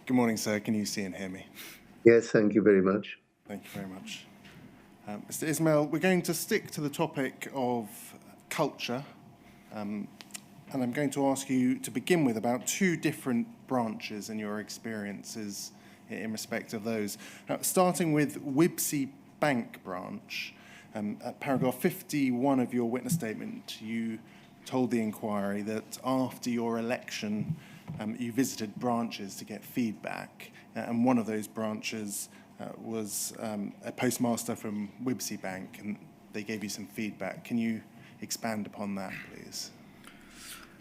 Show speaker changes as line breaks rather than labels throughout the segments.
Good morning, sir. Can you see and hear me?
Yes, thank you very much.
Thank you very much. Mr. Ismail, we're going to stick to the topic of culture, and I'm going to ask you to begin with about two different branches and your experiences in respect of those. Starting with Wibsey Bank branch, at paragraph 51 of your witness statement, you told the inquiry that after your election, you visited branches to get feedback, and one of those branches was a postmaster from Wibsey Bank, and they gave you some feedback. Can you expand upon that, please?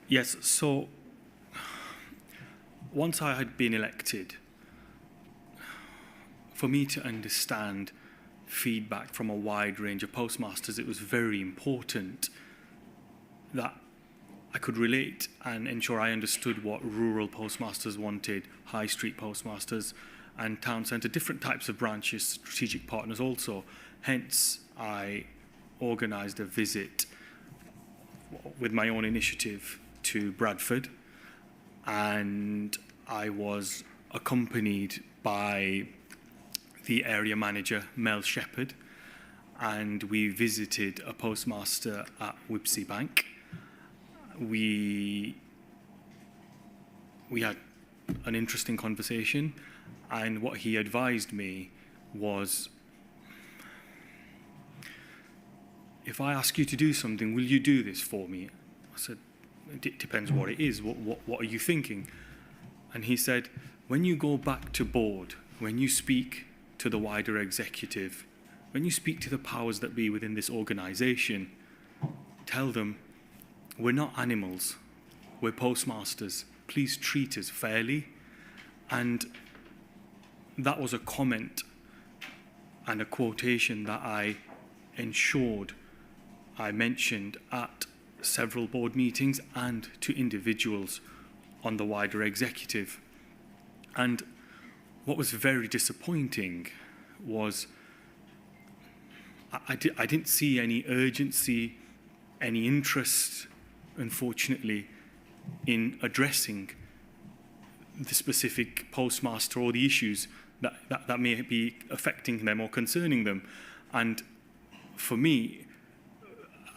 Yes, so once I had been elected, for me to understand feedback from a wide range of postmasters, it was very important that I could relate and ensure I understood what rural postmasters wanted, high street postmasters, and town centre, different types of branches, strategic partners also. Hence, I organised a visit with my own initiative to Bradford, and I was accompanied by the area manager, Mel Shepherd, and we visited a postmaster at Wibsey Bank. We had an interesting conversation, and what he advised me was, if I ask you to do something, will you do this for me? I said, it depends what it is. What are you thinking? And he said, when you go back to board, when you speak to the wider executive, when you speak to the powers that be within this organisation, tell them, we're not animals, we're postmasters. Please treat us fairly. And that was a comment and a quotation that I ensured I mentioned at several board meetings and to individuals on the wider executive. And what was very disappointing was I didn't see any urgency, any interest, unfortunately, in addressing the specific postmaster or the issues that may be affecting them or concerning them. And for me,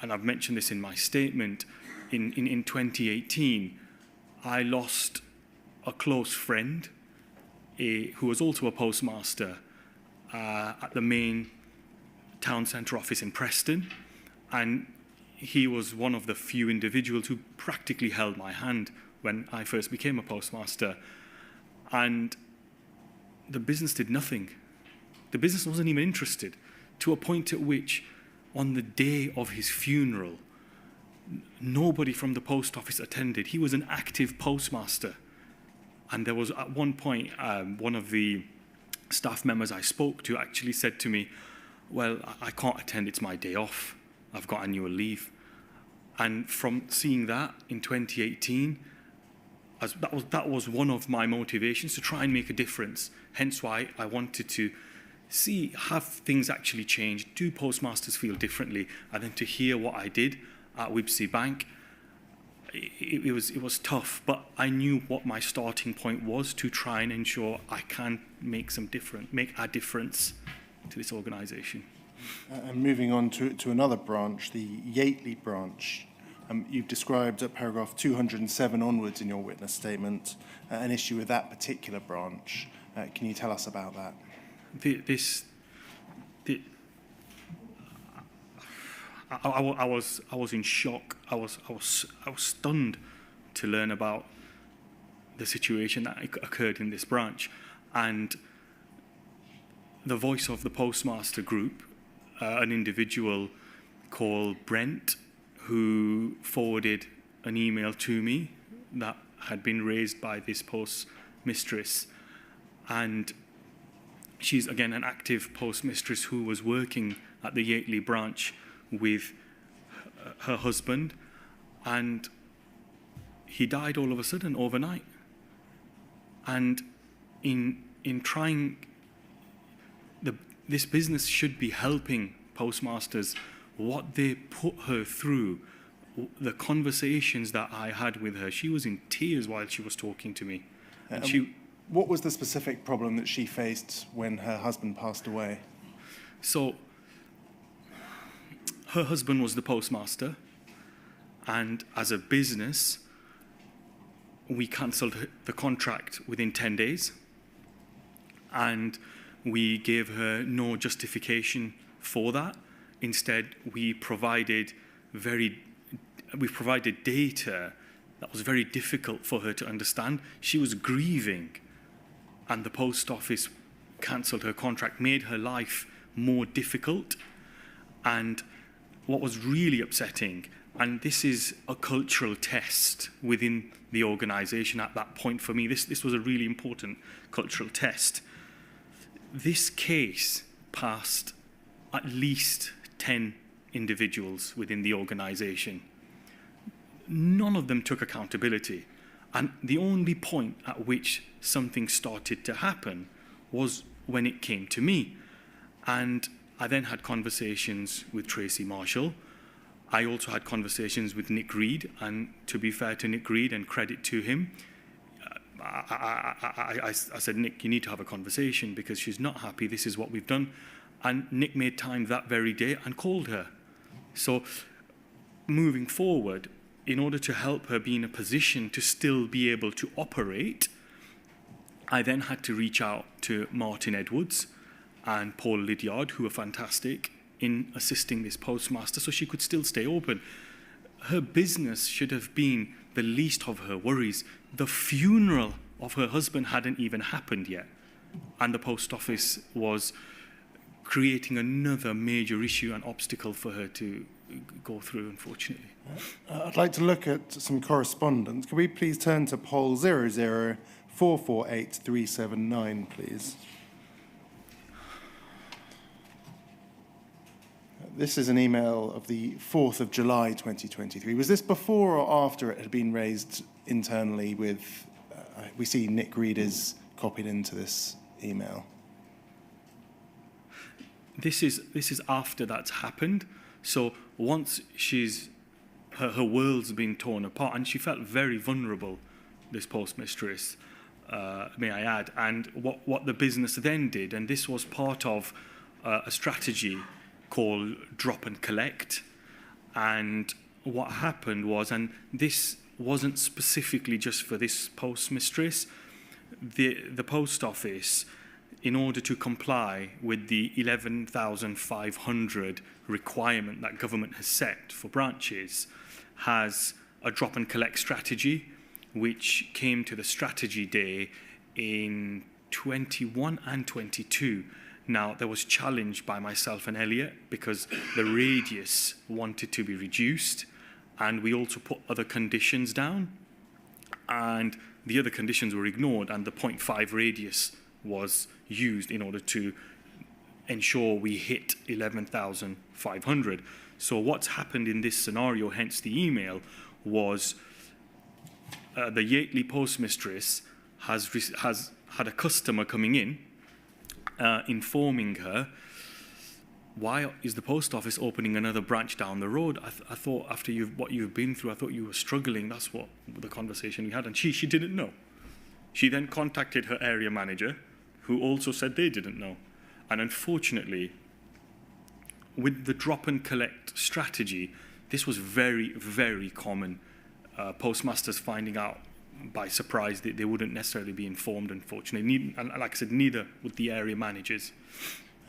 and I've mentioned this in my statement, in 2018, I lost a close friend who was also a postmaster at the main town centre office in Preston, and he was one of the few individuals who practically held my hand when I first became a postmaster. And the business did nothing. The business wasn't even interested, to a point at which, on the day of his funeral, nobody from the post office attended. He was an active postmaster. And there was, at one point, one of the staff members I spoke to actually said to me, well, I can't attend, it's my day off. I've got annual leave. And from seeing that in 2018, that was one of my motivations to try and make a difference. Hence why I wanted to see, have things actually changed? Do postmasters feel differently? And then to hear what I did at Wibsey Bank, it was tough, but I knew what my starting point was to try and ensure I can make a difference to this organisation.
And moving on to another branch, the Yateley branch, you've described at paragraph 207 onwards in your witness statement an issue with that particular branch. Can you tell us about that?
I was in shock. I was stunned to learn about the situation that occurred in this branch, and the voice of the postmaster group, an individual called Brent, who forwarded an email to me that had been raised by this postmistress, and she's again an active postmistress who was working at the Yateley branch with her husband, and he died all of a sudden overnight. And in trying, this business should be helping postmasters. What they put her through, the conversations that I had with her, she was in tears while she was talking to me. And
What was the specific problem that she faced when her husband passed away?
So her husband was the postmaster, and as a business, we cancelled the contract within 10 days, and we gave her no justification for that. Instead, we provided data that was very difficult for her to understand. She was grieving, and the post office cancelled her contract, made her life more difficult. And what was really upsetting, and this is a cultural test within the organisation at that point for me, this was a really important cultural test. This case passed at least 10 individuals within the organisation. None of them took accountability. And the only point at which something started to happen was when it came to me. And I then had conversations with Tracy Marshall. I also had conversations with Nick Reed, and to be fair to Nick Reed and credit to him, I said, Nick, you need to have a conversation because she's not happy, this is what we've done. And Nick made time that very day and called her. So moving forward, in order to help her be in a position to still be able to operate, I then had to reach out to Martin Edwards and Paul Lydiard, who were fantastic in assisting this postmaster so she could still stay open. Her business should have been the least of her worries. The funeral of her husband hadn't even happened yet, and the post office was creating another major issue and obstacle for her to go through, unfortunately.
I'd like to look at some correspondence. Can we please turn to poll 00448 please? This is an email of the 4th of July 2023. Was this before or after it had been raised internally with, we see Nick Reed is copied into this email?
This is after that's happened. So once her world's been torn apart, and she felt very vulnerable, this postmistress, may I add. And what the business then did, and this was part of a strategy called drop and collect. And what happened was, and this wasn't specifically just for this postmistress, the post office, in order to comply with the 11,500 requirement that government has set for branches, has a drop and collect strategy, which came to the strategy day in 21 and 22. Now, there was challenged by myself and Elliot because the radius wanted to be reduced, and we also put other conditions down, and the other conditions were ignored, and the 0.5 radius was used in order to ensure we hit 11,500. So what's happened in this scenario, hence the email, was the Yateley postmistress has had a customer coming in, informing her, why is the post office opening another branch down the road? I thought after what you've been through, I thought you were struggling. That's what the conversation we had. And she didn't know. She then contacted her area manager, who also said they didn't know. And unfortunately, with the drop and collect strategy, this was very, very common. Postmasters finding out by surprise that they wouldn't necessarily be informed, unfortunately. And like I said, neither would the area managers.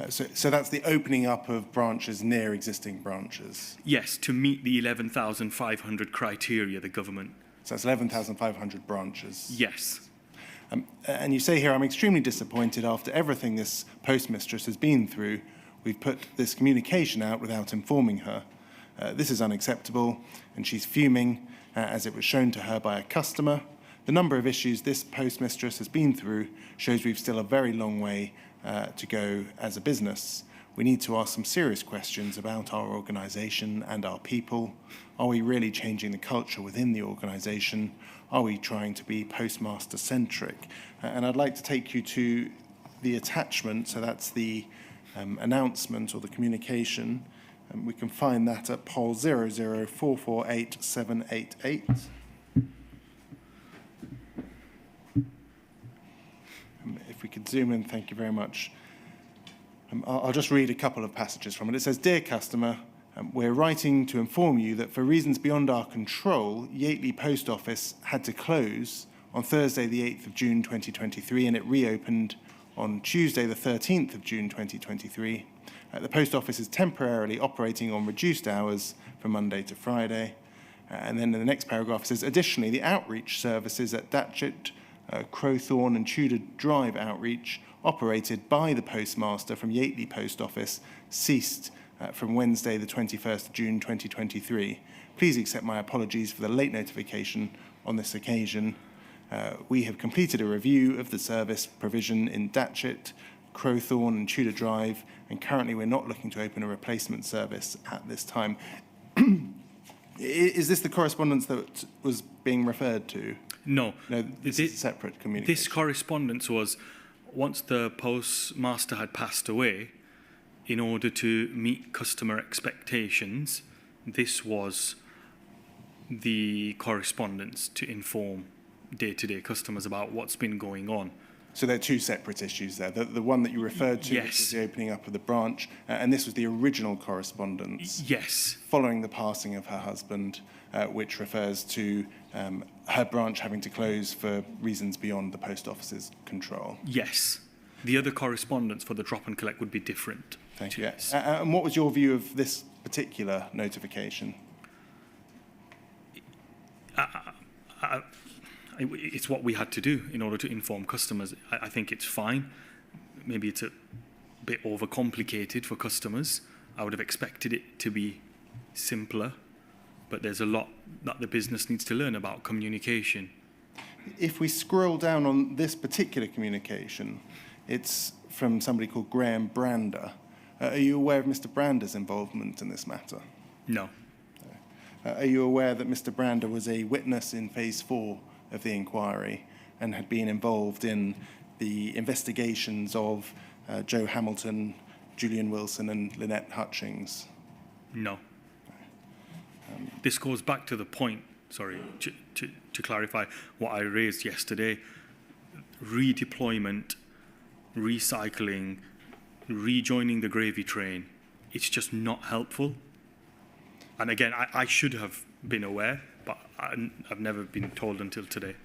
So that's the opening up of branches near existing branches?
Yes, to meet the 11,500 criteria, the government.
So that's 11,500 branches?
Yes.
And you say here, I'm extremely disappointed after everything this postmistress has been through. We've put this communication out without informing her. This is unacceptable, and she's fuming, as it was shown to her by a customer. The number of issues this postmistress has been through shows we've still a very long way to go as a business. We need to ask some serious questions about our organisation and our people. Are we really changing the culture within the organisation? Are we trying to be postmaster-centric? And I'd like to take you to the attachment, so that's the announcement or the communication. We can find that at poll 00448. If we could zoom in, thank you very much. I'll just read a couple of passages from it. It says, "Dear customer, we're writing to inform you that for reasons beyond our control, Yateley Post Office had to close on Thursday the 8th of June 2023, and it reopened on Tuesday the 13th of June 2023. The post office is temporarily operating on reduced hours from Monday to Friday." And then in the next paragraph it says, "Additionally, the outreach services at Datchet, Crowthorne and Tudor Drive outreach operated by the postmaster from Yateley Post Office ceased from Wednesday the 21st of June 2023. Please accept my apologies for the late notification on this occasion. We have completed a review of the service provision in Datchet, Crowthorne and Tudor Drive, and currently we're not looking to open a replacement service at this time." Is this the correspondence that was being referred to?
No.
No, this is a separate communication.
This correspondence was once the postmaster had passed away, in order to meet customer expectations, this was the correspondence to inform day-to-day customers about what's been going on.
So there are two separate issues there. The one that you referred to,
Yes.
which was the opening up of the branch, and this was the original correspondence
Yes.
following the passing of her husband, which refers to her branch having to close for reasons beyond the post office's control.
Yes. The other correspondence for the drop and collect would be different.
Thank you.
Yes.
And what was your view of this particular notification?
It's what we had to do in order to inform customers. I think it's fine. Maybe it's a bit overcomplicated for customers. I would have expected it to be simpler, but there's a lot that the business needs to learn about communication.
If we scroll down on this particular communication, it's from somebody called Graham Brander. Are you aware of Mr. Brander's involvement in this matter?
No.
Are you aware that Mr. Brander was a witness in phase 4 of the inquiry and had been involved in the investigations of Joe Hamilton, Julian Wilson and Lynette Hutchings?
No. This goes back to the point, sorry, to clarify what I raised yesterday. Redeployment, recycling, rejoining the gravy train, it's just not helpful. And again, I should have been aware, but I've never been told until today.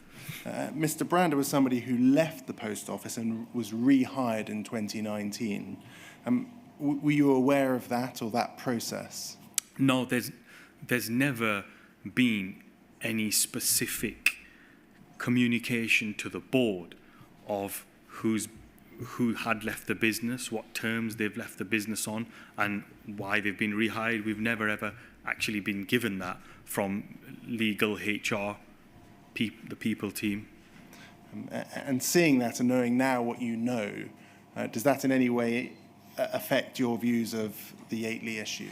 Mr. Brander was somebody who left the post office and was rehired in 2019. Were you aware of that or that process?
No, there's never been any specific communication to the board of who had left the business, what terms they've left the business on, and why they've been rehired. We've never ever actually been given that from legal, HR, the people team.
And seeing that and knowing now what you know, does that in any way affect your views of the Yateley issue?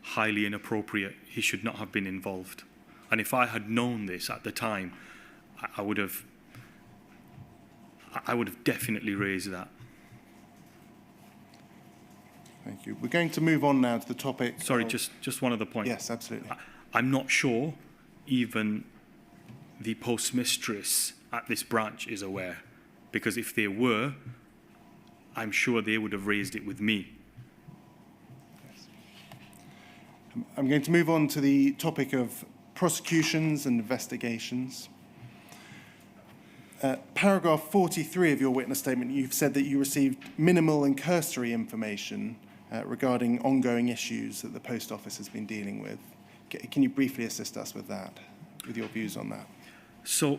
Highly inappropriate. He should not have been involved. And if I had known this at the time, I would have definitely raised that.
Thank you. We're going to move on now to the topic.
Sorry, just one other point.
Yes, absolutely.
I'm not sure even the postmistress at this branch is aware, because if they were, I'm sure they would have raised it with me.
Yes. I'm going to move on to the topic of prosecutions and investigations. Paragraph 43 of your witness statement, you've said that you received minimal and cursory information regarding ongoing issues that the post office has been dealing with. Can you briefly assist us with that, with your views on that?
So,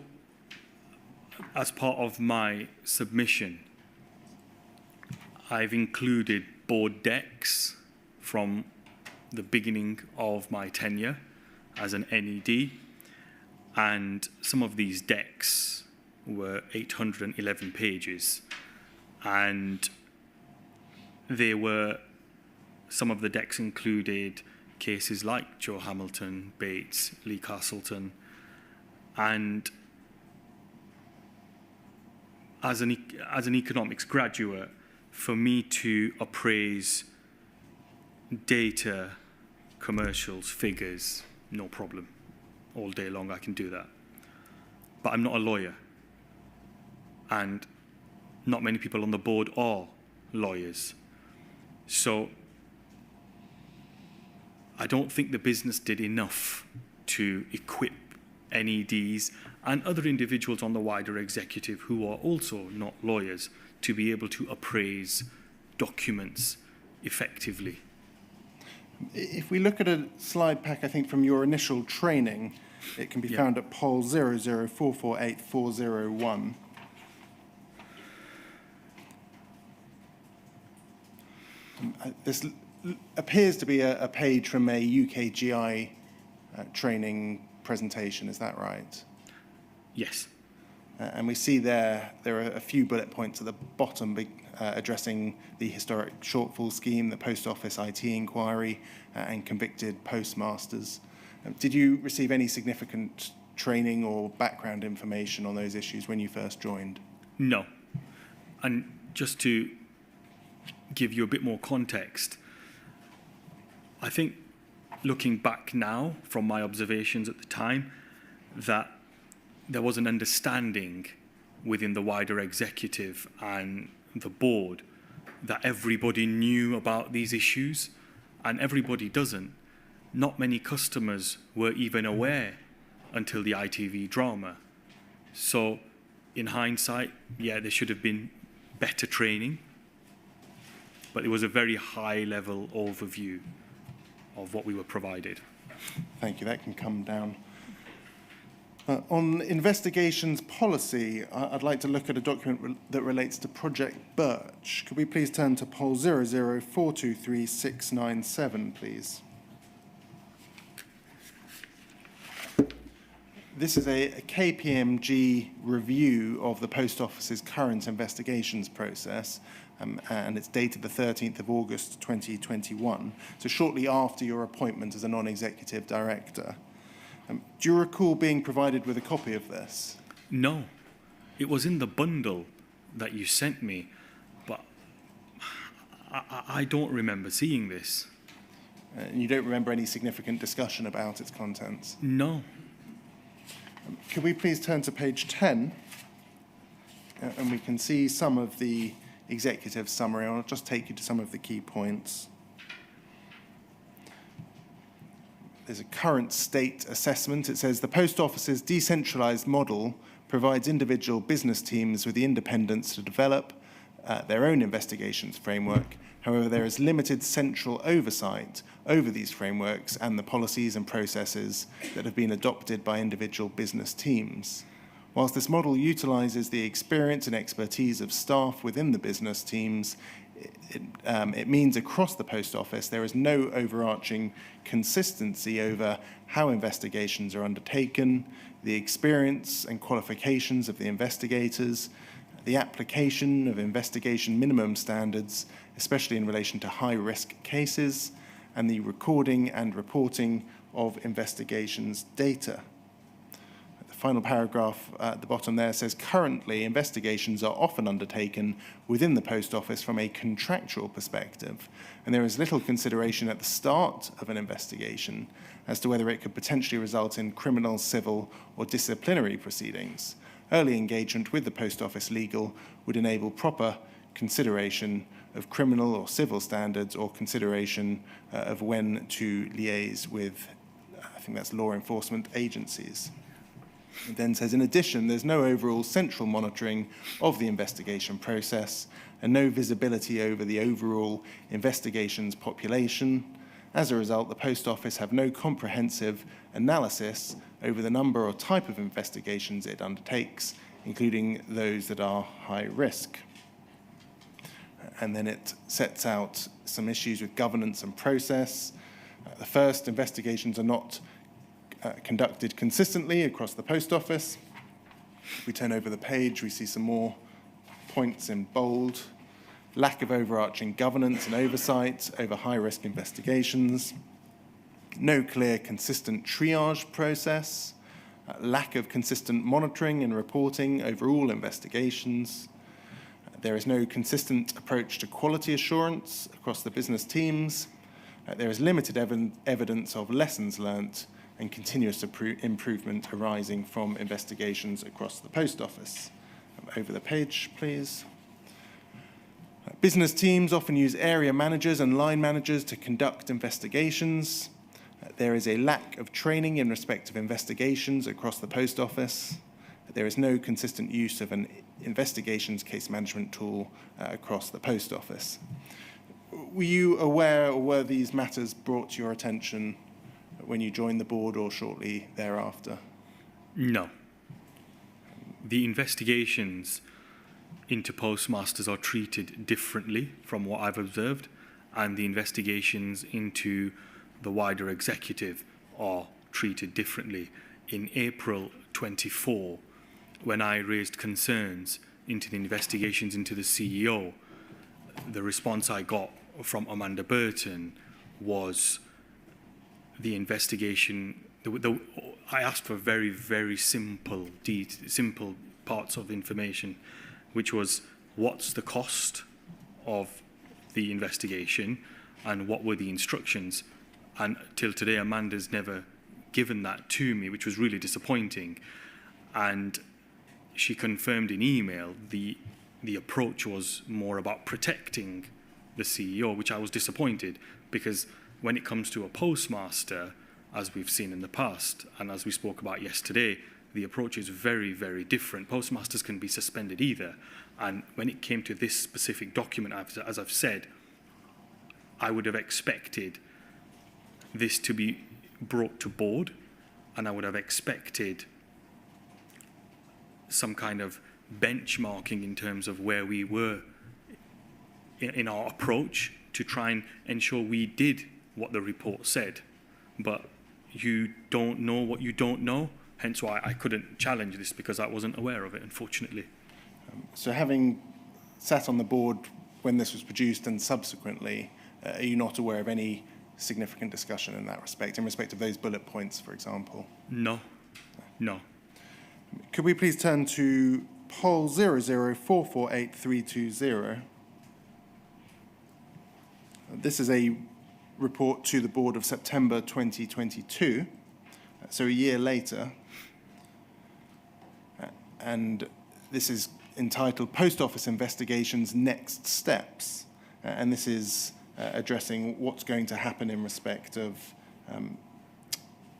as part of my submission, I've included board decks from the beginning of my tenure as an NED, and some of these decks were 811 pages, and some of the decks included cases like Joe Hamilton, Bates, Lee Castleton, and as an economics graduate, for me to appraise data, commercials, figures, no problem. All day long I can do that. But I'm not a lawyer. And not many people on the board are lawyers. So I don't think the business did enough to equip NEDs and other individuals on the wider executive who are also not lawyers to be able to appraise documents effectively.
If we look at a slide pack, I think from your initial training, it can be found at POL 00448-401. This appears to be a page from a UKGI training presentation, is that right?
Yes.
And we see there are a few bullet points at the bottom addressing the historic shortfall scheme, the post office IT inquiry, and convicted postmasters. Did you receive any significant training or background information on those issues when you first joined?
No. And just to give you a bit more context, I think looking back now from my observations at the time, that there was an understanding within the wider executive and the board that everybody knew about these issues, and everybody doesn't. Not many customers were even aware until the ITV drama. So in hindsight, yeah, there should have been better training, but it was a very high level overview of what we were provided.
Thank you, that can come down. On investigations policy, I'd like to look at a document that relates to Project Birch. Could we please turn to POL 00423-697, please? This is a KPMG review of the Post Office's current investigations process, and it's dated the 13th of August 2021, so shortly after your appointment as a non-executive director. Do you recall being provided with a copy of this?
No, it was in the bundle that you sent me, but I don't remember seeing this.
And you don't remember any significant discussion about its contents?
No.
Could we please turn to page 10? And we can see some of the executive summary. I'll just take you to some of the key points. There's a current state assessment. It says the Post Office's decentralised model provides individual business teams with the independence to develop their own investigations framework. However, there is limited central oversight over these frameworks and the policies and processes that have been adopted by individual business teams. Whilst this model utilises the experience and expertise of staff within the business teams, it means across the Post Office there is no overarching consistency over how investigations are undertaken, the experience and qualifications of the investigators, the application of investigation minimum standards, especially in relation to high-risk cases, and the recording and reporting of investigations data. The final paragraph at the bottom there says, currently, investigations are often undertaken within the Post Office from a contractual perspective, and there is little consideration at the start of an investigation as to whether it could potentially result in criminal, civil, or disciplinary proceedings. Early engagement with the Post Office legal would enable proper consideration of criminal or civil standards or consideration of when to liaise with, I think that's law enforcement agencies. It then says, in addition, there's no overall central monitoring of the investigation process and no visibility over the overall investigations population. As a result, the Post Office have no comprehensive analysis over the number or type of investigations it undertakes, including those that are high risk. And then it sets out some issues with governance and process. The first, investigations are not conducted consistently across the Post Office. If we turn over the page, we see some more points in bold. Lack of overarching governance and oversight over high-risk investigations. No clear, consistent triage process. Lack of consistent monitoring and reporting over all investigations. There is no consistent approach to quality assurance across the business teams. There is limited evidence of lessons learnt and continuous improvement arising from investigations across the Post Office. Over the page, please. Business teams often use area managers and line managers to conduct investigations. There is a lack of training in respect of investigations across the post office. There is no consistent use of an investigations case management tool across the post office. Were you aware, or were these matters brought to your attention when you joined the board or shortly thereafter?
No. The investigations into postmasters are treated differently from what I've observed, and the investigations into the wider executive are treated differently. In April 24, when I raised concerns into the investigations into the CEO, the response I got from Amanda Burton was the investigation. I asked for very, very simple parts of information, which was what's the cost of the investigation and what were the instructions. And till today, Amanda's never given that to me, which was really disappointing. And she confirmed in email the approach was more about protecting the CEO, which I was disappointed, because when it comes to a postmaster, as we've seen in the past and as we spoke about yesterday, the approach is very, very different. Postmasters can be suspended either. And when it came to this specific document, as I've said, I would have expected this to be brought to board, and I would have expected some kind of benchmarking in terms of where we were in our approach to try and ensure we did what the report said. But you don't know what you don't know, hence why I couldn't challenge this, because I wasn't aware of it, unfortunately.
So having sat on the board when this was produced and subsequently, are you not aware of any significant discussion in that respect, in respect of those bullet points, for example?
No.
Could we please turn to poll 004483220? This is a report to the board of September 2022, so a year later. And this is entitled Post Office Investigations Next Steps. And this is addressing what's going to happen in respect of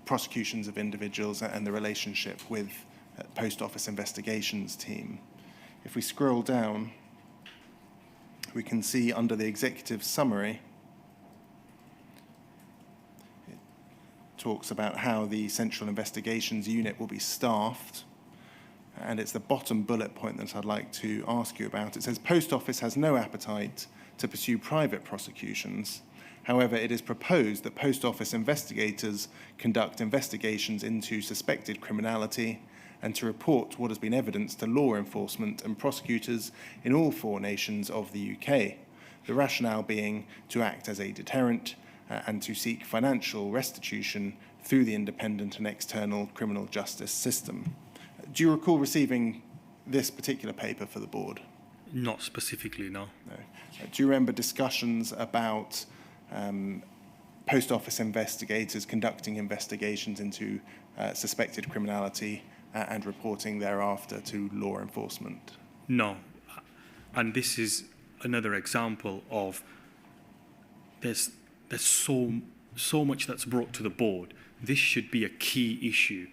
prosecutions of individuals and the relationship with Post Office Investigations team. If we scroll down, we can see under the executive summary, it talks about how the Central Investigations Unit will be staffed. And it's the bottom bullet point that I'd like to ask you about. It says, Post Office has no appetite to pursue private prosecutions. However, it is proposed that Post Office investigators conduct investigations into suspected criminality and to report what has been evidenced to law enforcement and prosecutors in all 4 nations of the UK. The rationale being to act as a deterrent and to seek financial restitution through the independent and external criminal justice system. Do you recall receiving this particular paper for the board?
Not specifically, no.
No. Do you remember discussions about Post Office investigators conducting investigations into suspected criminality and reporting thereafter to law enforcement?
No. And this is another example of there's so much that's brought to the board. This should be a key issue,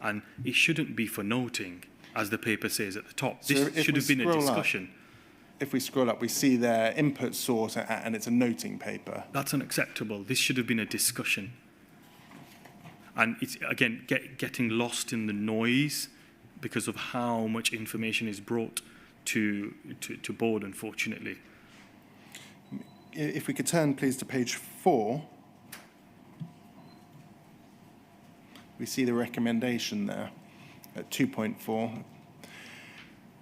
and it shouldn't be for noting, as the paper says at the top. This should have been a discussion.
If we scroll up, we see their input source, and it's a noting paper.
That's unacceptable. This should have been a discussion. And it's, again, getting lost in the noise because of how much information is brought to board, unfortunately.
If we could turn, please, to page 4. We see the recommendation there at 2.4.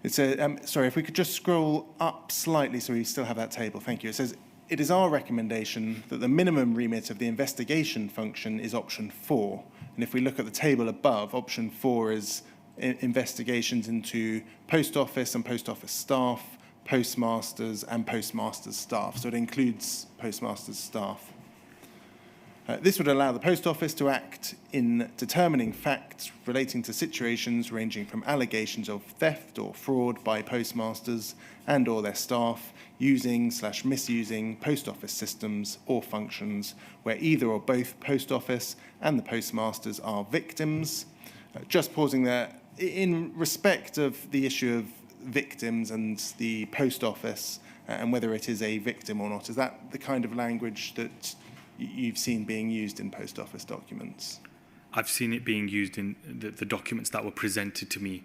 It says, sorry, if we could just scroll up slightly so we still have that table. Thank you. It says, it is our recommendation that the minimum remit of the investigation function is option 4. And if we look at the table above, option 4 is investigations into post office and post office staff, postmasters and postmasters staff. So it includes postmasters staff. This would allow the Post Office to act in determining facts relating to situations ranging from allegations of theft or fraud by postmasters and or their staff using/misusing Post Office systems or functions where either or both Post Office and the postmasters are victims. Just pausing there, in respect of the issue of victims and the Post Office and whether it is a victim or not, is that the kind of language that you've seen being used in Post Office documents?
I've seen it being used in the documents that were presented to me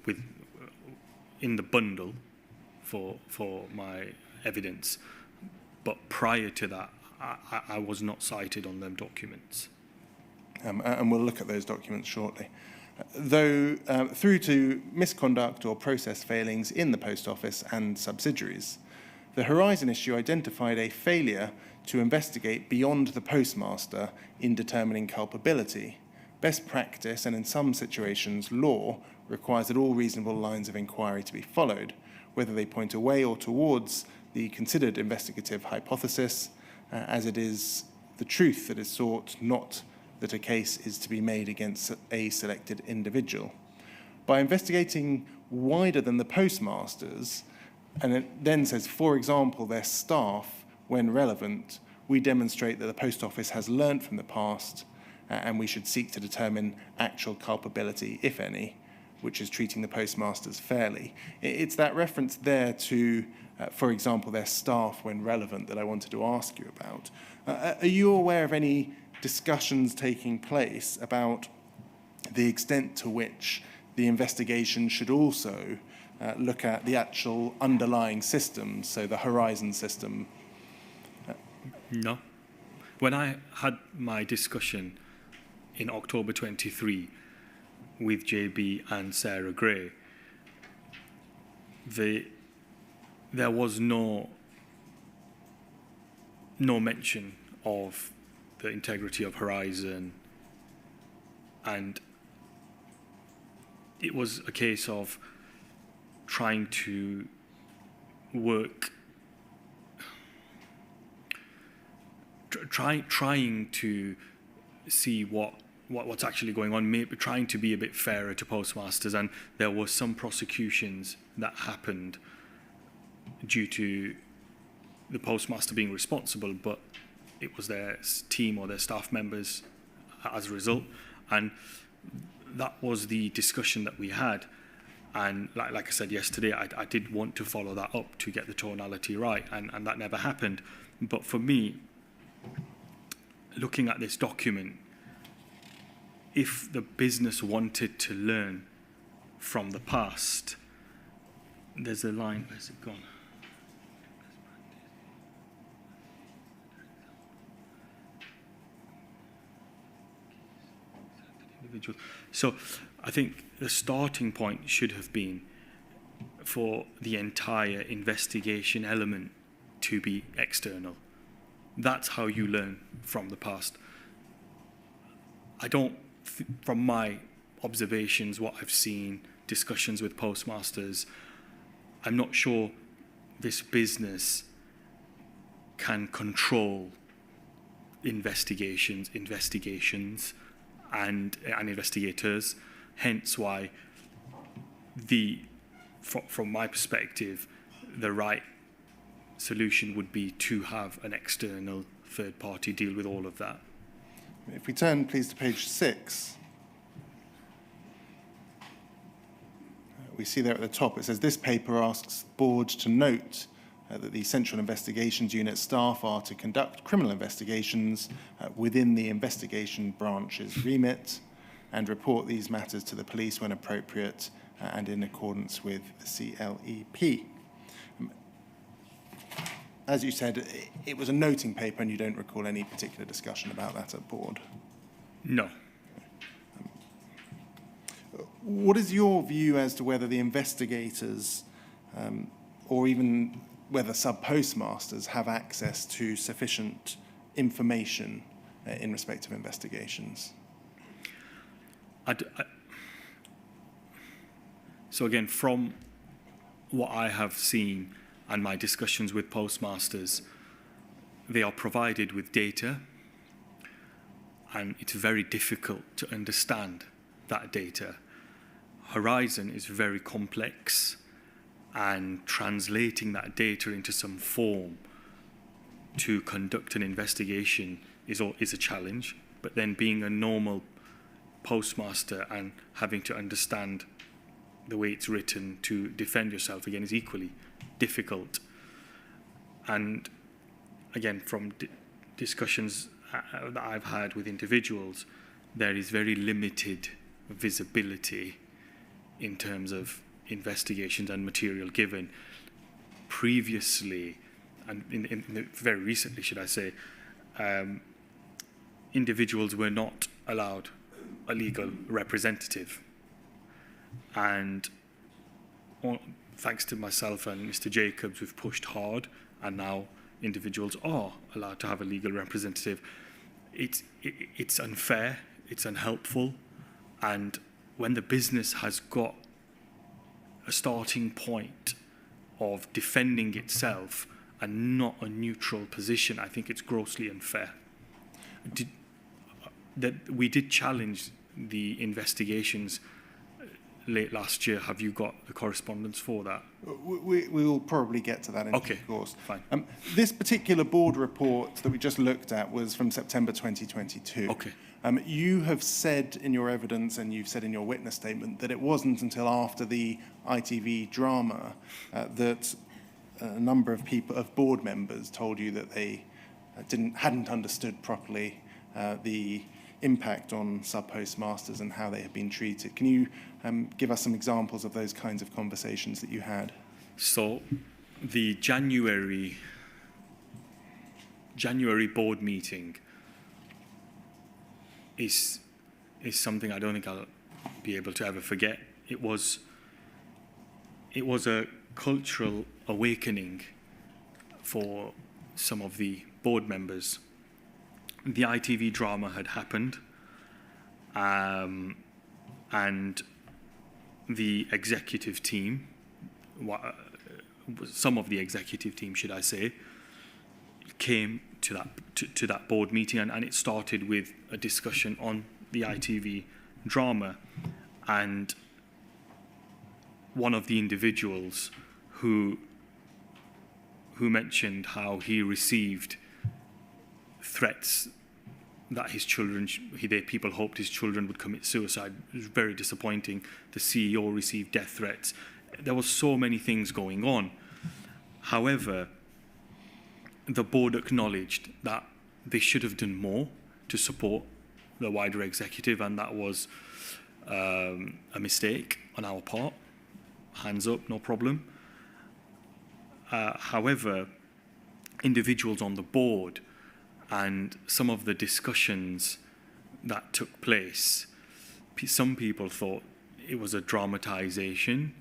with in the bundle for my evidence. But prior to that, I was not cited on them documents.
And we'll look at those documents shortly. Though through to misconduct or process failings in the Post Office and subsidiaries, the Horizon issue identified a failure to investigate beyond the postmaster in determining culpability. Best practice, and in some situations law, requires that all reasonable lines of inquiry to be followed, whether they point away or towards the considered investigative hypothesis, as it is the truth that is sought, not that a case is to be made against a selected individual. By investigating wider than the postmasters, and it then says, for example, their staff, when relevant, we demonstrate that the Post Office has learnt from the past and we should seek to determine actual culpability, if any, which is treating the postmasters fairly. It's that reference there to, for example, their staff when relevant that I wanted to ask you about. Are you aware of any discussions taking place about the extent to which the investigation should also look at the actual underlying systems, so the Horizon system?
No. When I had my discussion in October 23 with JB and Sarah Gray, there was no mention of the integrity of Horizon, and it was a case of trying to work, trying to see what's actually going on, maybe trying to be a bit fairer to postmasters. And there were some prosecutions that happened due to the postmaster being responsible, but it was their team or their staff members as a result. And that was the discussion that we had. And like I said yesterday, I did want to follow that up to get the tonality right, and that never happened. But for me, looking at this document, if the business wanted to learn from the past, there's a line, where's it gone? So I think the starting point should have been for the entire investigation element to be external. That's how you learn from the past. I don't, from my observations, what I've seen, discussions with postmasters, I'm not sure this business can control investigations, and investigators. Hence why from my perspective, the right solution would be to have an external third party deal with all of that.
If we turn, please, to page 6, we see there at the top, it says, this paper asks board to note that the Central Investigations Unit staff are to conduct criminal investigations within the investigation branch's remit and report these matters to the police when appropriate and in accordance with the CLEP. As you said, it was a noting paper and you don't recall any particular discussion about that at board?
No.
What is your view as to whether the investigators or even whether sub-postmasters have access to sufficient information in respect of investigations?
So again, from what I have seen and my discussions with postmasters, they are provided with data and it's very difficult to understand that data. Horizon is very complex, and translating that data into some form to conduct an investigation is a challenge. But then being a normal postmaster and having to understand the way it's written to defend yourself again is equally difficult. And again, from discussions that I've had with individuals, there is very limited visibility in terms of investigations and material given. Previously, and very recently, should I say, individuals were not allowed a legal representative. And thanks to myself and Mr. Jacobs, we've pushed hard, and now individuals are allowed to have a legal representative. It's unfair, it's unhelpful, and when the business has got a starting point of defending itself and not a neutral position, I think it's grossly unfair. We did challenge the investigations late last year. Have you got the correspondence for that?
We will probably get to that in due course.
Fine.
This particular board report that we just looked at was from September 2022.
Okay.
You have said in your evidence, and you've said in your witness statement, that it wasn't until after the ITV drama that a number of board members told you that they hadn't understood properly the impact on sub-postmasters and how they had been treated. Can you give us some examples of those kinds of conversations that you had?
So the January board meeting is something I don't think I'll be able to ever forget. It was a cultural awakening for some of the board members. The ITV drama had happened, and the executive team, some of the executive team, should I say, came to that board meeting, and it started with a discussion on the ITV drama. And one of the individuals who mentioned how he received threats that his children, people hoped his children would commit suicide. It was very disappointing. The CEO received death threats. There were so many things going on. However, the board acknowledged that they should have done more to support the wider executive, and that was a mistake on our part. Hands up, no problem. However, individuals on the board and some of the discussions that took place, some people thought it was a dramatization,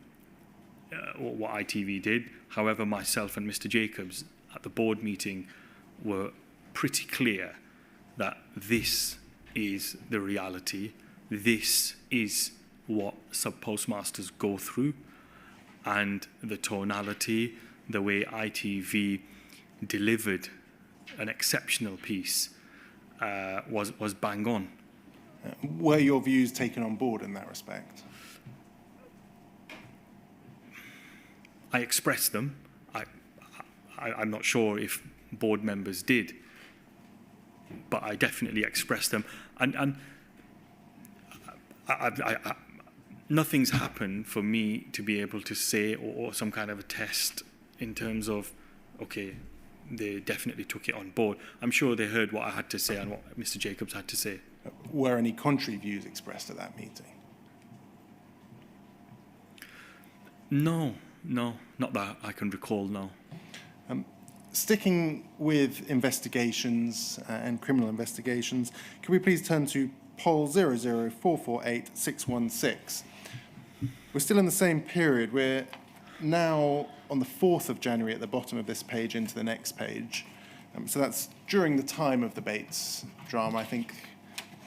what ITV did. However, myself and Mr. Jacobs at the board meeting were pretty clear that this is the reality. This is what sub-postmasters go through, and the tonality, the way ITV delivered an exceptional piece was bang on.
Were your views taken on board in that respect?
I expressed them. I'm not sure if board members did, but I definitely expressed them. And nothing's happened for me to be able to say, or some kind of a test in terms of, okay, they definitely took it on board. I'm sure they heard what I had to say and what Mr. Jacobs had to say.
Were any contrary views expressed at that meeting?
No, not that I can recall, no.
Sticking with investigations and criminal investigations, can we please turn to poll 00448-616? We're still in the same period. We're now on the 4th of January at the bottom of this page into the next page. So that's during the time of the Bates drama. I think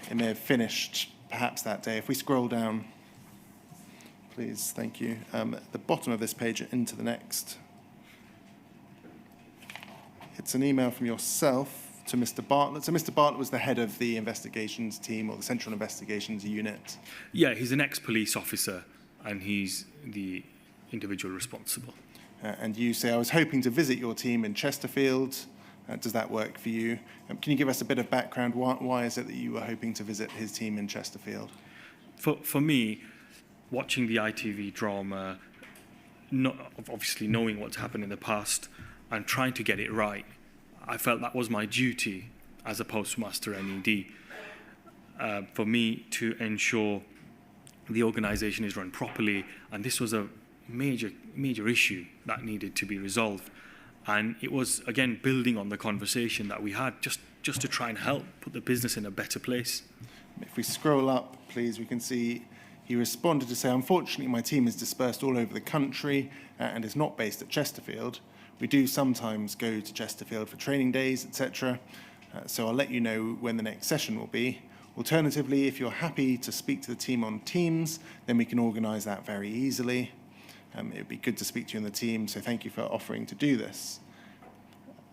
it may have finished perhaps that day. If we scroll down, please, thank you, at the bottom of this page into the next. It's an email from yourself to Mr. Bartlett. So Mr. Bartlett was the head of the investigations team or the central investigations unit.
Yeah, he's an ex-police officer, and he's the individual responsible.
And you say, I was hoping to visit your team in Chesterfield. Does that work for you? Can you give us a bit of background? Why is it that you were hoping to visit his team in Chesterfield?
For me, watching the ITV drama, obviously knowing what's happened in the past and trying to get it right, I felt that was my duty as a postmaster NED, for me to ensure the organisation is run properly, and this was a major issue that needed to be resolved. And it was, again, building on the conversation that we had, just to try and help put the business in a better place.
If we scroll up, please, we can see he responded to say, unfortunately, my team is dispersed all over the country and is not based at Chesterfield. We do sometimes go to Chesterfield for training days, etc. So I'll let you know when the next session will be. Alternatively, if you're happy to speak to the team on Teams, then we can organise that very easily. It would be good to speak to you in the team, so thank you for offering to do this.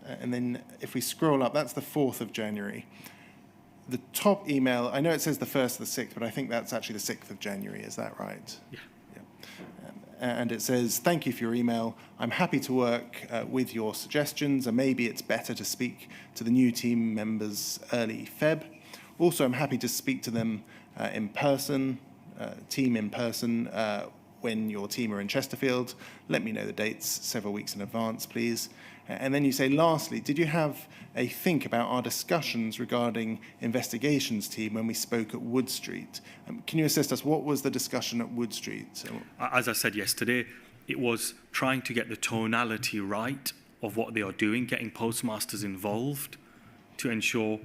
And then if we scroll up, that's the 4th of January. The top email, I know it says the 1st of the 6th, but I think that's actually the 6th of January, is that right?
Yeah.
And it says, thank you for your email. I'm happy to work with your suggestions, and maybe it's better to speak to the new team members early Feb. Also, I'm happy to speak to them in person, when your team are in Chesterfield. Let me know the dates several weeks in advance, please. And then you say, lastly, did you have a think about our discussions regarding investigations team when we spoke at Wood Street? Can you assist us? What was the discussion at Wood Street?
As I said yesterday, it was trying to get the tonality right of what they are doing, getting postmasters involved to ensure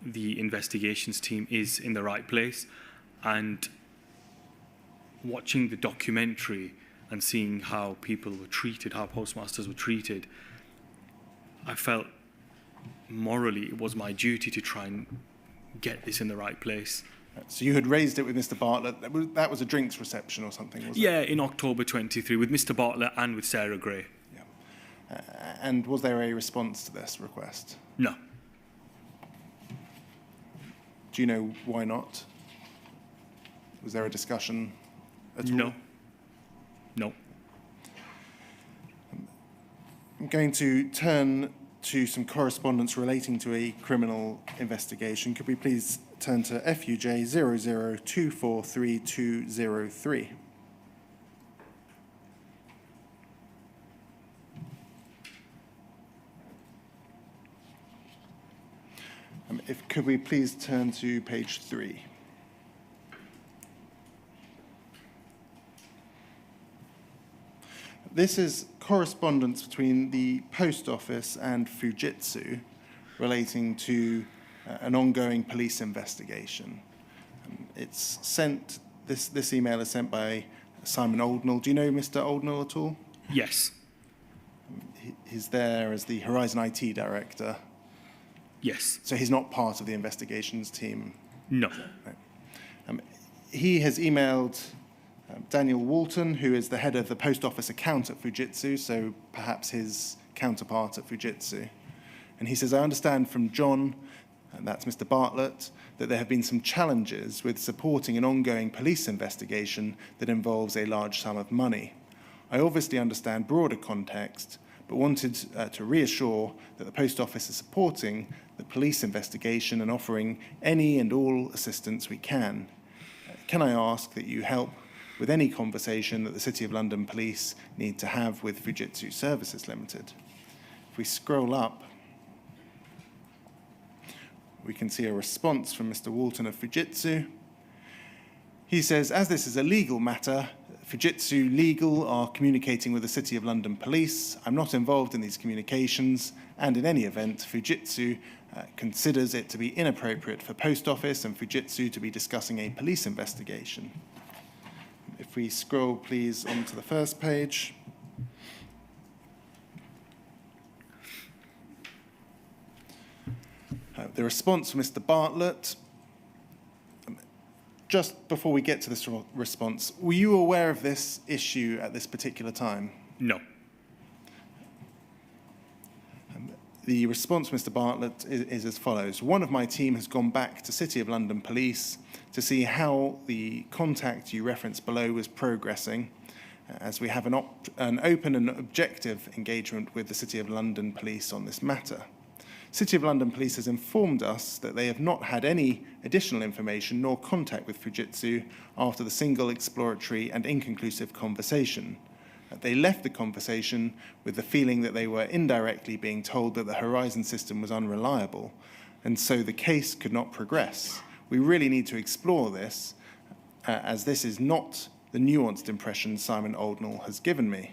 the investigations team is in the right place, and watching the documentary and seeing how people were treated, how postmasters were treated, I felt morally it was my duty to try and get this in the right place.
So you had raised it with Mr. Bartlett. That was a drinks reception or something, wasn't it?
Yeah, in October 23, with Mr. Bartlett and with Sarah Gray.
Yeah. And was there a response to this request?
No.
Do you know why not? Was there a discussion at all?
No.
I'm going to turn to some correspondence relating to a criminal investigation. Could we please turn to FUJ 00243203? Could we please turn to page 3? This is correspondence between the Post Office and Fujitsu relating to an ongoing police investigation. It's sent. This email is sent by Simon Oldnell. Do you know Mr. Oldnell at all?
Yes.
He's there as the Horizon IT director.
Yes.
So he's not part of the investigations team?
No.
He has emailed Daniel Walton, who is the head of the post office account at Fujitsu, so perhaps his counterpart at Fujitsu. And he says, I understand from John, and that's Mr. Bartlett, that there have been some challenges with supporting an ongoing police investigation that involves a large sum of money. I obviously understand broader context, but wanted to reassure that the post office is supporting the police investigation and offering any and all assistance we can. Can I ask that you help with any conversation that the City of London Police need to have with Fujitsu Services Limited? If we scroll up, we can see a response from Mr. Walton of Fujitsu. He says, as this is a legal matter, Fujitsu Legal are communicating with the City of London Police. I'm not involved in these communications, and in any event, Fujitsu considers it to be inappropriate for Post Office and Fujitsu to be discussing a police investigation. If we scroll, please, onto the first page. The response from Mr. Bartlett. Just before we get to this response, were you aware of this issue at this particular time?
No.
the response, Mr. Bartlett, is as follows. One of my team has gone back to City of London Police to see how the contact you referenced below was progressing, as we have an open and objective engagement with the City of London Police on this matter. City of London Police has informed us that they have not had any additional information nor contact with Fujitsu after the single exploratory and inconclusive conversation. They left the conversation with the feeling that they were indirectly being told that the Horizon system was unreliable, and so the case could not progress. We really need to explore this, as this is not the nuanced impression Simon Oldnall has given me.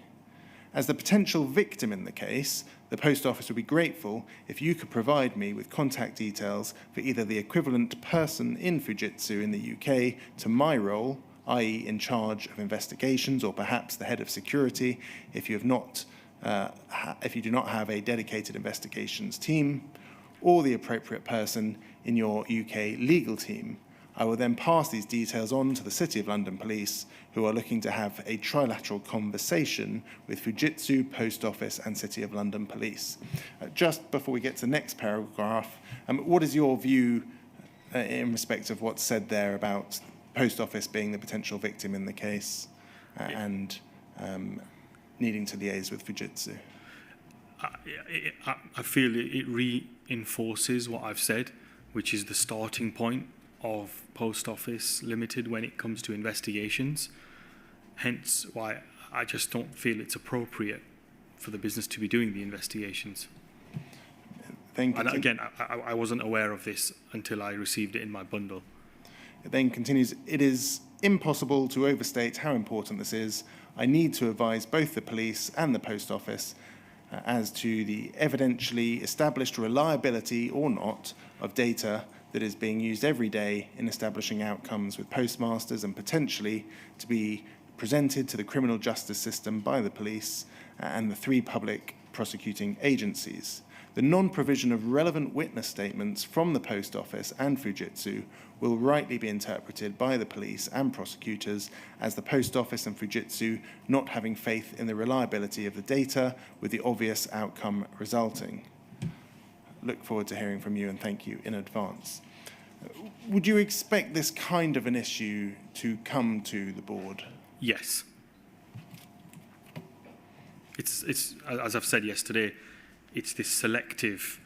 As the potential victim in the case, the Post Office would be grateful if you could provide me with contact details for either the equivalent person in Fujitsu in the UK to my role, i.e. in charge of investigations, or perhaps the head of security if you do not have a dedicated investigations team, or the appropriate person in your UK legal team. I will then pass these details on to the City of London Police, who are looking to have a trilateral conversation with Fujitsu, Post Office and City of London Police. Just before we get to the next paragraph, what is your view in respect of what's said there about Post Office being the potential victim in the case and needing to liaise with Fujitsu?
I feel it reinforces what I've said, which is the starting point of Post Office Limited when it comes to investigations. Hence why I just don't feel it's appropriate for the business to be doing the investigations.
Then
and again, I wasn't aware of this until I received it in my bundle.
It then continues, it is impossible to overstate how important this is. I need to advise both the police and the Post Office as to the evidentially established reliability or not of data that is being used every day in establishing outcomes with postmasters and potentially to be presented to the criminal justice system by the police and the 3 public prosecuting agencies. The non-provision of relevant witness statements from the Post Office and Fujitsu will rightly be interpreted by the police and prosecutors as the Post Office and Fujitsu not having faith in the reliability of the data, with the obvious outcome resulting. Look forward to hearing from you, and thank you in advance. Would you expect this kind of an issue to come to the board?
Yes. It's as I've said yesterday, it's this selective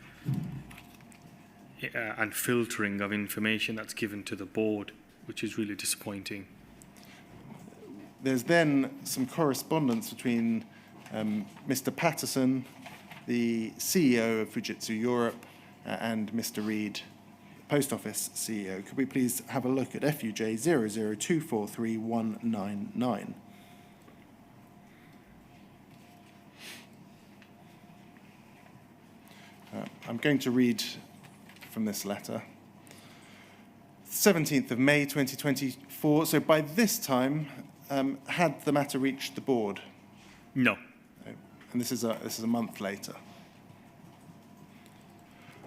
and filtering of information that's given to the board, which is really disappointing.
There's then some correspondence between Mr. Patterson, the CEO of Fujitsu Europe, and Mr. Reed, Post Office CEO. Could we please have a look at FUJ 002431199? I'm going to read from this letter. 17th of May 2024. So by this time, had the matter reached the board?
No.
And this is a month later.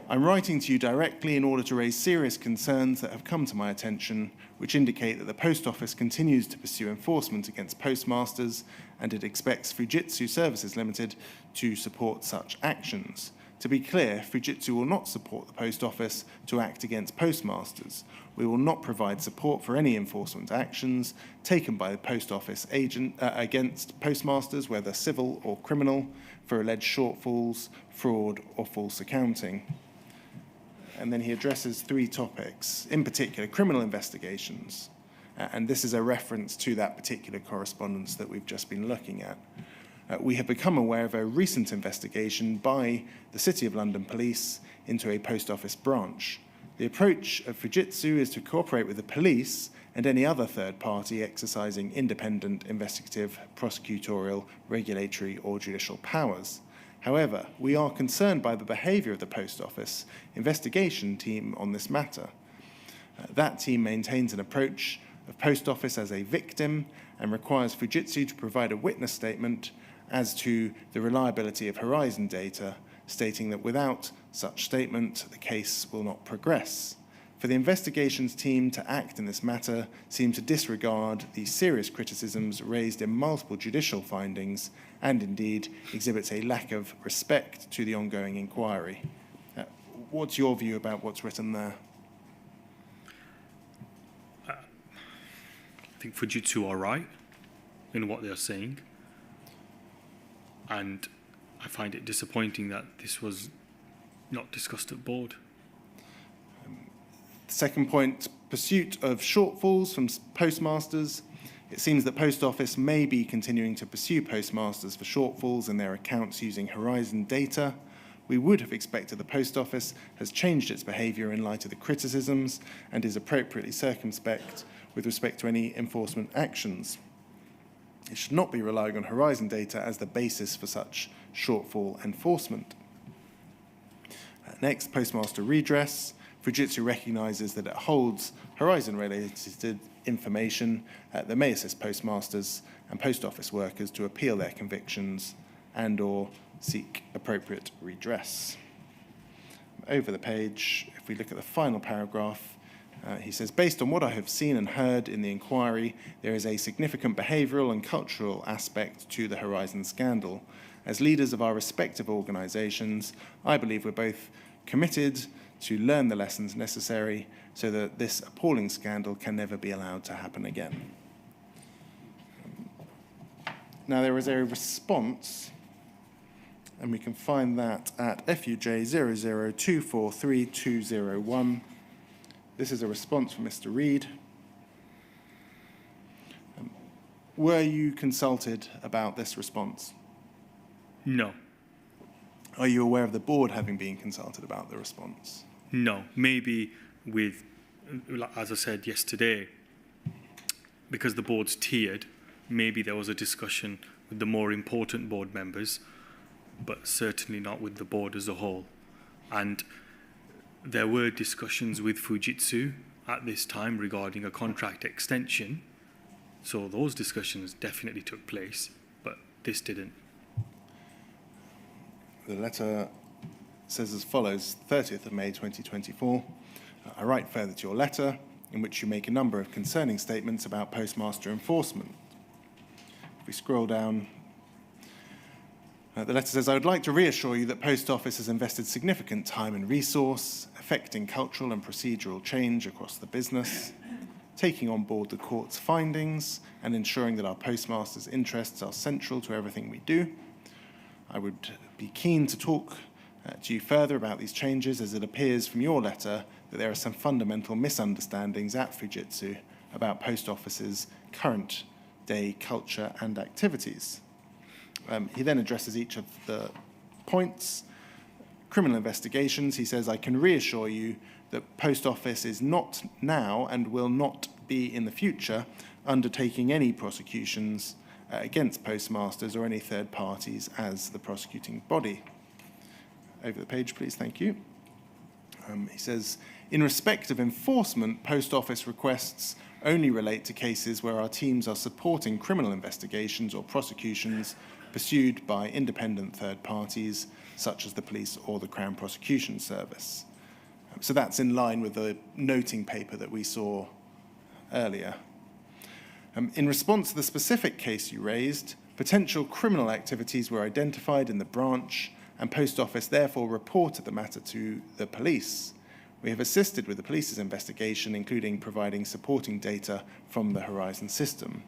I'm writing to you directly in order to raise serious concerns that have come to my attention, which indicate that the Post Office continues to pursue enforcement against postmasters, and it expects Fujitsu Services Limited to support such actions. To be clear, Fujitsu will not support the Post Office to act against postmasters. We will not provide support for any enforcement actions taken by the Post Office agent against postmasters, whether civil or criminal, for alleged shortfalls, fraud, or false accounting. And then he addresses 3 topics, in particular criminal investigations. And this is a reference to that particular correspondence that we've just been looking at. We have become aware of a recent investigation by the City of London Police into a Post Office branch. The approach of Fujitsu is to cooperate with the police and any other third party exercising independent investigative, prosecutorial, regulatory or judicial powers. However, we are concerned by the behaviour of the Post Office investigation team on this matter. That team maintains an approach of Post Office as a victim and requires Fujitsu to provide a witness statement as to the reliability of Horizon data, stating that without such statement, the case will not progress. For the investigations team to act in this matter seems to disregard the serious criticisms raised in multiple judicial findings and indeed exhibits a lack of respect to the ongoing inquiry. What's your view about what's written there?
I think Fujitsu are right in what they're saying. And I find it disappointing that this was not discussed at board.
Second point, pursuit of shortfalls from postmasters. It seems that Post Office may be continuing to pursue postmasters for shortfalls in their accounts using Horizon data. We would have expected the Post Office has changed its behaviour in light of the criticisms and is appropriately circumspect with respect to any enforcement actions. It should not be relying on Horizon data as the basis for such shortfall enforcement. Next, postmaster redress. Fujitsu recognises that it holds Horizon-related information that may assist postmasters and post office workers to appeal their convictions and/or seek appropriate redress. Over the page, if we look at the final paragraph, he says, based on what I have seen and heard in the inquiry, there is a significant behavioural and cultural aspect to the Horizon scandal. As leaders of our respective organisations, I believe we're both committed to learn the lessons necessary so that this appalling scandal can never be allowed to happen again. Now, there is a response, and we can find that at FUJ 002432201. This is a response from Mr. Reid. Were you consulted about this response?
No.
Are you aware of the board having been consulted about the response?
No. Maybe with, as I said yesterday, because the board's tiered, maybe there was a discussion with the more important board members, but certainly not with the board as a whole. And there were discussions with Fujitsu at this time regarding a contract extension. So those discussions definitely took place, but this didn't.
The letter says as follows, 30th of May 2024. I write further to your letter, in which you make a number of concerning statements about postmaster enforcement. If we scroll down, the letter says, I would like to reassure you that Post Office has invested significant time and resource, affecting cultural and procedural change across the business, taking on board the court's findings, and ensuring that our postmasters' interests are central to everything we do. I would be keen to talk to you further about these changes, as it appears from your letter that there are some fundamental misunderstandings at Fujitsu about Post Office's current day culture and activities. He then addresses each of the points. Criminal investigations, he says, I can reassure you that Post Office is not now and will not be in the future undertaking any prosecutions against postmasters or any third parties as the prosecuting body. Over the page, please, thank you. He says, in respect of enforcement, Post Office requests only relate to cases where our teams are supporting criminal investigations or prosecutions pursued by independent third parties, such as the police or the Crown Prosecution Service. So that's in line with the noting paper that we saw earlier. In response to the specific case you raised, potential criminal activities were identified in the branch, and Post Office therefore reported the matter to the police. We have assisted with the police's investigation, including providing supporting data from the Horizon system.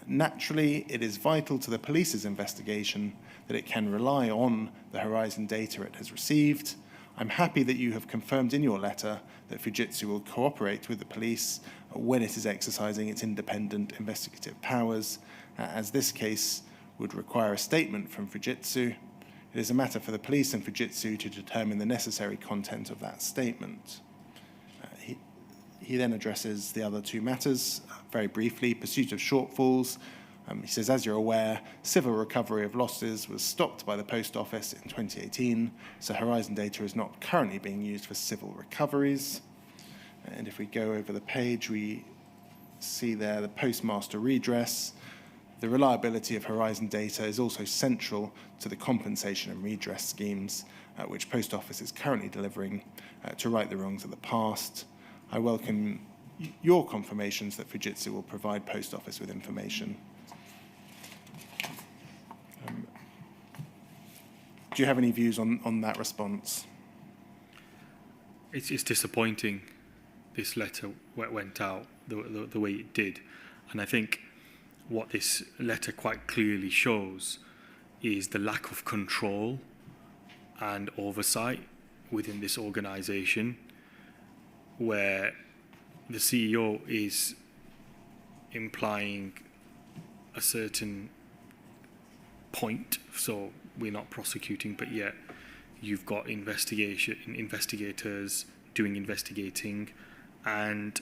Naturally, it is vital to the police's investigation that it can rely on the Horizon data it has received. I'm happy that you have confirmed in your letter that Fujitsu will cooperate with the police when it is exercising its independent investigative powers, as this case would require a statement from Fujitsu. It is a matter for the police and Fujitsu to determine the necessary content of that statement. He then addresses the other two matters very briefly. Pursuit of shortfalls. He says, as you're aware, civil recovery of losses was stopped by the Post Office in 2018, so Horizon data is not currently being used for civil recoveries. And if we go over the page, we see there the postmaster redress. The reliability of Horizon data is also central to the compensation and redress schemes which Post Office is currently delivering to right the wrongs of the past. I welcome your confirmations that Fujitsu will provide Post Office with information. Do you have any views on that response?
It's disappointing this letter went out the way it did. And I think what this letter quite clearly shows is the lack of control and oversight within this organization, where the CEO is implying a certain point, so we're not prosecuting, but yet you've got investigators doing investigating, and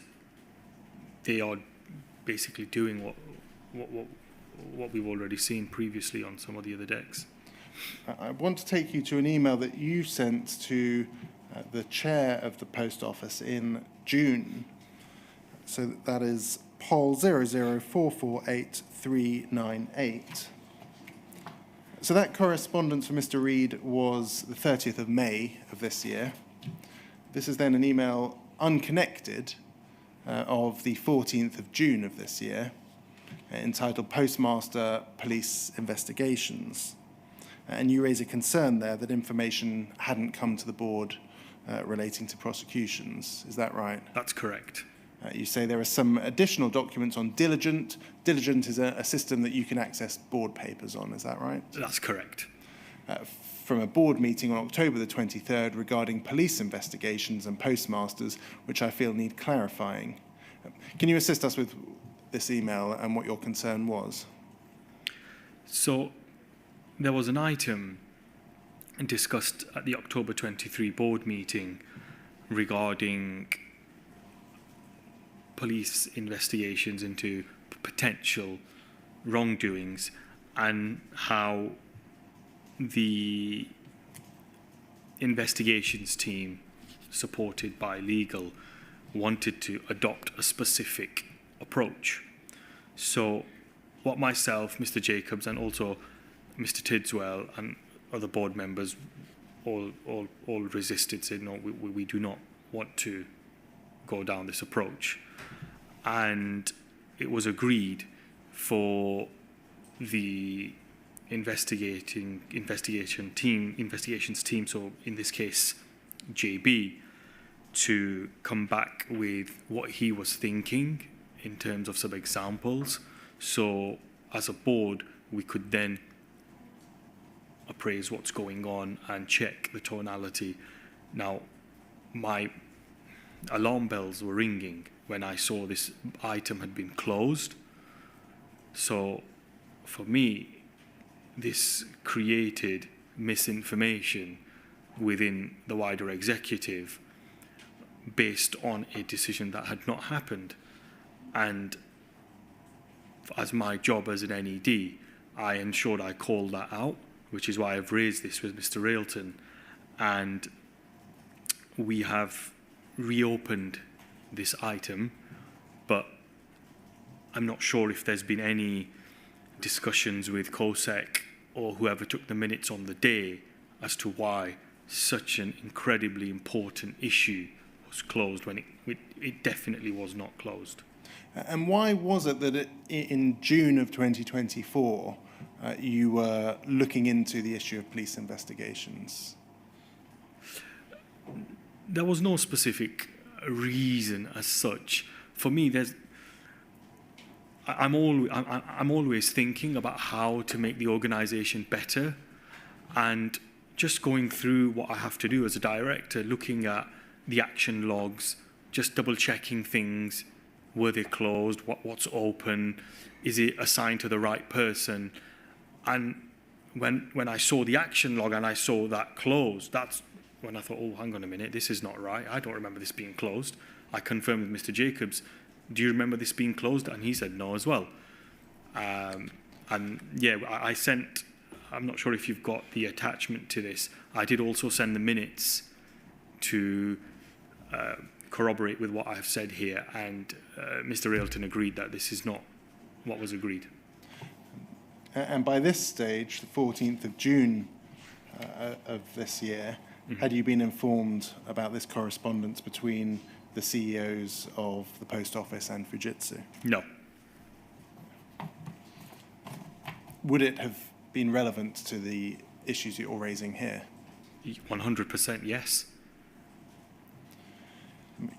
they are basically doing what we've already seen previously on some of the other decks.
I want to take you to an email that you sent to the chair of the Post Office in June. So that is Pol 00448398. So that correspondence for Mr. Reid was the 30th of May of this year. This is then an email unconnected of the 14th of June of this year, entitled Postmaster Police Investigations. And you raise a concern there that information hadn't come to the board relating to prosecutions. Is that right?
That's correct.
You say there are some additional documents on Diligent. Diligent is a system that you can access board papers on. Is that right?
That's correct.
From a board meeting on October the 23rd regarding police investigations and postmasters, which I feel need clarifying. Can you assist us with this email and what your concern was?
So there was an item discussed at the October 23 board meeting regarding police investigations into potential wrongdoings and how the investigations team, supported by legal, wanted to adopt a specific approach. So what myself, Mr. Jacobs, and also Mr. Tidswell and other board members all resisted, said, no, we do not want to go down this approach. And it was agreed for the investigations team, so in this case JB, to come back with what he was thinking in terms of some examples, so as a board we could then appraise what's going on and check the tonality. Now, my alarm bells were ringing when I saw this item had been closed. So for me, this created misinformation within the wider executive based on a decision that had not happened. And as my job as an NED, I ensured I called that out, which is why I've raised this with Mr. Railton. And we have reopened this item, but I'm not sure if there's been any discussions with COSEC or whoever took the minutes on the day as to why such an incredibly important issue was closed when it definitely was not closed.
And why was it that in June of 2024 you were looking into the issue of police investigations?
There was no specific reason as such. For me, I'm always thinking about how to make the organisation better, and just going through what I have to do as a director, looking at the action logs, just double checking things. Were they closed? What's open? Is it assigned to the right person? And when I saw the action log and I saw that closed, that's when I thought, oh, hang on a minute, this is not right. I don't remember this being closed. I confirmed with Mr. Jacobs, do you remember this being closed? And he said no as well. And yeah, I sent, I'm not sure if you've got the attachment to this. I did also send the minutes to corroborate with what I've said here, and Mr. Railton agreed that this is not what was agreed.
And by this stage, the 14th of June of this year, had you been informed about this correspondence between the CEOs of the Post Office and Fujitsu?
No.
Would it have been relevant to the issues you're raising here?
100% yes.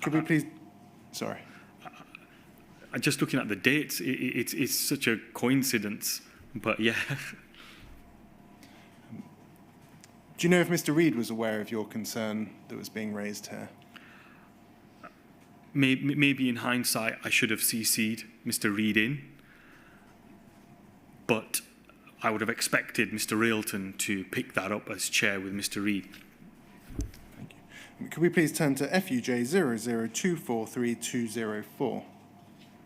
Could we please... Sorry.
Just looking at the dates, it's such a coincidence, but yeah.
Do you know if Mr. Reid was aware of your concern that was being raised here?
Maybe in hindsight, I should have CC'd Mr. Reid in, but I would have expected Mr. Railton to pick that up as chair with Mr. Reid.
Thank you. Could we please turn to FUJ 002432204?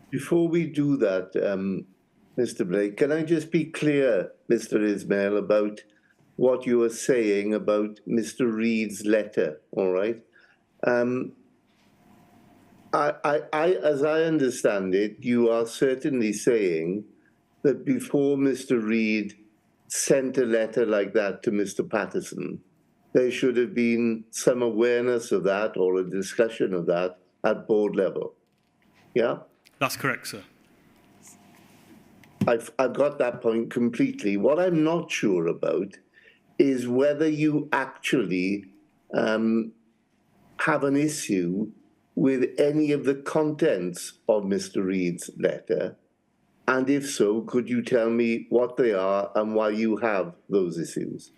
Before we do that, Mr. Blake, can I just be clear, Mr. Ismail, about what you were saying about Mr. Reid's letter, all right? As I understand it, you are certainly saying that before Mr. Reid sent a letter like that to Mr. Patterson, there should have been some awareness of that or a discussion of that at board level. Yeah?
That's correct, sir.
I've got that point completely. What I'm not sure about is whether you actually have an issue with any of the contents of Mr. Reid's letter. And if so, could you tell me what they are and why you have those issues?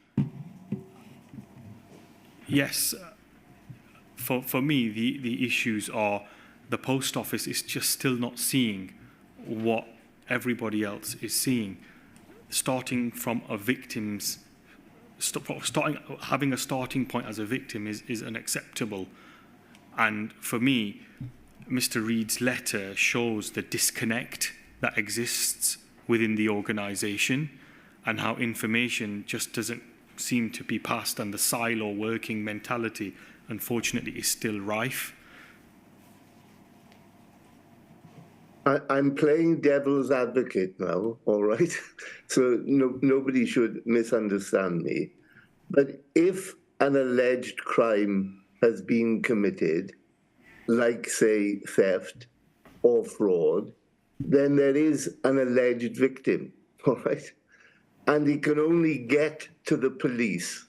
Yes. For me, the issues are the Post Office is just still not seeing what everybody else is seeing. Starting from a victim's, having a starting point as a victim is unacceptable. And for me, Mr. Reid's letter shows the disconnect that exists within the organisation and how information just doesn't seem to be passed, and the silo working mentality, unfortunately, is still rife.
I'm playing devil's advocate now, all right? So nobody should misunderstand me. But if an alleged crime has been committed, like, say, theft or fraud, then there is an alleged victim, all right? And it can only get to the police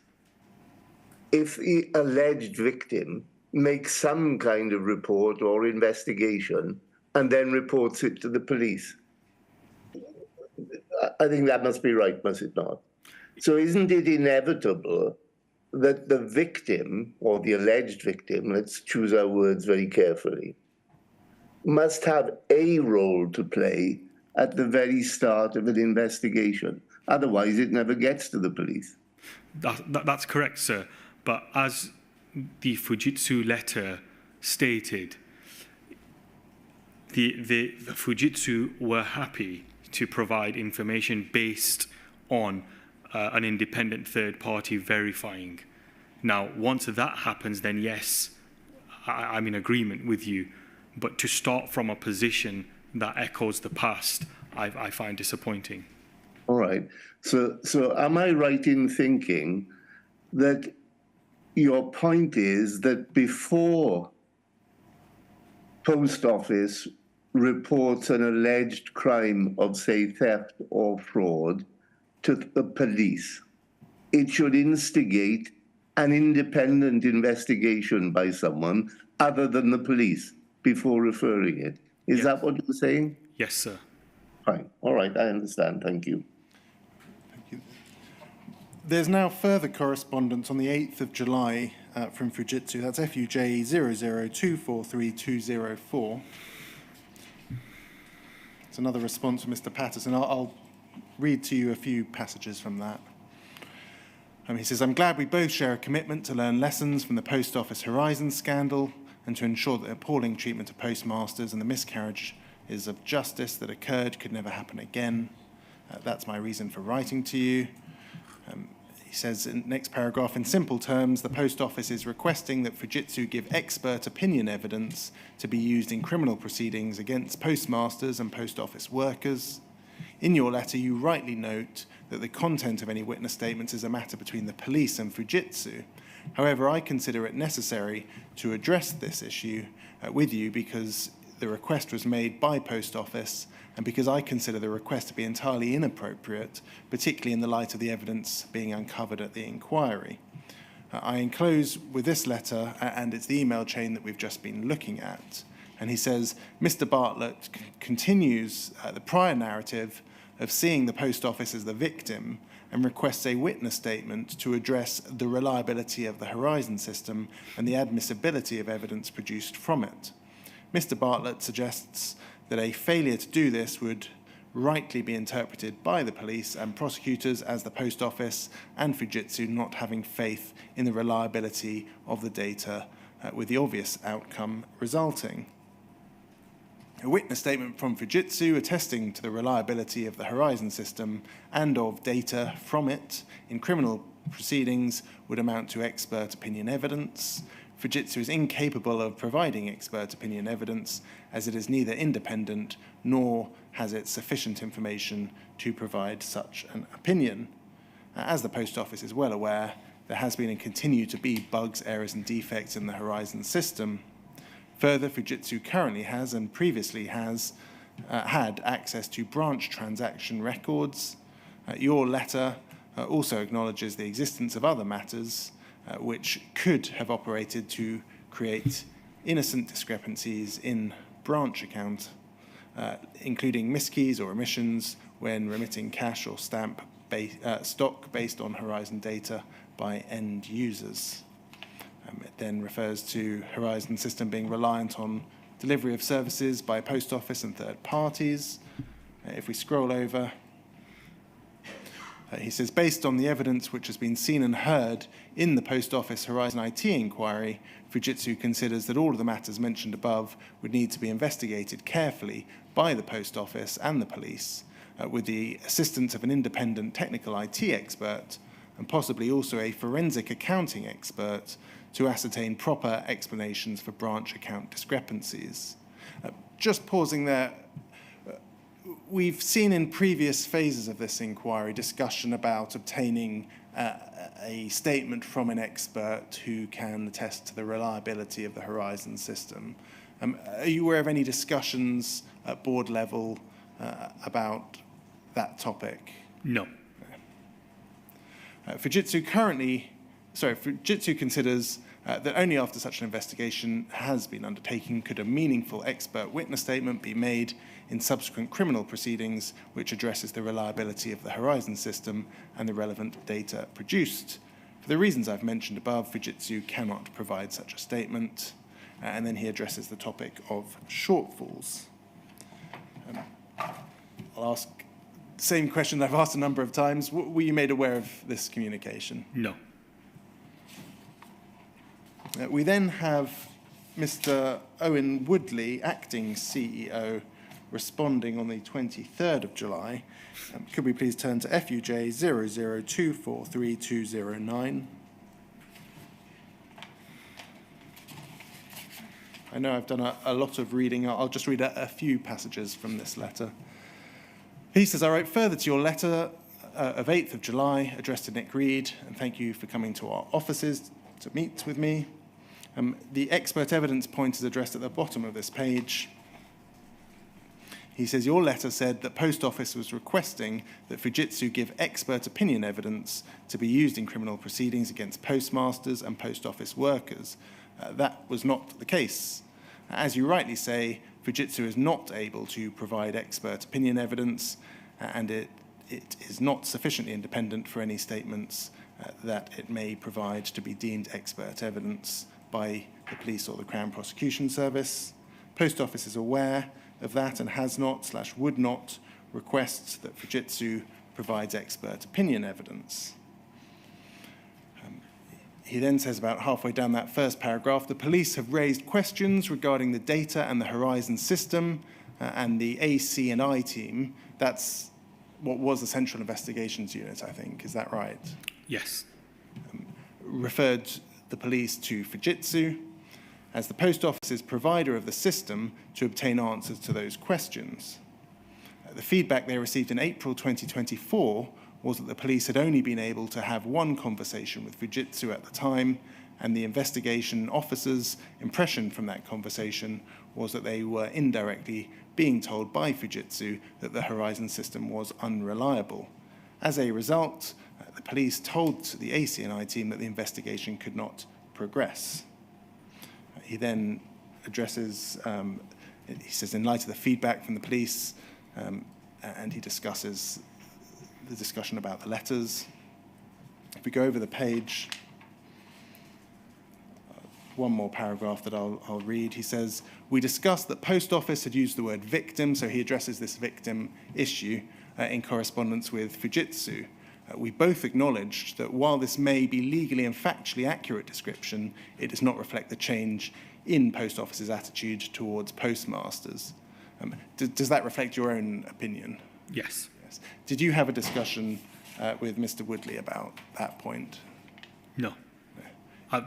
if the alleged victim makes some kind of report or investigation and then reports it to the police. I think that must be right, must it not? So isn't it inevitable that the victim, or the alleged victim, let's choose our words very carefully, must have a role to play at the very start of an investigation? Otherwise, it never gets to the police.
That's correct, sir. But as the Fujitsu letter stated, the Fujitsu were happy to provide information based on an independent third party verifying. Now, once that happens, then yes, I'm in agreement with you. But to start from a position that echoes the past, I find disappointing.
All right. So am I right in thinking that your point is that before Post Office reports an alleged crime of, say, theft or fraud to the police, it should instigate an independent investigation by someone other than the police before referring it? Is
Yes.
that what you're saying?
Yes, sir.
Fine. All right. I understand. Thank you.
There's now further correspondence on the 8th of July from Fujitsu. That's FUJ 002432204. It's another response from Mr. Patterson. I'll read to you a few passages from that. He says, I'm glad we both share a commitment to learn lessons from the Post Office Horizon scandal and to ensure that the appalling treatment of postmasters and the miscarriages of justice that occurred could never happen again. That's my reason for writing to you. He says in the next paragraph, in simple terms, the Post Office is requesting that Fujitsu give expert opinion evidence to be used in criminal proceedings against postmasters and post office workers. In your letter, you rightly note that the content of any witness statements is a matter between the police and Fujitsu. However, I consider it necessary to address this issue with you because the request was made by Post Office and because I consider the request to be entirely inappropriate, particularly in the light of the evidence being uncovered at the inquiry. I enclose with this letter, and it's the email chain that we've just been looking at. And he says, Mr. Bartlett continues the prior narrative of seeing the Post Office as the victim and requests a witness statement to address the reliability of the Horizon system and the admissibility of evidence produced from it. Mr. Bartlett suggests that a failure to do this would rightly be interpreted by the police and prosecutors as the Post Office and Fujitsu not having faith in the reliability of the data, with the obvious outcome resulting. A witness statement from Fujitsu attesting to the reliability of the Horizon system and of data from it in criminal proceedings would amount to expert opinion evidence. Fujitsu is incapable of providing expert opinion evidence as it is neither independent nor has it sufficient information to provide such an opinion. As the Post Office is well aware, there has been and continue to be bugs, errors and defects in the Horizon system. Further, Fujitsu currently has and previously has had access to branch transaction records. Your letter also acknowledges the existence of other matters which could have operated to create innocent discrepancies in branch account, including miskeys or omissions when remitting cash or stock based on Horizon data by end users. It then refers to Horizon system being reliant on delivery of services by Post Office and third parties. If we scroll over, he says, based on the evidence which has been seen and heard in the Post Office Horizon IT inquiry, Fujitsu considers that all of the matters mentioned above would need to be investigated carefully by the Post Office and the police, with the assistance of an independent technical IT expert and possibly also a forensic accounting expert to ascertain proper explanations for branch account discrepancies. Just pausing there, we've seen in previous phases of this inquiry discussion about obtaining a statement from an expert who can attest to the reliability of the Horizon system. Are you aware of any discussions at board level about that topic?
No.
Fujitsu considers that only after such an investigation has been undertaken could a meaningful expert witness statement be made in subsequent criminal proceedings which addresses the reliability of the Horizon system and the relevant data produced. For the reasons I've mentioned above, Fujitsu cannot provide such a statement. And then he addresses the topic of shortfalls. I'll ask the same question I've asked a number of times. Were you made aware of this communication?
No.
We then have Mr. Owen Woodley, acting CEO, responding on the 23rd of July. Could we please turn to FUJ 00243209? I know I've done a lot of reading. I'll just read a few passages from this letter. He says, I wrote further to your letter of 8th of July addressed to Nick Reed, and thank you for coming to our offices to meet with me. The expert evidence point is addressed at the bottom of this page. He says, your letter said that Post Office was requesting that Fujitsu give expert opinion evidence to be used in criminal proceedings against postmasters and Post Office workers. That was not the case. As you rightly say, Fujitsu is not able to provide expert opinion evidence, and it is not sufficiently independent for any statements that it may provide to be deemed expert evidence by the police or the Crown Prosecution Service. Post Office is aware of that and has not / would not request that Fujitsu provides expert opinion evidence. He then says about halfway down that first paragraph, the police have raised questions regarding the data and the Horizon system and the AC and I team. That's what was the Central Investigations Unit, I think. Is that right?
Yes.
Referred the police to Fujitsu as the Post Office's provider of the system to obtain answers to those questions. The feedback they received in April 2024 was that the police had only been able to have one conversation with Fujitsu at the time, and the investigation officer's impression from that conversation was that they were indirectly being told by Fujitsu that the Horizon system was unreliable. As a result, the police told the ACNI team that the investigation could not progress. He then addresses, he says, in light of the feedback from the police, and he discusses the discussion about the letters. If we go over the page, one more paragraph that I'll read. He says, we discussed that Post Office had used the word victim, so he addresses this victim issue in correspondence with Fujitsu. We both acknowledged that while this may be legally and factually accurate description, it does not reflect the change in Post Office's attitude towards postmasters. Does that reflect your own opinion?
Yes.
Yes. Did you have a discussion with Mr. Woodley about that point?
No.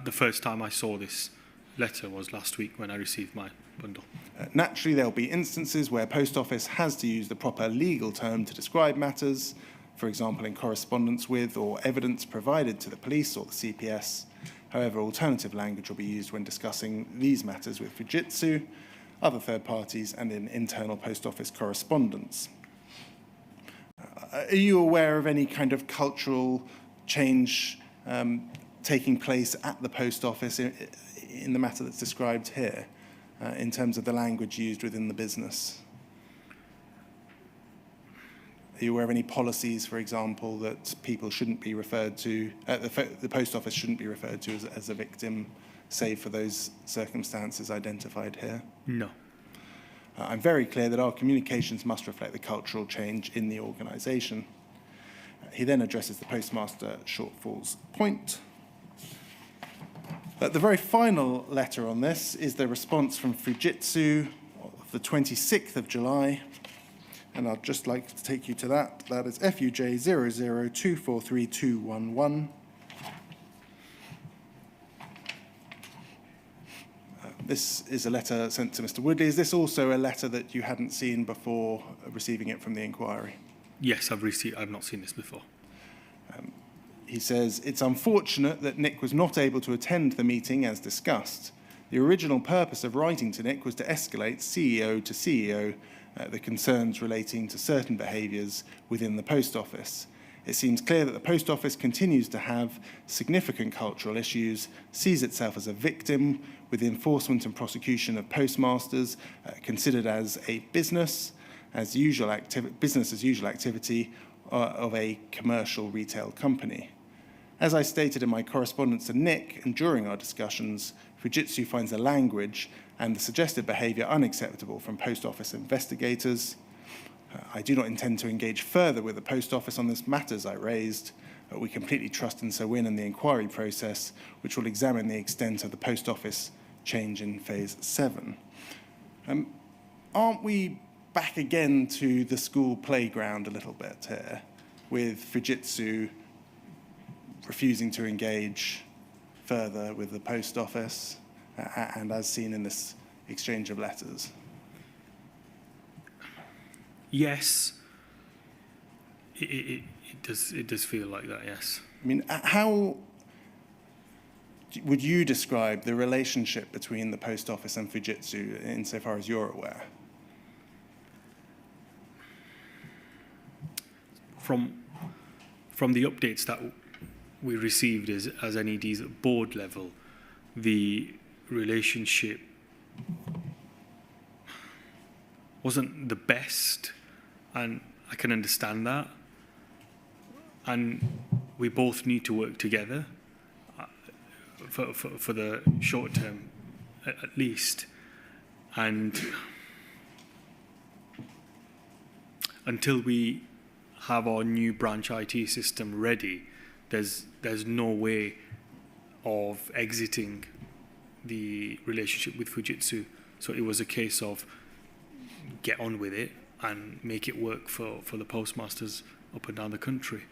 The first time I saw this letter was last week when I received my bundle.
Naturally, there will be instances where Post Office has to use the proper legal term to describe matters, for example, in correspondence with or evidence provided to the police or the CPS. However, alternative language will be used when discussing these matters with Fujitsu, other third parties, and in internal Post Office correspondence. Are you aware of any kind of cultural change taking place at the Post Office in the matter that's described here, in terms of the language used within the business? Are you aware of any policies, for example, that people shouldn't be referred to, the Post Office shouldn't be referred to as a victim, save for those circumstances identified here?
No.
I'm very clear that our communications must reflect the cultural change in the organisation. He then addresses the postmaster shortfalls point. The very final letter on this is the response from Fujitsu of the 26th of July. And I'd just like to take you to that. That is FUJ 00243211. This is a letter sent to Mr. Woodley. Is this also a letter that you hadn't seen before receiving it from the inquiry?
Yes, I've not seen this before.
He says, it's unfortunate that Nick was not able to attend the meeting as discussed. The original purpose of writing to Nick was to escalate CEO to CEO the concerns relating to certain behaviours within the Post Office. It seems clear that the Post Office continues to have significant cultural issues, sees itself as a victim with the enforcement and prosecution of postmasters considered as a business as usual activity of a commercial retail company. As I stated in my correspondence to Nick and during our discussions, Fujitsu finds the language and the suggested behaviour unacceptable from Post Office investigators. I do not intend to engage further with the Post Office on this matters I raised. We completely trust in Sir Win and the inquiry process, which will examine the extent of the Post Office change in Phase 7. Aren't we back again to the school playground a little bit here, with Fujitsu refusing to engage further with the Post Office, and as seen in this exchange of letters?
Yes, it does feel like that, yes.
I mean, how would you describe the relationship between the Post Office and Fujitsu insofar as you're aware?
From the updates that we received as NEDs at board level, the relationship wasn't the best, and I can understand that. And we both need to work together for the short term, at least. And until we have our new branch IT system ready, there's no way of exiting the relationship with Fujitsu. So it was a case of get on with it and make it work for the postmasters up and down the country.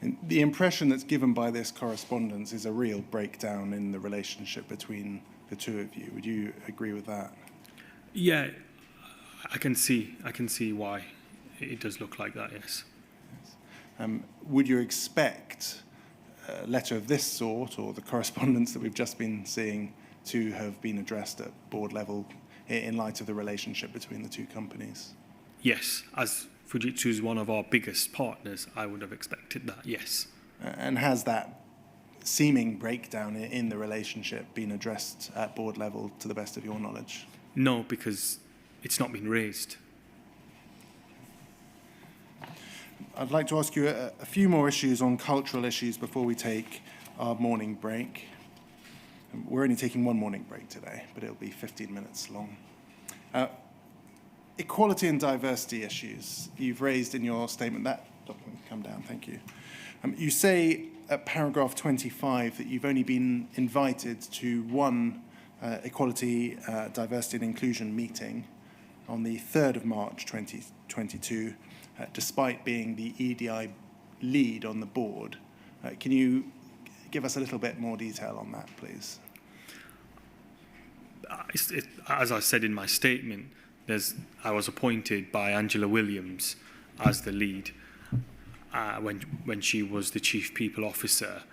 And the impression that's given by this correspondence is a real breakdown in the relationship between the two of you. Would you agree with that?
Yeah, I can see why it does look like that, yes.
Would you expect a letter of this sort, or the correspondence that we've just been seeing, to have been addressed at board level in light of the relationship between the two companies?
Yes, as Fujitsu is one of our biggest partners, I would have expected that, yes.
And has that seeming breakdown in the relationship been addressed at board level to the best of your knowledge?
No, because it's not been raised.
I'd like to ask you a few more issues on cultural issues before we take our morning break. We're only taking one morning break today, but it'll be 15 minutes long. Equality and diversity issues you've raised in your statement. That document can come down, thank you. You say at paragraph 25 that you've only been invited to one equality, diversity and inclusion meeting on the 3rd of March 2022, despite being the EDI lead on the board. Can you give us a little bit more detail on that, please?
As I said in my statement, I was appointed by Angela Williams as the lead when she was the Chief People Officer,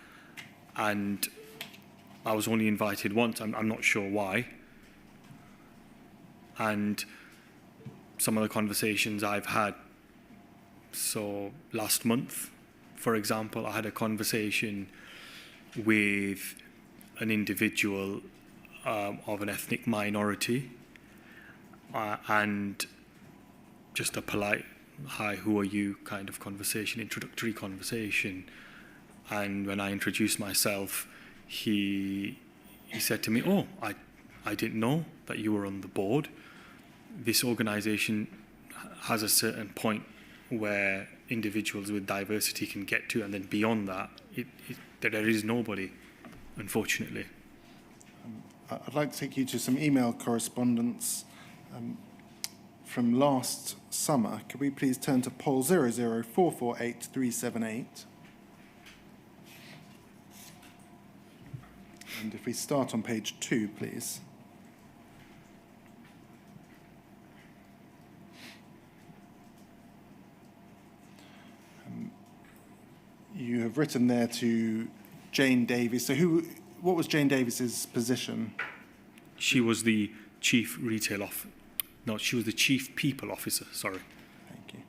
and I was only invited once. I'm not sure why. And some of the conversations I've had, so last month, for example, I had a conversation with an individual of an ethnic minority, and just a polite, hi, who are you kind of conversation, introductory conversation. And when I introduced myself, he said to me, oh, I didn't know that you were on the board. This organisation has a certain point where individuals with diversity can get to, and then beyond that, there is nobody, unfortunately.
I'd like to take you to some email correspondence from last summer. Could we please turn to poll 00448-378? And if we start on page 2, please. You have written there to Jane Davies. So what was Jane Davies's position?
She was the Chief Retail Officer. No, she was the Chief People Officer, sorry.
Thank you.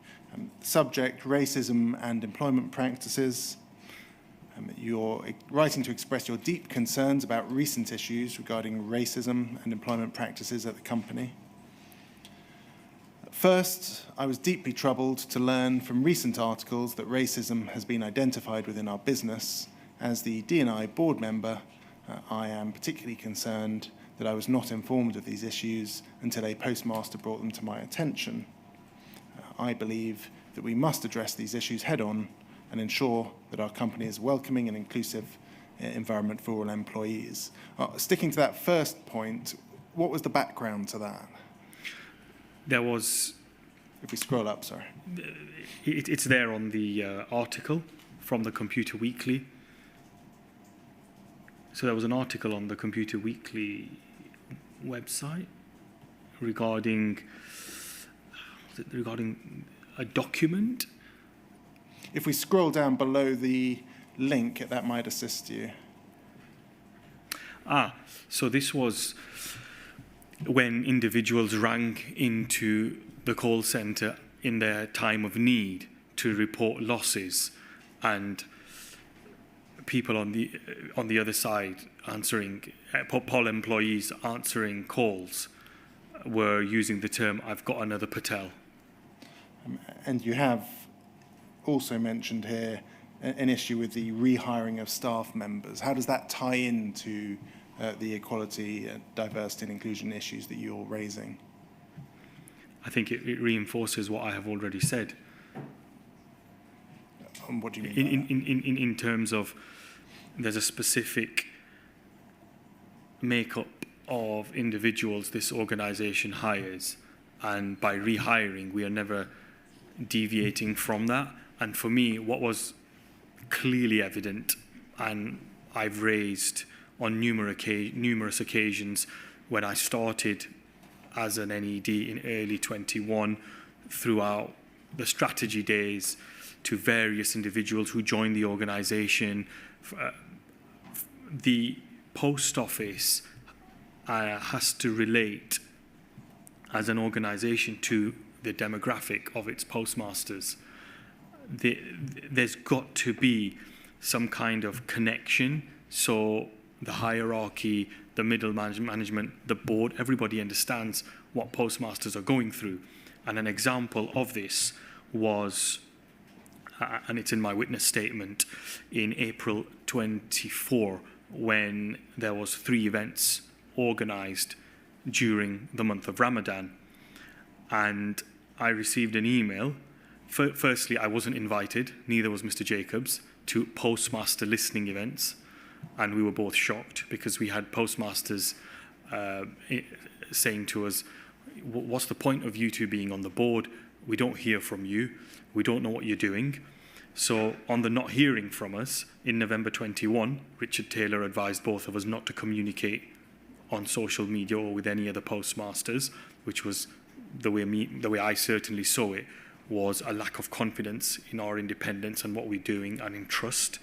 Subject, racism and employment practices. You're writing to express your deep concerns about recent issues regarding racism and employment practices at the company. First, I was deeply troubled to learn from recent articles that racism has been identified within our business. As the D&I board member, I am particularly concerned that I was not informed of these issues until a postmaster brought them to my attention. I believe that we must address these issues head-on and ensure that our company is a welcoming and inclusive environment for all employees. Sticking to that first point, what was the background to that?
There was...
If we scroll up, sorry.
It's there on the article from the Computer Weekly. So there was an article on the Computer Weekly website regarding a document.
If we scroll down below the link, that might assist you.
So this was when individuals rang into the call centre in their time of need to report losses, and people on the other side answering, POL employees answering calls, were using the term, I've got another Patel.
And you have also mentioned here an issue with the rehiring of staff members. How does that tie into the equality, diversity and inclusion issues that you're raising?
I think it reinforces what I have already said.
What do you mean?
In terms of, there's a specific makeup of individuals this organisation hires, and by rehiring, we are never deviating from that. And for me, what was clearly evident, and I've raised on numerous occasions when I started as an NED in early 21, throughout the strategy days to various individuals who joined the organisation. The post office has to relate as an organisation to the demographic of its postmasters. There's got to be some kind of connection, so the hierarchy, the middle management, the board, everybody understands what postmasters are going through. And an example of this was, and it's in my witness statement, in April 24, when there was 3 events organised during the month of Ramadan. And I received an email. Firstly, I wasn't invited, neither was Mr. Jacobs, to postmaster listening events. And we were both shocked because we had postmasters saying to us, what's the point of you two being on the board? We don't hear from you. We don't know what you're doing. So on the not hearing from us, in November 21, Richard Taylor advised both of us not to communicate on social media or with any other postmasters, which was the way I certainly saw it, was a lack of confidence in our independence and what we're doing, and in trust.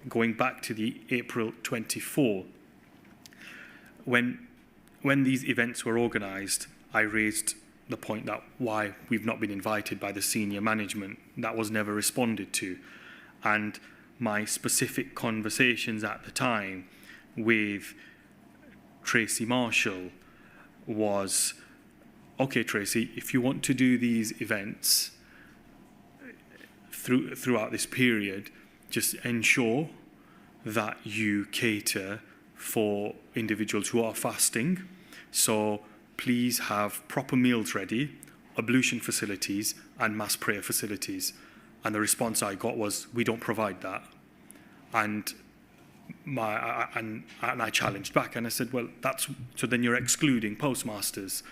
Going back to the April 24, when these events were organised, I raised the point that why we've not been invited by the senior management. That was never responded to. And my specific conversations at the time with Tracy Marshall was, okay, Tracy, if you want to do these events throughout this period, just ensure that you cater for individuals who are fasting. So please have proper meals ready, ablution facilities, and mass prayer facilities. And the response I got was, we don't provide that. And I challenged back, and I said, well, so then you're excluding postmasters.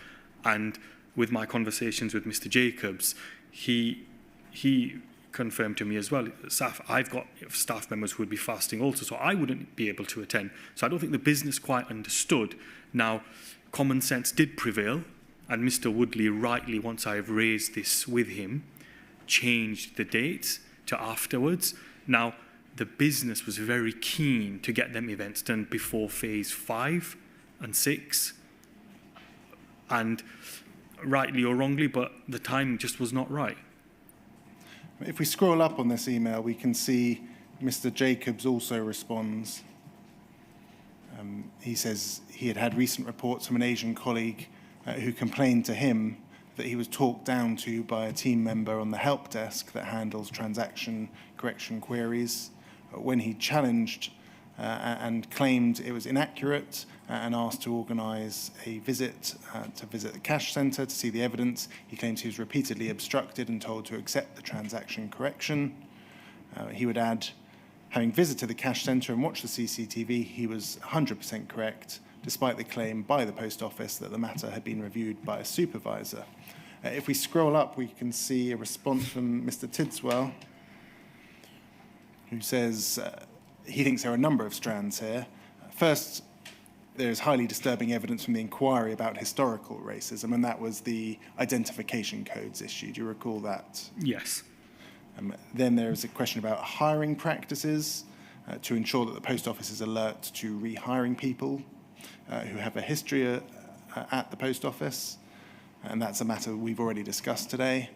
And with my conversations with Mr. Jacobs, he confirmed to me as well, I've got staff members who would be fasting also, so I wouldn't be able to attend. So I don't think the business quite understood. Now, common sense did prevail, and Mr. Woodley rightly, once I've raised this with him, changed the dates to afterwards. Now, the business was very keen to get them events done before phase 5 and 6, and rightly or wrongly, but the timing just was not right.
If we scroll up on this email, we can see Mr. Jacobs also responds. He says he had recent reports from an Asian colleague who complained to him that he was talked down to by a team member on the help desk that handles transaction correction queries. When he challenged and claimed it was inaccurate and asked to organise a visit to visit the cash centre to see the evidence, he claims he was repeatedly obstructed and told to accept the transaction correction. He would add, having visited the cash centre and watched the CCTV, he was 100% correct, despite the claim by the post office that the matter had been reviewed by a supervisor. If we scroll up, we can see a response from Mr. Tidswell, who says he thinks there are a number of strands here. First, there is highly disturbing evidence from the inquiry about historical racism, and that was the identification codes issue. Do you recall that?
Yes.
Then there is a question about hiring practices to ensure that the post office is alert to rehiring people who have a history at the post office, and that's a matter we've already discussed today.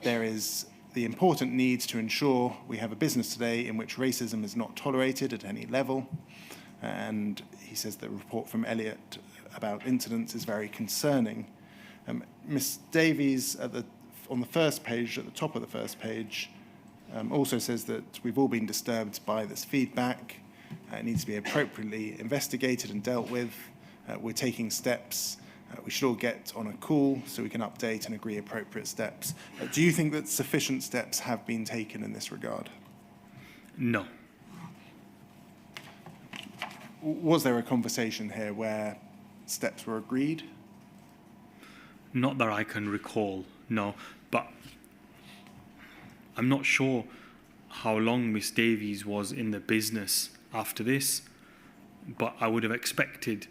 There is the important need to ensure we have a business today in which racism is not tolerated at any level. And he says the report from Elliot about incidents is very concerning. Ms. Davies, on the first page, at the top of the first page, also says that we've all been disturbed by this feedback. It needs to be appropriately investigated and dealt with. We're taking steps. We should all get on a call so we can update and agree appropriate steps. Do you think that sufficient steps have been taken in this regard?
No.
Was there a conversation here where steps were agreed?
Not that I can recall, no. But I'm not sure how long Miss Davies was in the business after this, but I would have expected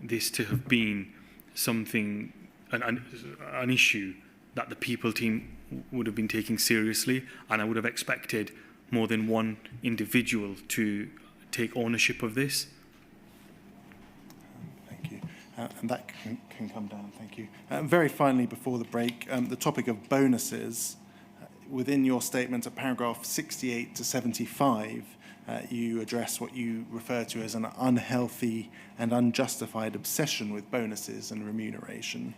this to have been something, an issue that the people team would have been taken seriously, and I would have expected more than one individual to take ownership of this.
Thank you. And that can come down, thank you. Very finally, before the break, the topic of bonuses. Within your statement at paragraph 68 to 75, you address what you refer to as an unhealthy and unjustified obsession with bonuses and remuneration.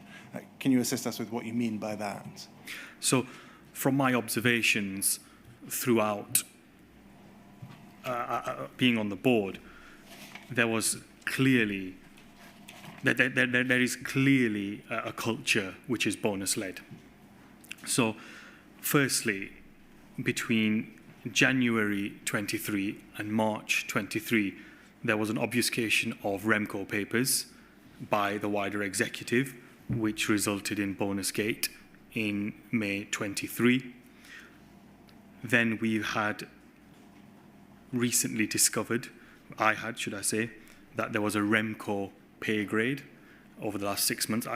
Can you assist us with what you mean by that?
So, from my observations throughout being on the board, there is clearly a culture which is bonus-led. So, firstly, between January 23 and March 23, there was an obfuscation of Remco papers by the wider executive, which resulted in Bonusgate in May 23. Then we had recently discovered, that there was a Remco pay grade over the last 6 months.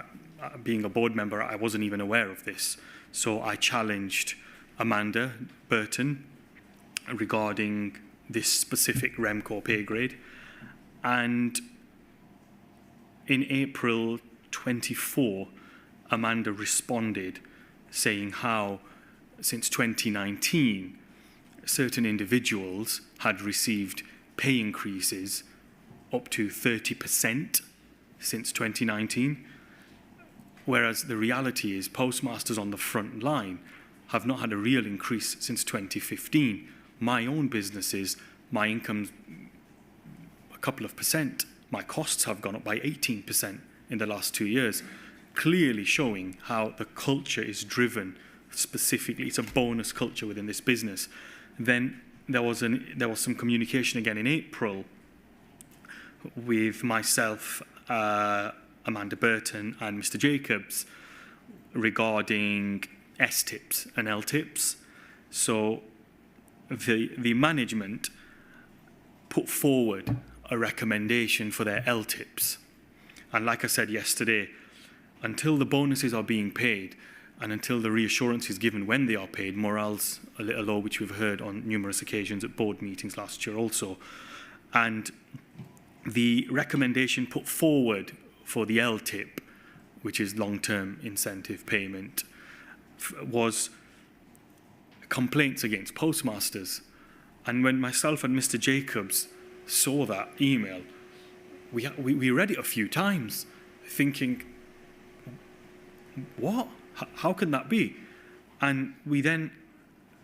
Being a board member, I wasn't even aware of this. So I challenged Amanda Burton regarding this specific Remco pay grade. And in April 24, Amanda responded saying how since 2019, certain individuals had received pay increases up to 30% since 2019, whereas the reality is postmasters on the front line have not had a real increase since 2015. My own businesses, my income's a couple of percent. My costs have gone up by 18% in the last 2 years, clearly showing how the culture is driven specifically. It's a bonus culture within this business. Then there was some communication again in April with myself, Amanda Burton and Mr. Jacobs regarding S-tips and L-tips. So the management put forward a recommendation for their L-tips. And like I said yesterday, until the bonuses are being paid and until the reassurance is given when they are paid, morale's a little low, which we've heard on numerous occasions at board meetings last year also. And the recommendation put forward for the L-tip, which is long-term incentive payment, was complaints against postmasters. And when myself and Mr. Jacobs saw that email, we read it a few times, thinking, what? How can that be? And we then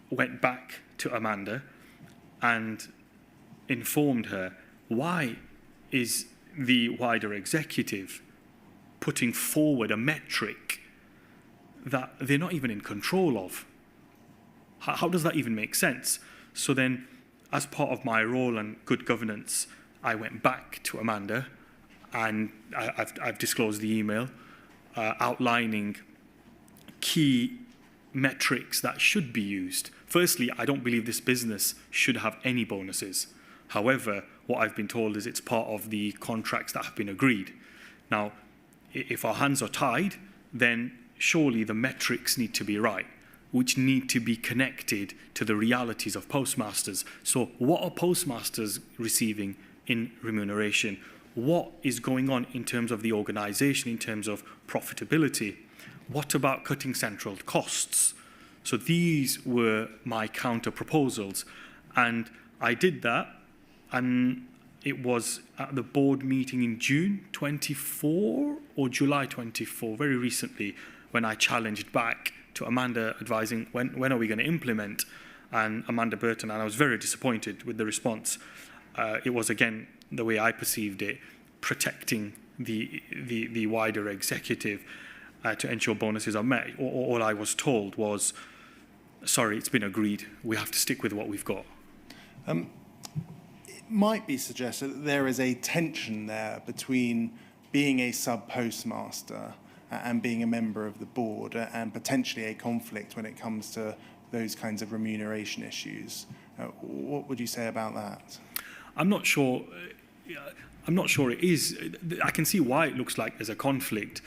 went back to Amanda and informed her, why is the wider executive putting forward a metric that they're not even in control of? How does that even make sense? So then, as part of my role and good governance, I went back to Amanda and I've disclosed the email outlining key metrics that should be used. Firstly, I don't believe this business should have any bonuses. However, what I've been told is it's part of the contracts that have been agreed. Now, if our hands are tied, then surely the metrics need to be right, which need to be connected to the realities of postmasters. So what are postmasters receiving in remuneration? What is going on in terms of the organisation, in terms of profitability? What about cutting central costs? So these were my counter proposals. And I did that, and it was at the board meeting in June 24 or July 24, very recently, when I challenged back to Amanda advising when are we going to implement, and Amanda Burton, and I was very disappointed with the response. It was, again, the way I perceived it, protecting the wider executive to ensure bonuses are met. All I was told was, sorry, it's been agreed, we have to stick with what we've got.
It might be suggested that there is a tension there between being a sub-postmaster and being a member of the board, and potentially a conflict when it comes to those kinds of remuneration issues. What would you say about that?
I'm not sure it is. I can see why it looks like there's a conflict.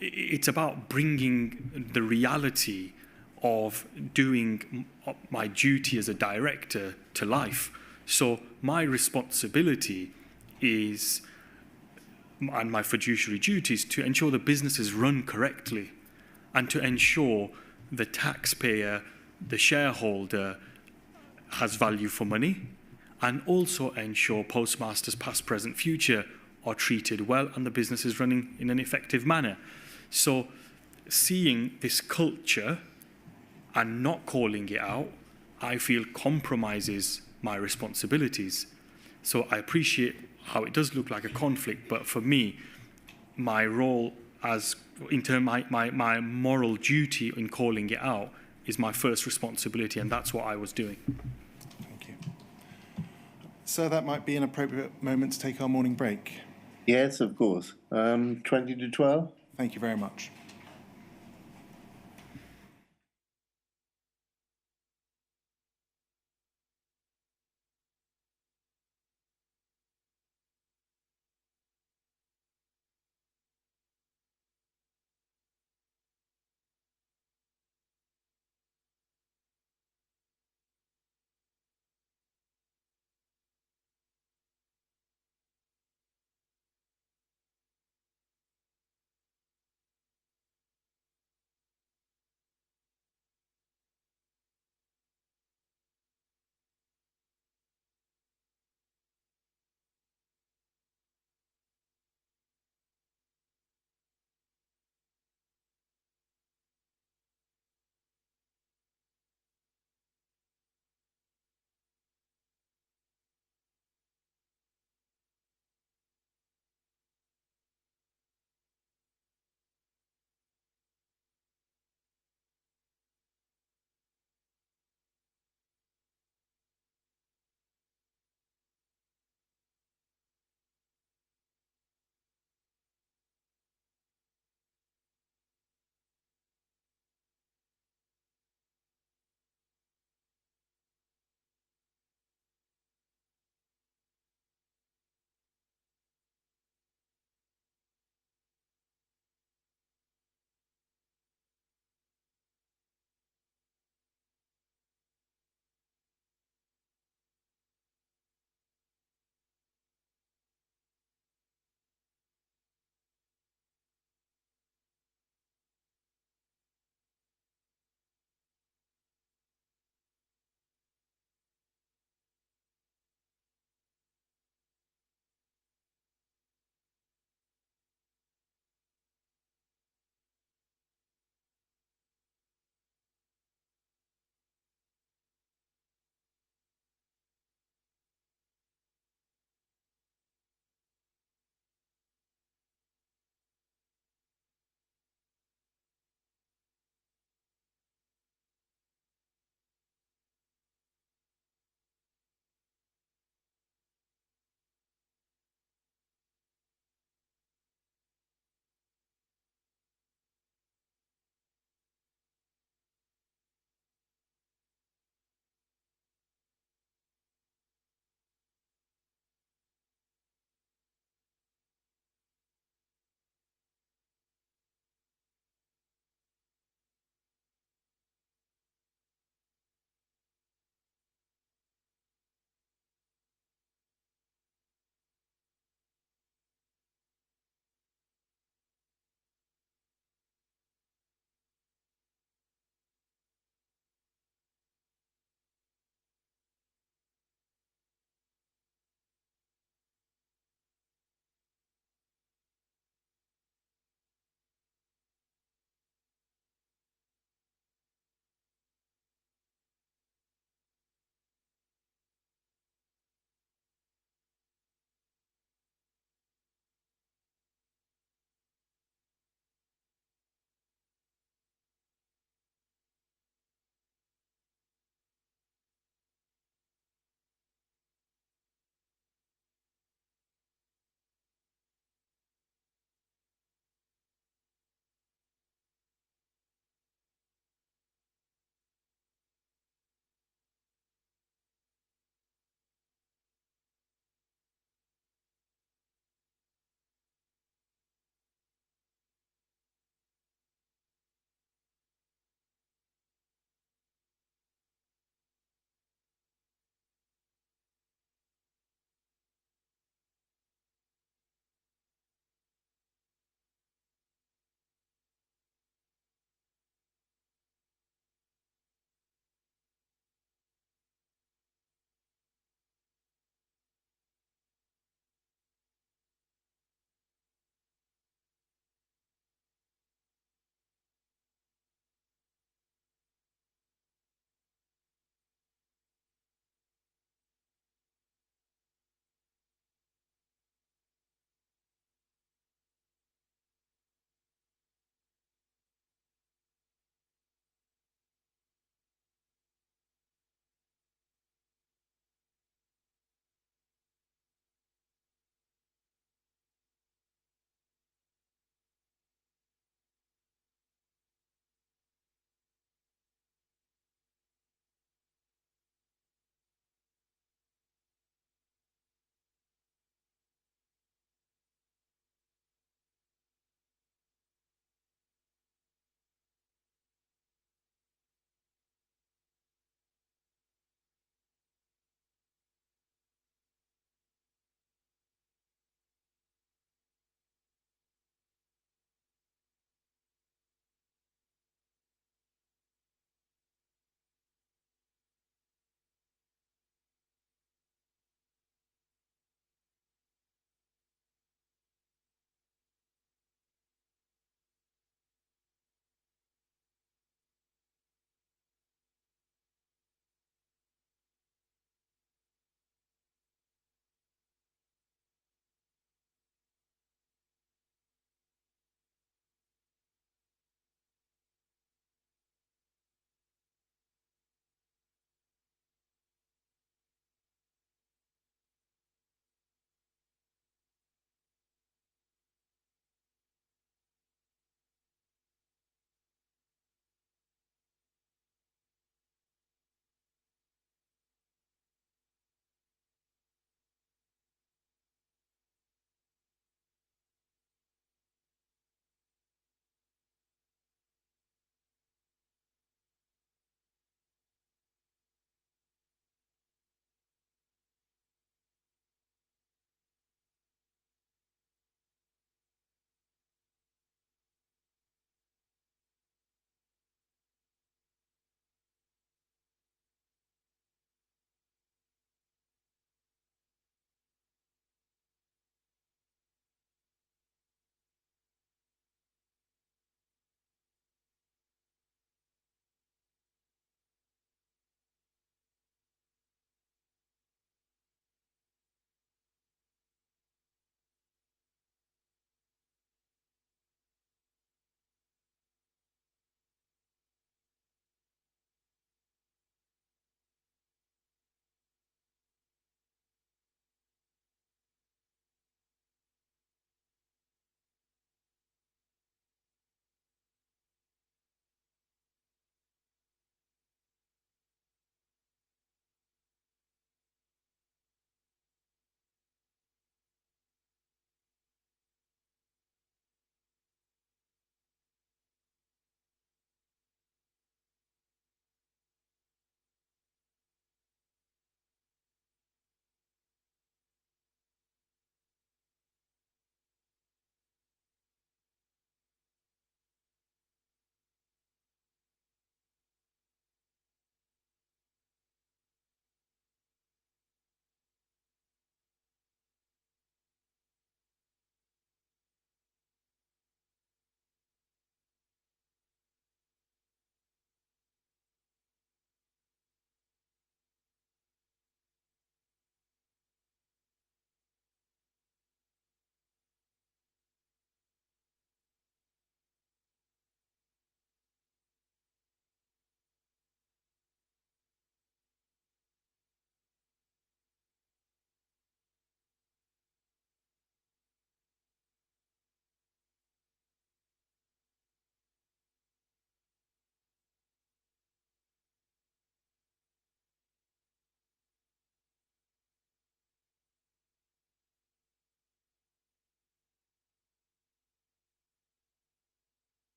It's about bringing the reality of doing my duty as a director to life. So my responsibility is, and my fiduciary duties, to ensure the business is run correctly and to ensure the taxpayer, the shareholder, has value for money, and also ensure postmasters past, present, future are treated well and the business is running in an effective manner. So seeing this culture and not calling it out, I feel compromises my responsibilities. So I appreciate how it does look like a conflict, but for me, my role as, in terms of my moral duty in calling it out is my first responsibility, and that's what I was doing.
Thank you. So that might be an appropriate moment to take our morning break.
Yes, of course. 20 to 12?
Thank you very much.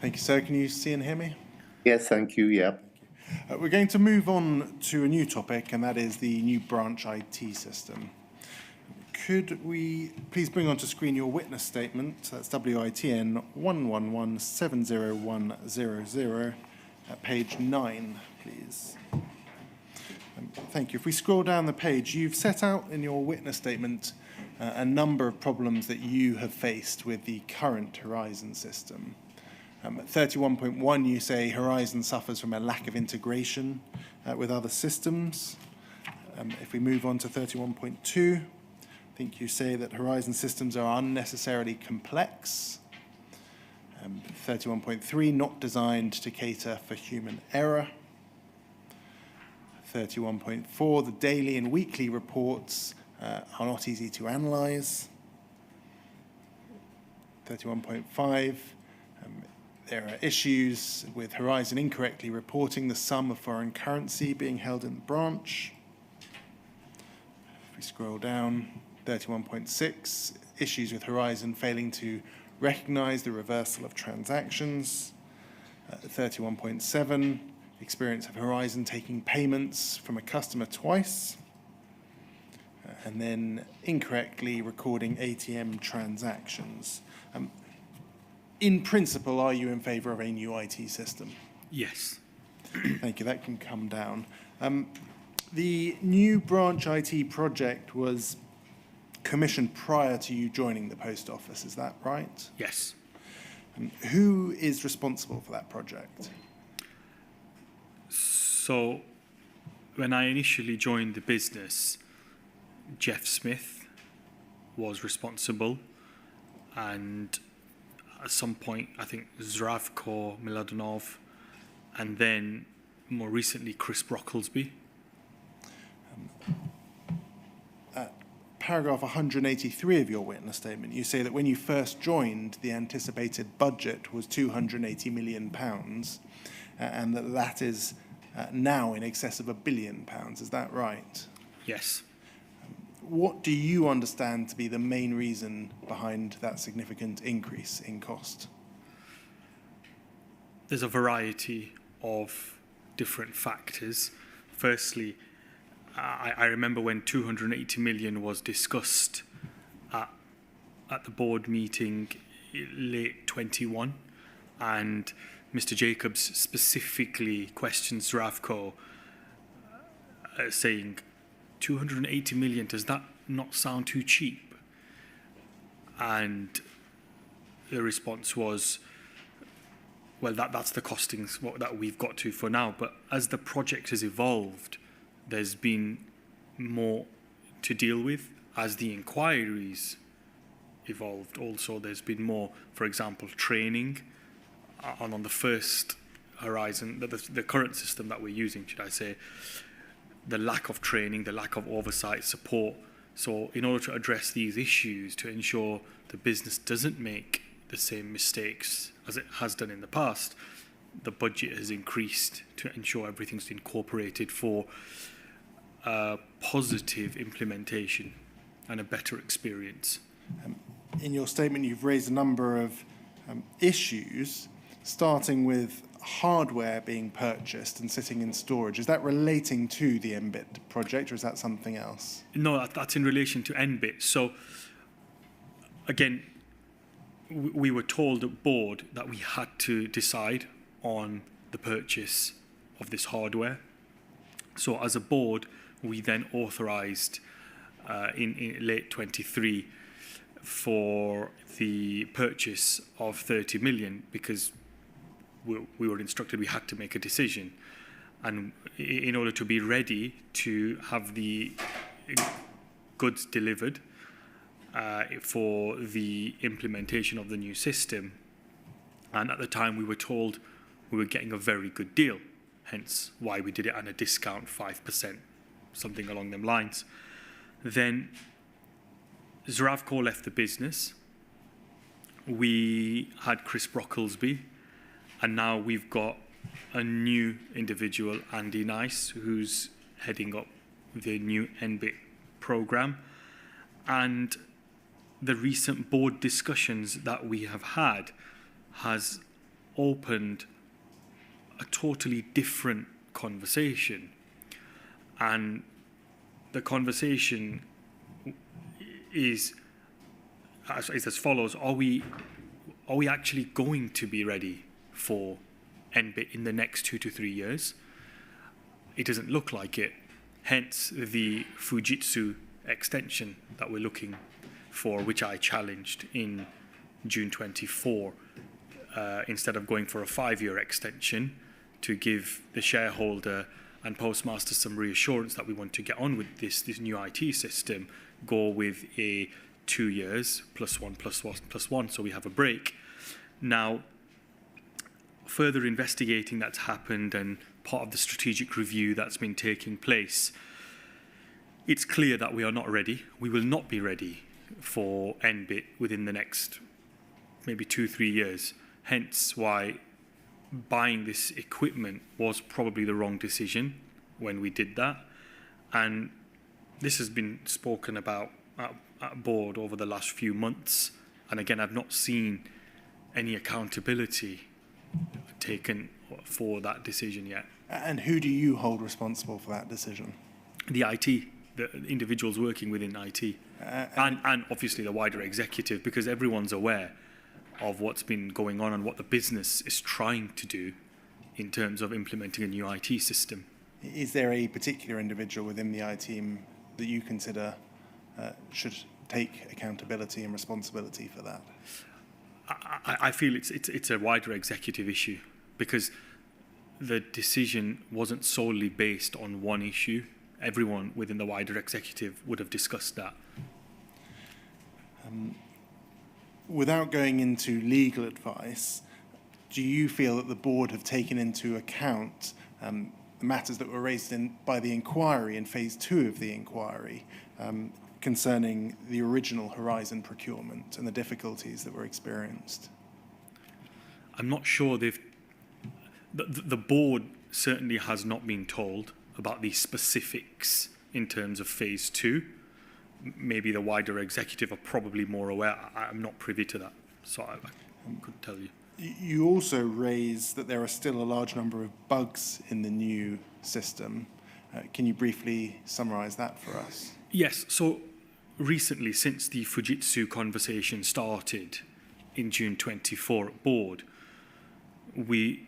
Thank you, sir. Can you see and hear me?
Yes, thank you. Yeah.
We're going to move on to a new topic, and that is the new branch IT system. Could we please bring onto screen your witness statement? That's WITN 11170100 at page 9, please. Thank you. If we scroll down the page, you've set out in your witness statement a number of problems that you have faced with the current Horizon system. At 31.1, you say Horizon suffers from a lack of integration with other systems. If we move on to 31.2, I think you say that Horizon systems are unnecessarily complex. 31.3, not designed to cater for human error. 31.4, the daily and weekly reports are not easy to analyse. 31.5, there are issues with Horizon incorrectly reporting the sum of foreign currency being held in the branch. If we scroll down, 31.6, issues with Horizon failing to recognise the reversal of transactions. 31.7, experience of Horizon taking payments from a customer twice. And then incorrectly recording ATM transactions. In principle, are you in favour of a new IT system?
Yes.
Thank you. That can come down. The new branch IT project was commissioned prior to you joining the post office. Is that right?
Yes.
Who is responsible for that project?
So when I initially joined the business, Jeff Smith was responsible, and at some point, I think Zdravko Miladonov, and then more recently, Chris Brocklesby.
Paragraph 183 of your witness statement, you say that when you first joined, the anticipated budget was £280 million, and that is now in excess of £1 billion. Is that right?
Yes.
What do you understand to be the main reason behind that significant increase in cost?
There's a variety of different factors. Firstly, I remember when 280 million was discussed at the board meeting late 21, and Mr. Jacobs specifically questioned Zdravko, saying, 280 million, does that not sound too cheap? And the response was, well, that's the costings that we've got to for now. But as the project has evolved, there's been more to deal with. As the inquiries evolved, also there's been more, for example, training on the first Horizon, the current system that we're using, should I say, the lack of training, the lack of oversight, support. So in order to address these issues, to ensure the business doesn't make the same mistakes as it has done in the past, the budget has increased to ensure everything's incorporated for positive implementation and a better experience.
In your statement, you've raised a number of issues, starting with hardware being purchased and sitting in storage. Is that relating to the NBIT project, or is that something else?
No, that's in relation to NBIT. So, again, we were told at board that we had to decide on the purchase of this hardware. So, as a board, we then authorised in late 23 for the purchase of 30 million because we were instructed we had to make a decision, and in order to be ready to have the goods delivered for the implementation of the new system. And at the time we were told we were getting a very good deal, hence why we did it at a discount, 5%, something along them lines. Then Zdravko left the business. We had Chris Brocklesby, and now we've got a new individual, Andy Nice, who's heading up the new NBIT program. And the recent board discussions that we have had has opened a totally different conversation. And the conversation is as follows: Are we actually going to be ready for NBIT in the next 2 to 3 years? It doesn't look like it. Hence the Fujitsu extension that we're looking for, which I challenged in June 24, instead of going for a 5-year extension to give the shareholder and postmasters some reassurance that we want to get on with this new IT system, go with a 2 years plus one, so we have a break. Now, further investigating that's happened and part of the strategic review that's been taking place, it's clear that we are not ready. We will not be ready for NBIT within the next maybe 2-3 years. Hence why buying this equipment was probably the wrong decision when we did that. And this has been spoken about at board over the last few months. And again, I've not seen any accountability taken for that decision yet.
And who do you hold responsible for that decision?
The IT, the individuals working within IT, and obviously the wider executive, because everyone's aware of what's been going on and what the business is trying to do in terms of implementing a new IT system.
Is there a particular individual within the IT team that you consider should take accountability and responsibility for that?
I feel it's a wider executive issue, because the decision wasn't solely based on one issue. Everyone within the wider executive would have discussed that.
Without going into legal advice, do you feel that the board have taken into account the matters that were raised by the inquiry in phase 2 of the inquiry concerning the original Horizon procurement and the difficulties that were experienced?
I'm not sure the board certainly has not been told about the specifics in terms of phase 2. Maybe the wider executive are probably more aware. I'm not privy to that, so I couldn't tell you.
You also raise that there are still a large number of bugs in the new system. Can you briefly summarise that for us?
Yes, so recently, since the Fujitsu conversation started in June 24 at board, we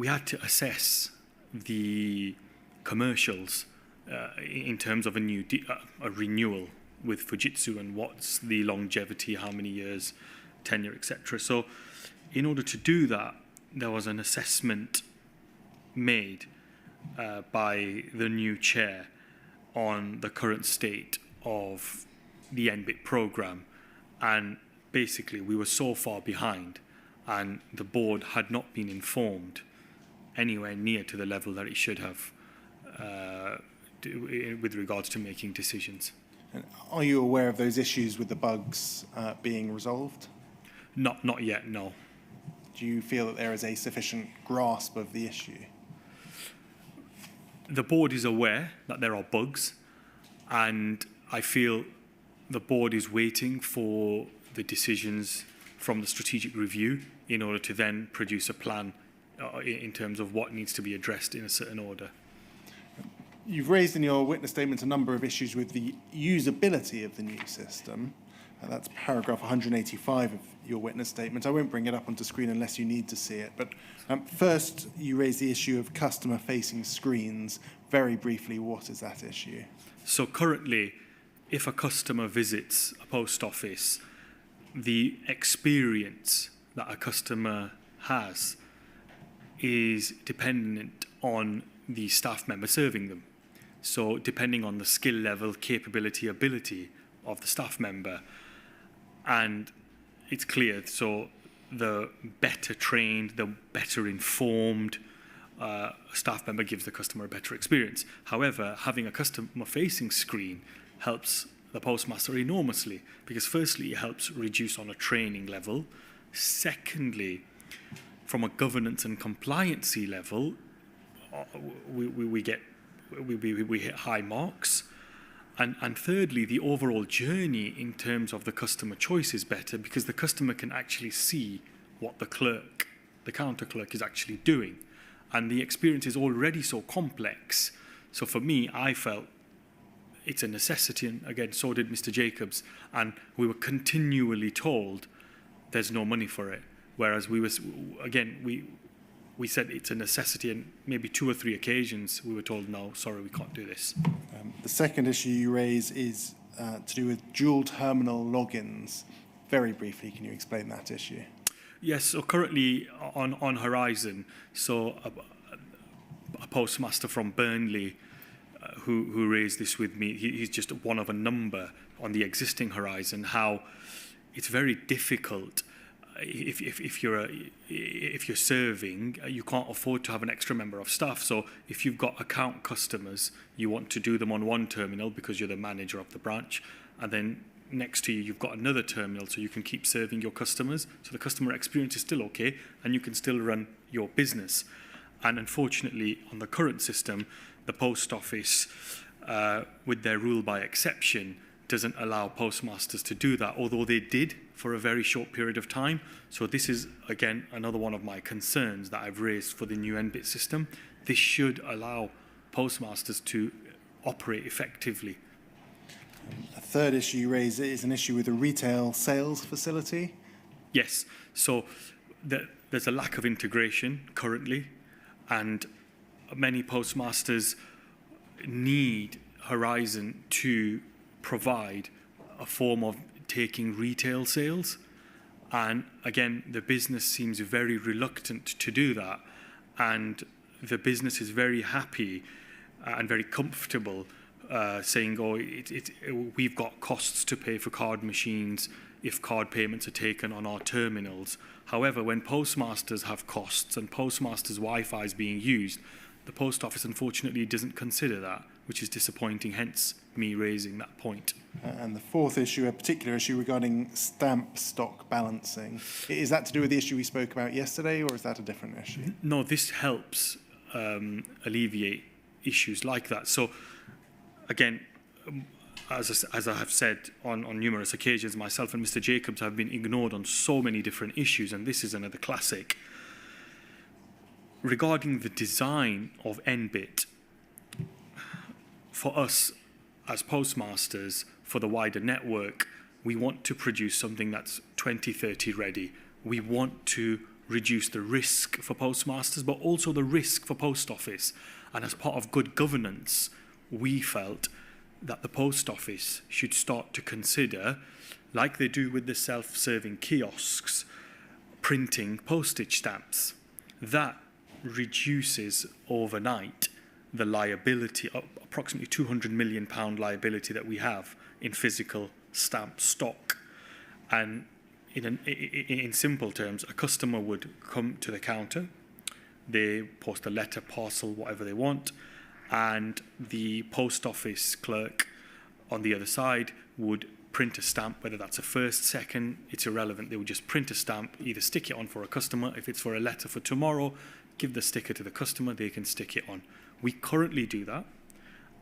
had to assess the commercials in terms of a renewal with Fujitsu and what's the longevity, how many years, tenure, etc. So in order to do that, there was an assessment made by the new chair on the current state of the NBIT program, and basically we were so far behind and the board had not been informed anywhere near to the level that it should have with regards to making decisions.
And are you aware of those issues with the bugs being resolved?
Not yet, no.
Do you feel that there is a sufficient grasp of the issue?
The board is aware that there are bugs, and I feel the board is waiting for the decisions from the strategic review in order to then produce a plan in terms of what needs to be addressed in a certain order.
You've raised in your witness statement a number of issues with the usability of the new system. That's paragraph 185 of your witness statement. I won't bring it up onto screen unless you need to see it. But first, you raise the issue of customer-facing screens. Very briefly, what is that issue?
So currently, if a customer visits a post office, the experience that a customer has is dependent on the staff member serving them. So depending on the skill level, capability, ability of the staff member. And it's clear, so the better trained, the better informed staff member gives the customer a better experience. However, having a customer-facing screen helps the postmaster enormously, because firstly, it helps reduce on a training level. Secondly, from a governance and compliancy level, we hit high marks. And thirdly, the overall journey in terms of the customer choice is better, because the customer can actually see what the clerk, the counter clerk is actually doing. And the experience is already so complex. So for me, I felt it's a necessity, and again, so did Mr. Jacobs, and we were continually told there's no money for it. Whereas we said it's a necessity, and maybe 2 or 3 occasions we were told, no, sorry, we can't do this.
The second issue you raise is to do with dual terminal logins. Very briefly, can you explain that issue?
Yes, so currently on Horizon, so a postmaster from Burnley who raised this with me, he's just one of a number on the existing Horizon, how it's very difficult if you're serving, you can't afford to have an extra member of staff. So if you've got account customers, you want to do them on one terminal because you're the manager of the branch, and then next to you, you've got another terminal so you can keep serving your customers. So the customer experience is still okay and you can still run your business. And unfortunately, on the current system, the post office, with their rule by exception, doesn't allow postmasters to do that, although they did for a very short period of time. So this is, again, another one of my concerns that I've raised for the new NBIT system. This should allow postmasters to operate effectively.
A third issue you raise is an issue with a retail sales facility.
Yes, so there's a lack of integration currently, and many postmasters need Horizon to provide a form of taking retail sales. And again, the business seems very reluctant to do that. And the business is very happy and very comfortable saying, oh, we've got costs to pay for card machines if card payments are taken on our terminals. However, when postmasters have costs and postmasters' Wi-Fi is being used, the post office unfortunately doesn't consider that, which is disappointing, hence me raising that point.
And the fourth issue, a particular issue regarding stamp stock balancing. Is that to do with the issue we spoke about yesterday, or is that a different issue?
No, this helps alleviate issues like that. So again, as I have said on numerous occasions, myself and Mr. Jacobs have been ignored on so many different issues, and this is another classic. Regarding the design of NBIT, for us as postmasters, for the wider network, we want to produce something that's 2030 ready. We want to reduce the risk for postmasters, but also the risk for post office. And as part of good governance, we felt that the post office should start to consider, like they do with the self-serving kiosks, printing postage stamps. That reduces overnight the liability, approximately £200 million liability that we have in physical stamp stock. And in simple terms, a customer would come to the counter, they post a letter, parcel, whatever they want, and the post office clerk on the other side would print a stamp, whether that's a first, second, it's irrelevant. They would just print a stamp, either stick it on for a customer. If it's for a letter for tomorrow, give the sticker to the customer, they can stick it on. We currently do that,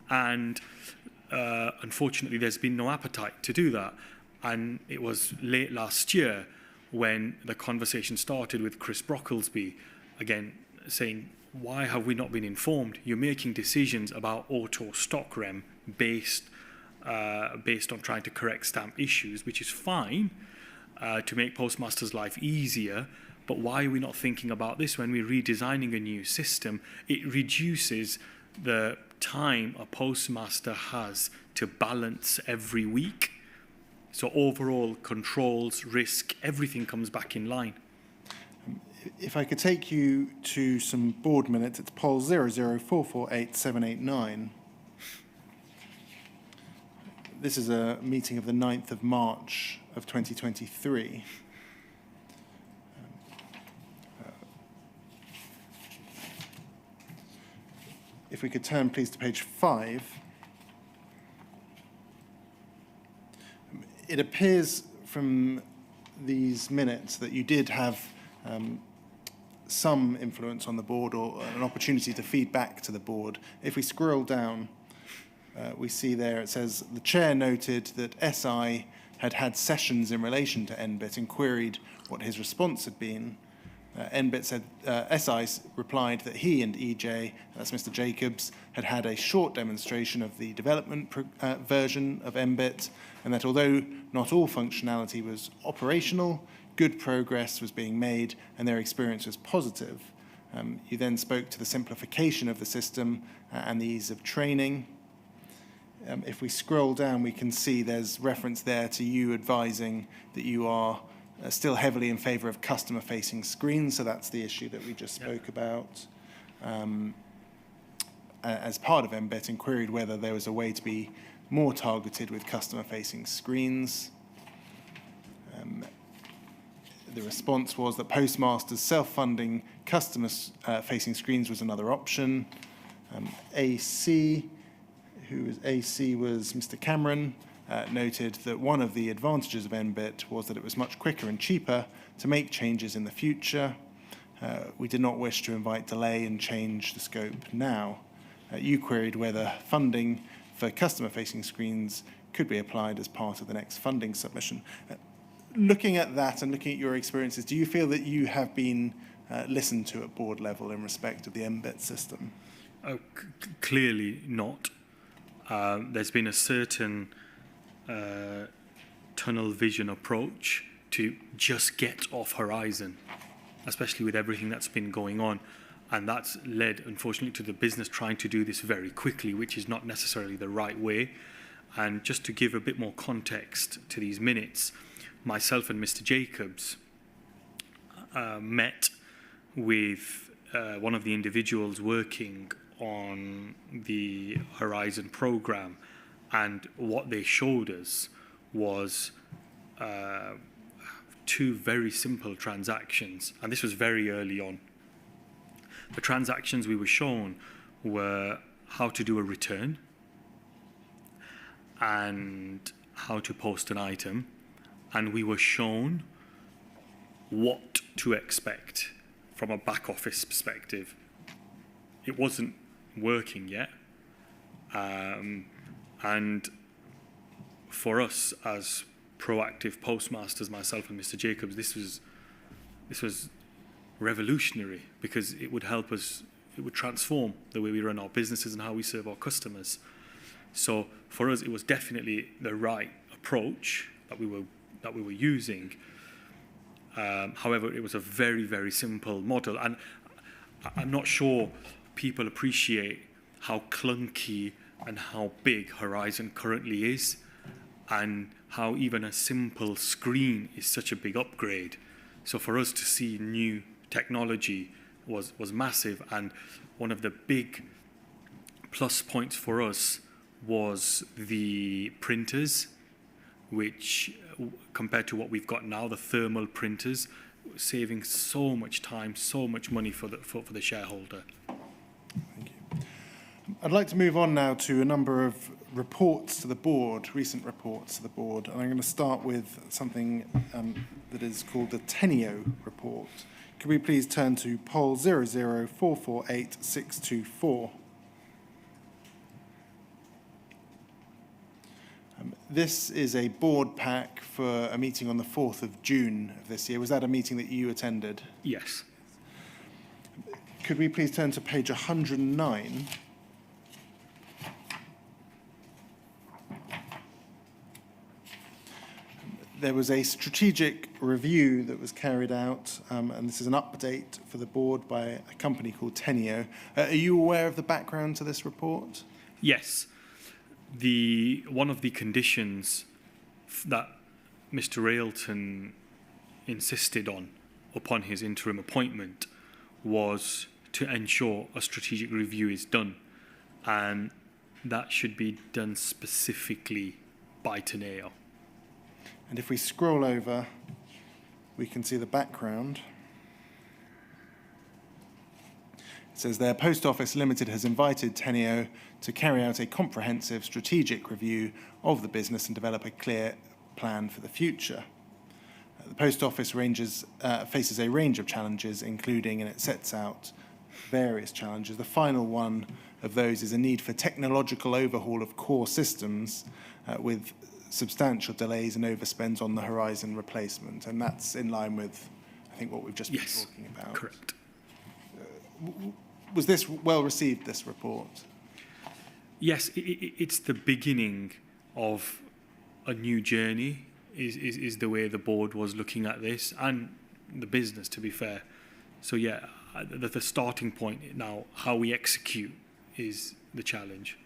and unfortunately there's been no appetite to do that. And it was late last year when the conversation started with Chris Brocklesby, again, saying, why have we not been informed? You're making decisions about auto stock rem based on trying to correct stamp issues, which is fine to make postmasters' life easier. But why are we not thinking about this when we're redesigning a new system? It reduces the time a postmaster has to balance every week. So overall controls, risk, everything comes back in line.
If I could take you to some board minutes, it's poll 004487889. This is a meeting of the 9th of March of 2023. If we could turn, please, to page 5. It appears from these minutes that you did have some influence on the board, or an opportunity to feed back to the board. If we scroll down, we see there it says, the chair noted that SI had had sessions in relation to NBIT and queried what his response had been. NBIT said, SI replied that he and EJ, that's Mr. Jacobs, had had a short demonstration of the development version of NBIT, and that although not all functionality was operational, good progress was being made and their experience was positive. You then spoke to the simplification of the system and the ease of training. If we scroll down, we can see there's reference there to you advising that you are still heavily in favour of customer-facing screens, so that's the issue that we just spoke about. As part of NBIT, and queried whether there was a way to be more targeted with customer-facing screens. The response was that postmasters self-funding customer-facing screens was another option. AC, AC was Mr. Cameron, noted that one of the advantages of NBIT was that it was much quicker and cheaper to make changes in the future. We did not wish to invite delay and change the scope now. You queried whether funding for customer-facing screens could be applied as part of the next funding submission. Looking at that and looking at your experiences, do you feel that you have been listened to at board level in respect of the NBIT system?
Clearly not. There's been a certain tunnel vision approach to just get off horizon, especially with everything that's been going on. And that's led, unfortunately, to the business trying to do this very quickly, which is not necessarily the right way. And just to give a bit more context to these minutes, myself and Mr. Jacobs met with one of the individuals working on the Horizon program, and what they showed us was two very simple transactions, and this was very early on. The transactions we were shown were how to do a return and how to post an item, and we were shown what to expect from a back office perspective. It wasn't working yet, and for us as proactive postmasters, myself and Mr. Jacobs, this was revolutionary, because it would help us, it would transform the way we run our businesses and how we serve our customers. So for us, it was definitely the right approach that we were using. However, it was a very, very simple model, and I'm not sure people appreciate how clunky and how big Horizon currently is, and how even a simple screen is such a big upgrade. So for us to see new technology was massive, and one of the big plus points for us was the printers, which compared to what we've got now, the thermal printers, saving so much time, so much money for the shareholder.
Thank you. I'd like to move on now to a number of reports to the board, recent reports to the board, and I'm going to start with something that is called the Teno report. Could we please turn to poll 00448-624? This is a board pack for a meeting on the 4th of June of this year. Was that a meeting that you attended?
Yes.
Could we please turn to page 109? There was a strategic review that was carried out, and this is an update for the board by a company called Teno. Are you aware of the background to this report?
Yes. One of the conditions that Mr. Railton insisted on upon his interim appointment was to ensure a strategic review is done, and that should be done specifically by Teno.
And if we scroll over, we can see the background. It says there, Post Office Limited has invited Teno to carry out a comprehensive strategic review of the business and develop a clear plan for the future. The Post Office faces a range of challenges, including, and it sets out various challenges. The final one of those is a need for technological overhaul of core systems with substantial delays and overspends on the Horizon replacement, and that's in line with, I I think what we've just been
Yes,
talking about.
correct.
Was this well received, this report?
Yes, it's the beginning of a new journey, is the way the board was looking at this, and the business, to be fair. So yeah, the starting point now, how we execute is the challenge.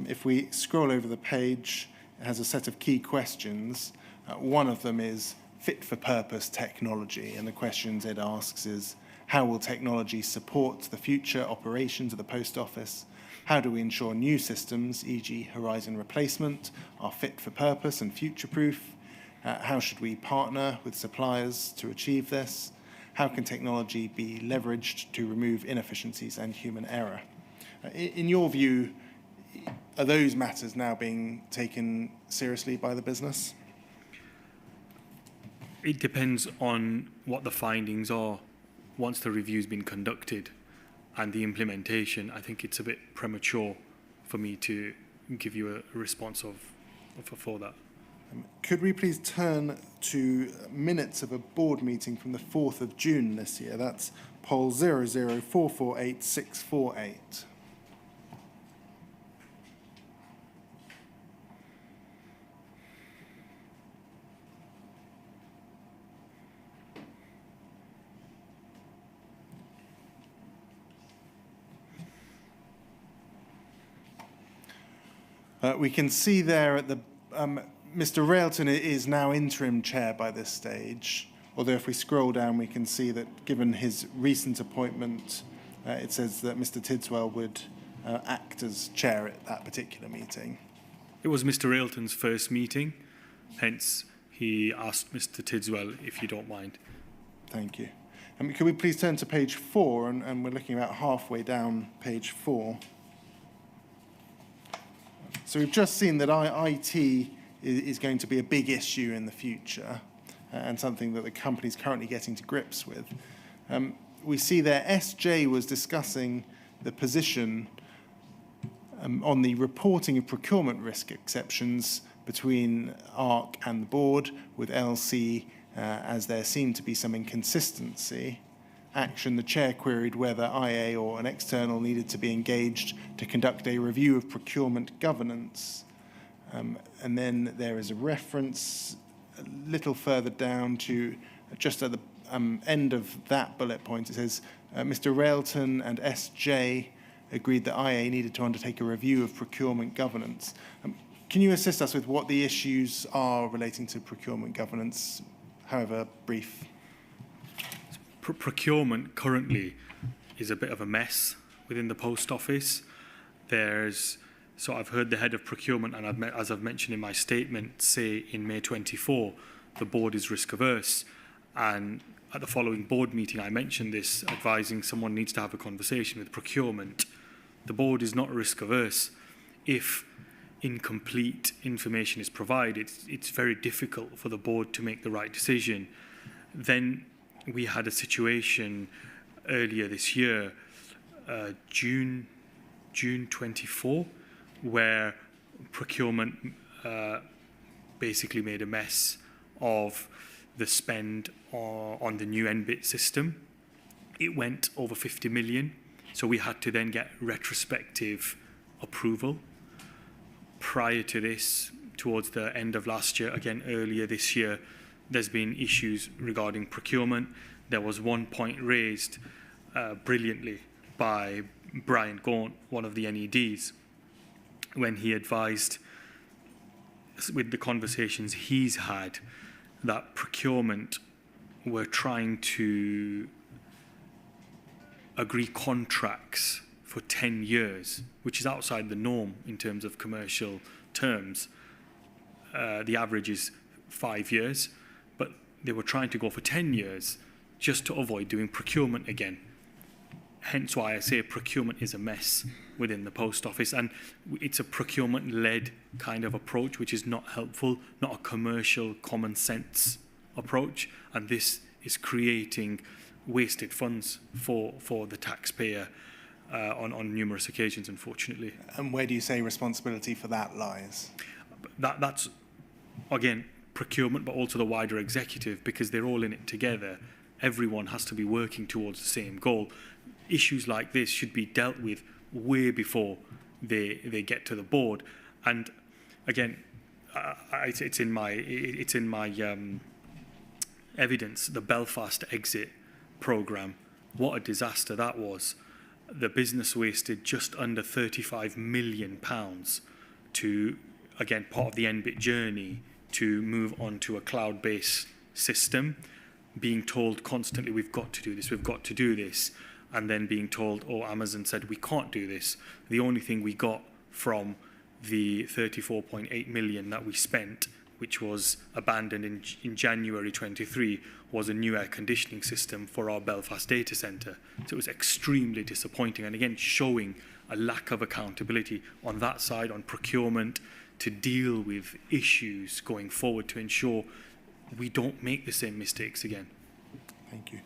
If we scroll over the page, it has a set of key questions. One of them is fit-for-purpose technology, and the questions it asks is, how will technology support the future operations of the post office? How do we ensure new systems, e.g. horizon replacement, are fit for purpose and future-proof? How should we partner with suppliers to achieve this? How can technology be leveraged to remove inefficiencies and human error? In your view, are those matters now being taken seriously by the business?
It depends on what the findings are once the review's been conducted and the implementation. I think it's a bit premature for me to give you a response for that.
Could we please turn to minutes of a board meeting from the 4th of June this year? That's poll 00448-648. We can see there at the Mr. Railton is now interim chair by this stage, although if we scroll down we can see that given his recent appointment, it says that Mr. Tidswell would act as chair at that particular meeting.
It was Mr. Railton's first meeting, hence he asked Mr. Tidswell if you don't mind.
Thank you. Can we please turn to page 4, and we're looking about halfway down page 4. So we've just seen that IT is going to be a big issue in the future, and something that the company is currently getting to grips with. We see there SJ was discussing the position on the reporting of procurement risk exceptions between ARC and the board, with LC as there seemed to be some inconsistency. Action, the chair queried whether IA or an external needed to be engaged to conduct a review of procurement governance. And then there is a reference a little further down to just at the end of that bullet point. It says, Mr. Railton and SJ agreed that IA needed to undertake a review of procurement governance. Can you assist us with what the issues are relating to procurement governance, however brief?
Procurement currently is a bit of a mess within the post office. So I've heard the head of procurement, and as I've mentioned in my statement, say in May 24, the board is risk averse. And at the following board meeting, I mentioned this, advising someone needs to have a conversation with procurement. The board is not risk averse. If incomplete information is provided, it's very difficult for the board to make the right decision. Then we had a situation earlier this year, June 24, where procurement basically made a mess of the spend on the new NBIT system. It went over 50 million, so we had to then get retrospective approval. Prior to this, towards the end of last year, again earlier this year, there's been issues regarding procurement. There was one point raised brilliantly by Brian Gaunt, one of the NEDs, when he advised, with the conversations he's had, that procurement were trying to agree contracts for 10 years, which is outside the norm in terms of commercial terms. The average is 5 years, but they were trying to go for 10 years just to avoid doing procurement again. Hence why I say procurement is a mess within the post office, and it's a procurement-led kind of approach, which is not helpful, not a commercial, common sense approach, and this is creating wasted funds for the taxpayer on numerous occasions, unfortunately.
And where do you say responsibility for that lies?
That's, again, procurement, but also the wider executive, because they're all in it together. everyone has to be working towards the same goal. Issues like this should be dealt with way before they get to the board. And again, it's in my evidence, the Belfast exit programme. What a disaster that was. The business wasted just under £35 million to, again, part of the NBIT journey, to move on to a cloud-based system, being told constantly, we've got to do this, and then being told, oh, Amazon said we can't do this. The only thing we got from the 34.8 million that we spent, which was abandoned in January 23, was a new air conditioning system for our Belfast data centre. So it was extremely disappointing, and again, showing a lack of accountability on that side, on procurement, to deal with issues going forward to ensure we don't make the same mistakes again.
Thank you.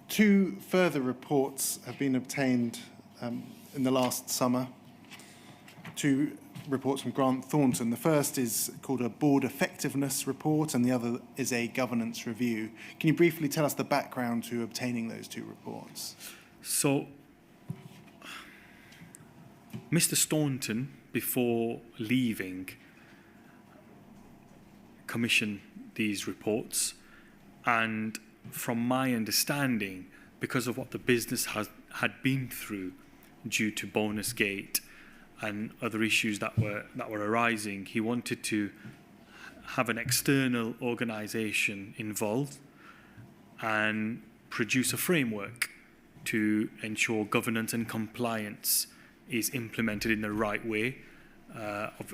2 further reports have been obtained in the last summer. 2 reports from Grant Thornton. The first is called a board effectiveness report, and the other is a governance review. Can you briefly tell us the background to obtaining those 2 reports?
So, Mr. Staunton, before leaving, commissioned these reports, and from my understanding, because of what the business had been through due to bonus gate and other issues that were arising, he wanted to have an external organisation involved and produce a framework to ensure governance and compliance is implemented in the right way,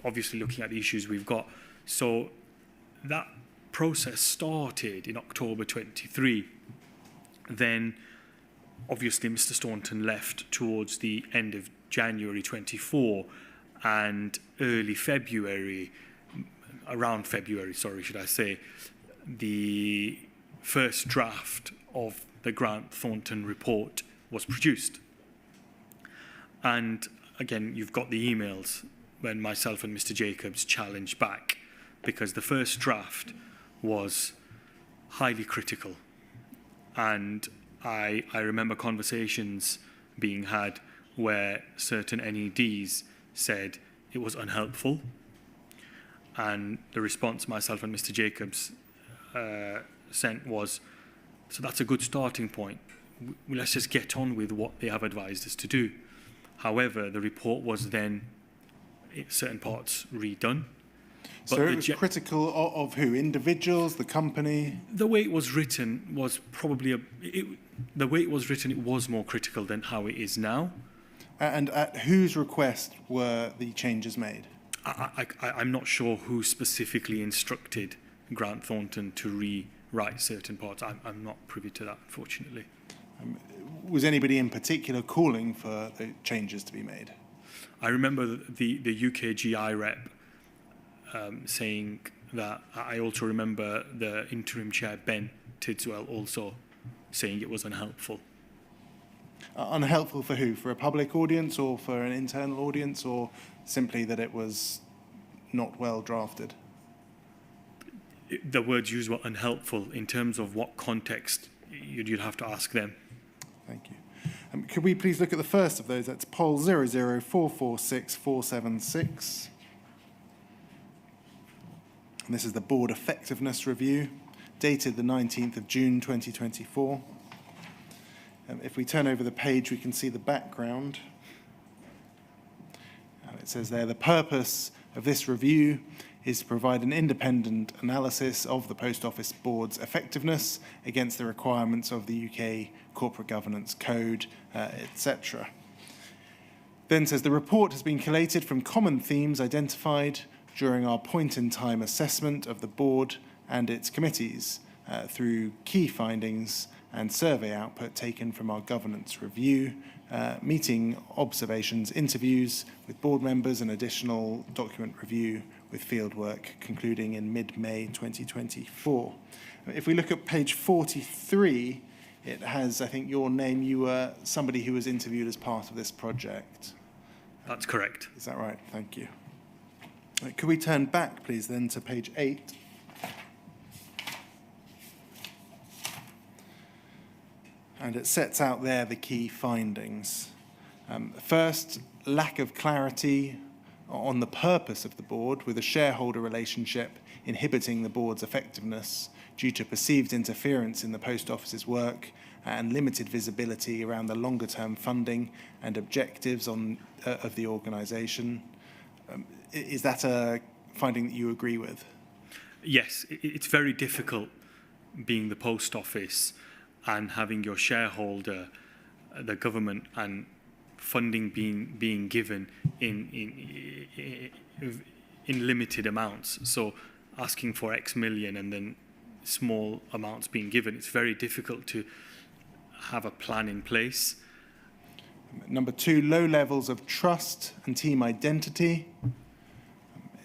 obviously looking at the issues we've got. So that process started in October 23. Then obviously Mr. Staunton left towards the end of January 24, and early February, around February, should I say, the first draft of the Grant Thornton report was produced. And again, you've got the emails when myself and Mr. Jacobs challenged back, because the first draft was highly critical. And I remember conversations being had where certain NEDs said it was unhelpful. And the response myself and Mr. Jacobs sent was, so that's a good starting point. Let's just get on with what they have advised us to do. However, the report was then, in certain parts, redone.
So it was critical of who? Individuals, the company?
The way it was written was probably it was more critical than how it is now.
And at whose request were the changes made?
I'm not sure who specifically instructed Grant Thornton to rewrite certain parts. I'm not privy to that, unfortunately.
Was anybody in particular calling for the changes to be made?
I remember the UKGI rep saying that. I also remember the interim chair, Ben Tidswell, also saying it was unhelpful.
Unhelpful for who? For a public audience or for an internal audience, or simply that it was not well drafted?
The words used were unhelpful. In terms of what context, you'd have to ask them.
Thank you. Could we please look at the first of those? That's poll 00446 And this is the Board Effectiveness Review, dated the 19th of June 2024. If we turn over the page, we can see the background. And it says there, the purpose of this review is to provide an independent analysis of the Post Office Board's effectiveness against the requirements of the UK Corporate Governance Code, etc. Then says the report has been collated from common themes identified during our point-in-time assessment of the board and its committees through key findings and survey output taken from our governance review, meeting observations, interviews with board members, and additional document review with fieldwork concluding in mid-May 2024. If we look at page 43, it has, I think, your name. You were somebody who was interviewed as part of this project.
That's correct.
Is that right? Thank you. Could we turn back, please, then, to page 8? And it sets out there the key findings. First, lack of clarity on the purpose of the board, with a shareholder relationship inhibiting the board's effectiveness due to perceived interference in the Post Office's work and limited visibility around the longer-term funding and objectives of the organisation. Is that a finding that you agree with?
Yes, it's very difficult being the Post Office and having your shareholder, the government, and funding being given in limited amounts. So asking for X million and then small amounts being given, it's very difficult to have a plan in place.
Number 2, low levels of trust and team identity.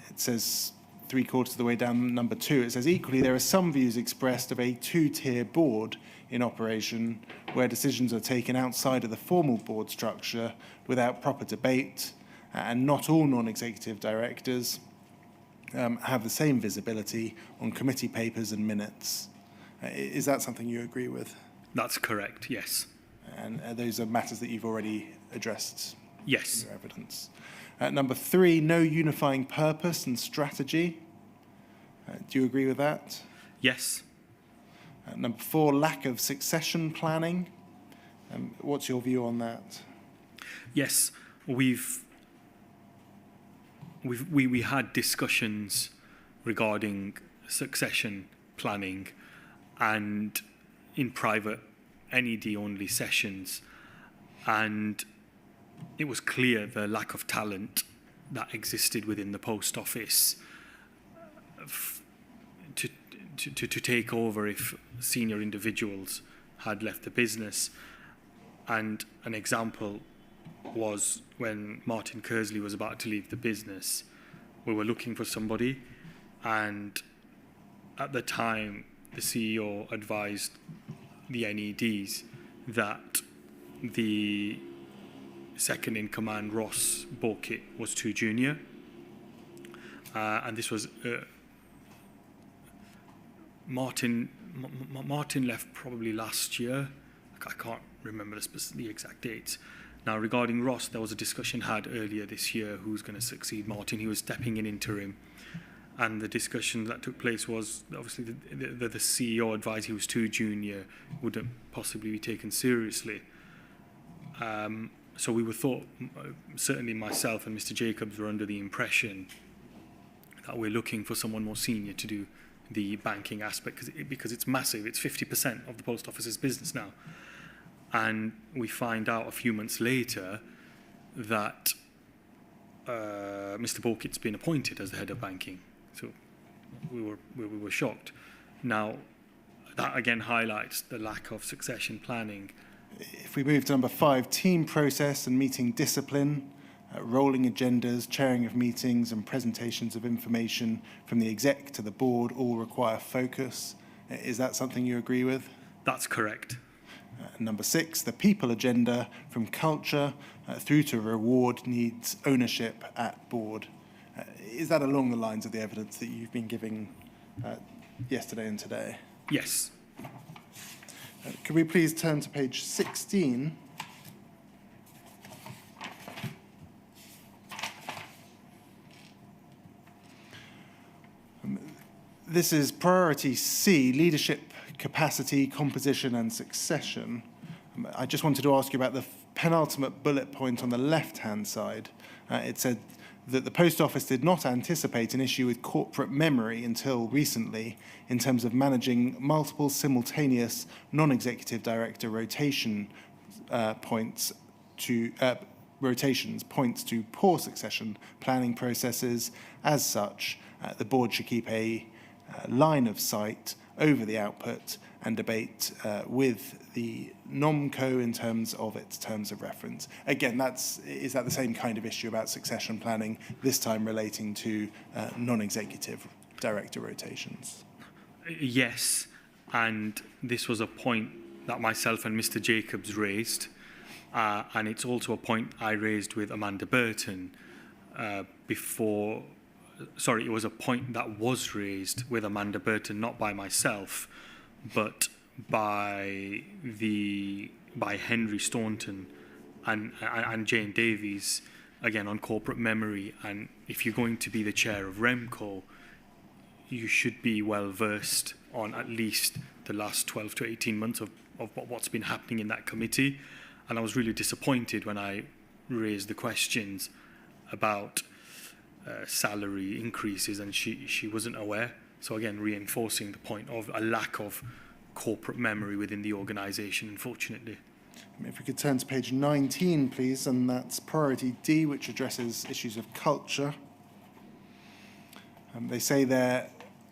It says 3/4 of the way down number 2, it says equally there are some views expressed of a 2-tier board in operation where decisions are taken outside of the formal board structure without proper debate, and not all non-executive directors have the same visibility on committee papers and minutes. Is that something you agree with?
That's correct, yes.
And those are matters that you've already addressed
Yes.
in your evidence. Number 3, no unifying purpose and strategy. Do you agree with that?
Yes.
Number 4, lack of succession planning. What's your view on that?
Yes, we had discussions regarding succession planning, and in private NED-only sessions, and it was clear the lack of talent that existed within the Post Office to take over if senior individuals had left the business. And an example was when Martin Kersley was about to leave the business, we were looking for somebody, and at the time the CEO advised the NEDs that the second in command, Ross Borkett, was too junior, and this was Martin left probably last year. I can't remember the exact dates. Now, regarding Ross, there was a discussion had earlier this year who's going to succeed Martin. He was stepping in interim, and the discussion that took place was obviously the CEO advised he was too junior, wouldn't possibly be taken seriously. So we were thought, certainly myself and Mr. Jacobs were under the impression that we're looking for someone more senior to do the banking aspect, because it's massive. It's 50% of the Post Office's business now. And we find out a few months later that Mr. Borkett's been appointed as the head of banking. So we were shocked. Now, that again highlights the lack of succession planning.
If we move to number 5, team process and meeting discipline, rolling agendas, chairing of meetings and presentations of information from the exec to the board all require focus. Is that something you agree with?
That's correct.
Number 6, the people agenda from culture through to reward needs ownership at board. Is that along the lines of the evidence that you've been giving yesterday and today?
Yes.
Could we please turn to page 16? This is priority C, leadership capacity, composition and succession. I just wanted to ask you about the penultimate bullet point on the left-hand side. It said that the Post Office did not anticipate an issue with corporate memory until recently in terms of managing multiple simultaneous non-executive director rotations points to poor succession planning processes. As such, the board should keep a line of sight over the output and debate with the NOMCO in terms of its terms of reference. Again, is that the same kind of issue about succession planning, this time relating to non-executive director rotations?
Yes, and this was a point that myself and Mr. Jacobs raised, and it's also a point I raised with Amanda Burton before. Sorry, it was a point that was raised with Amanda Burton, not by myself, but by Henry Staunton and Jane Davies, again on corporate memory. And if you're going to be the chair of Remco, you should be well versed on at least the last 12 to 18 months of what's been happening in that committee. And I was really disappointed when I raised the questions about salary increases, and she wasn't aware. So again, reinforcing the point of a lack of corporate memory within the organisation, unfortunately.
If we could turn to page 19, please, and that's priority D, which addresses issues of culture. They say there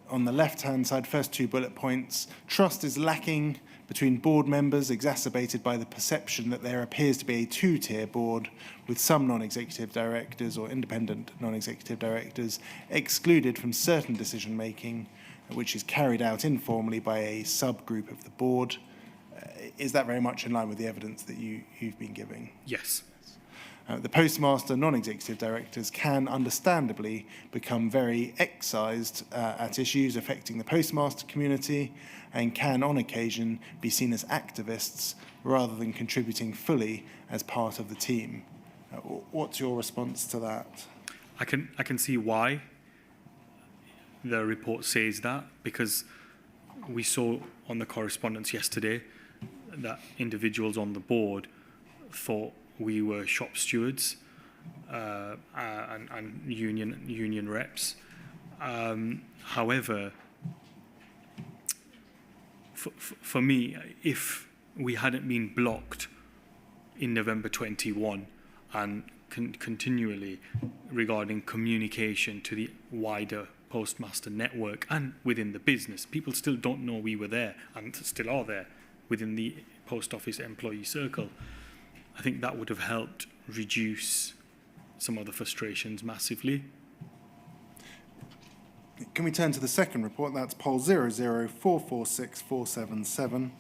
on the left-hand side, first two bullet points, trust is lacking between board members, exacerbated by the perception that there appears to be a two-tier board with some non-executive directors or independent non-executive directors excluded from certain decision-making, which is carried out informally by a subgroup of the board. Is that very much in line with the evidence that you've been giving?
Yes.
The postmaster non-executive directors can understandably become very excised at issues affecting the postmaster community and can on occasion be seen as activists rather than contributing fully as part of the team. What's your response to that?
I can see why the report says that, because we saw on the correspondence yesterday that individuals on the board thought we were shop stewards and union reps. However, for me, if we hadn't been blocked in November 21 and continually regarding communication to the wider postmaster network and within the business, people still don't know we were there and still are there within the post office employee circle. I think that would have helped reduce some of the frustrations massively.
Can we turn to the second report? That's poll 004464777.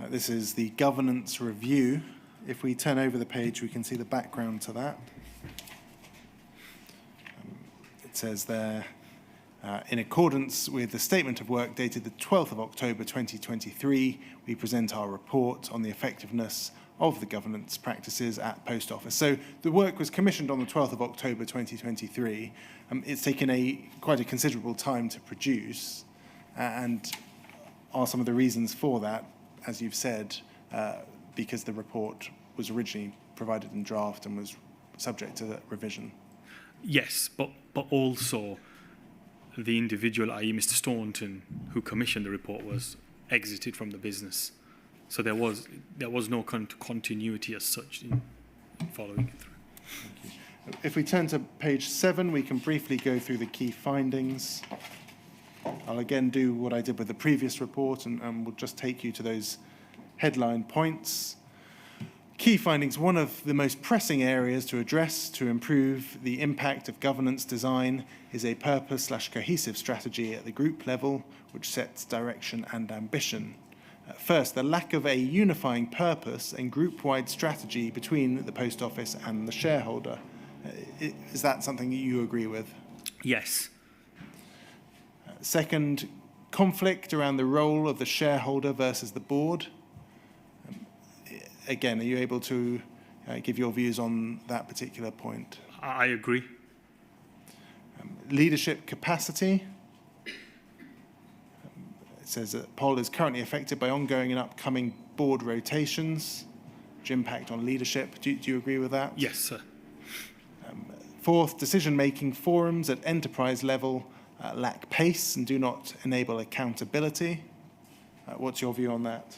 This is the governance review. If we turn over the page, we can see the background to that. It says there, in accordance with the statement of work dated the 12th of October 2023, we present our report on the effectiveness of the governance practices at Post Office. So the work was commissioned on the 12th of October 2023. It's taken quite a considerable time to produce, and are some of the reasons for that, as you've said, because the report was originally provided in draft and was subject to revision?
Yes, but also the individual, i.e. Mr. Staunton, who commissioned the report, was exited from the business. So there was no continuity as such in following it through.
Thank you. If we turn to page 7, we can briefly go through the key findings. I'll again do what I did with the previous report and we'll just take you to those headline points. Key findings: one of the most pressing areas to address to improve the impact of governance design is a purpose/cohesive strategy at the group level, which sets direction and ambition. First, the lack of a unifying purpose and group-wide strategy between the post office and the shareholder. Is that something that you agree with?
Yes.
Second, conflict around the role of the shareholder versus the board. Again, are you able to give your views on that particular point?
I agree.
Leadership capacity. It says that poll is currently affected by ongoing and upcoming board rotations, which impact on leadership. Do you agree with that?
Yes, sir.
Fourth, decision-making forums at enterprise level lack pace and do not enable accountability. What's your view on that?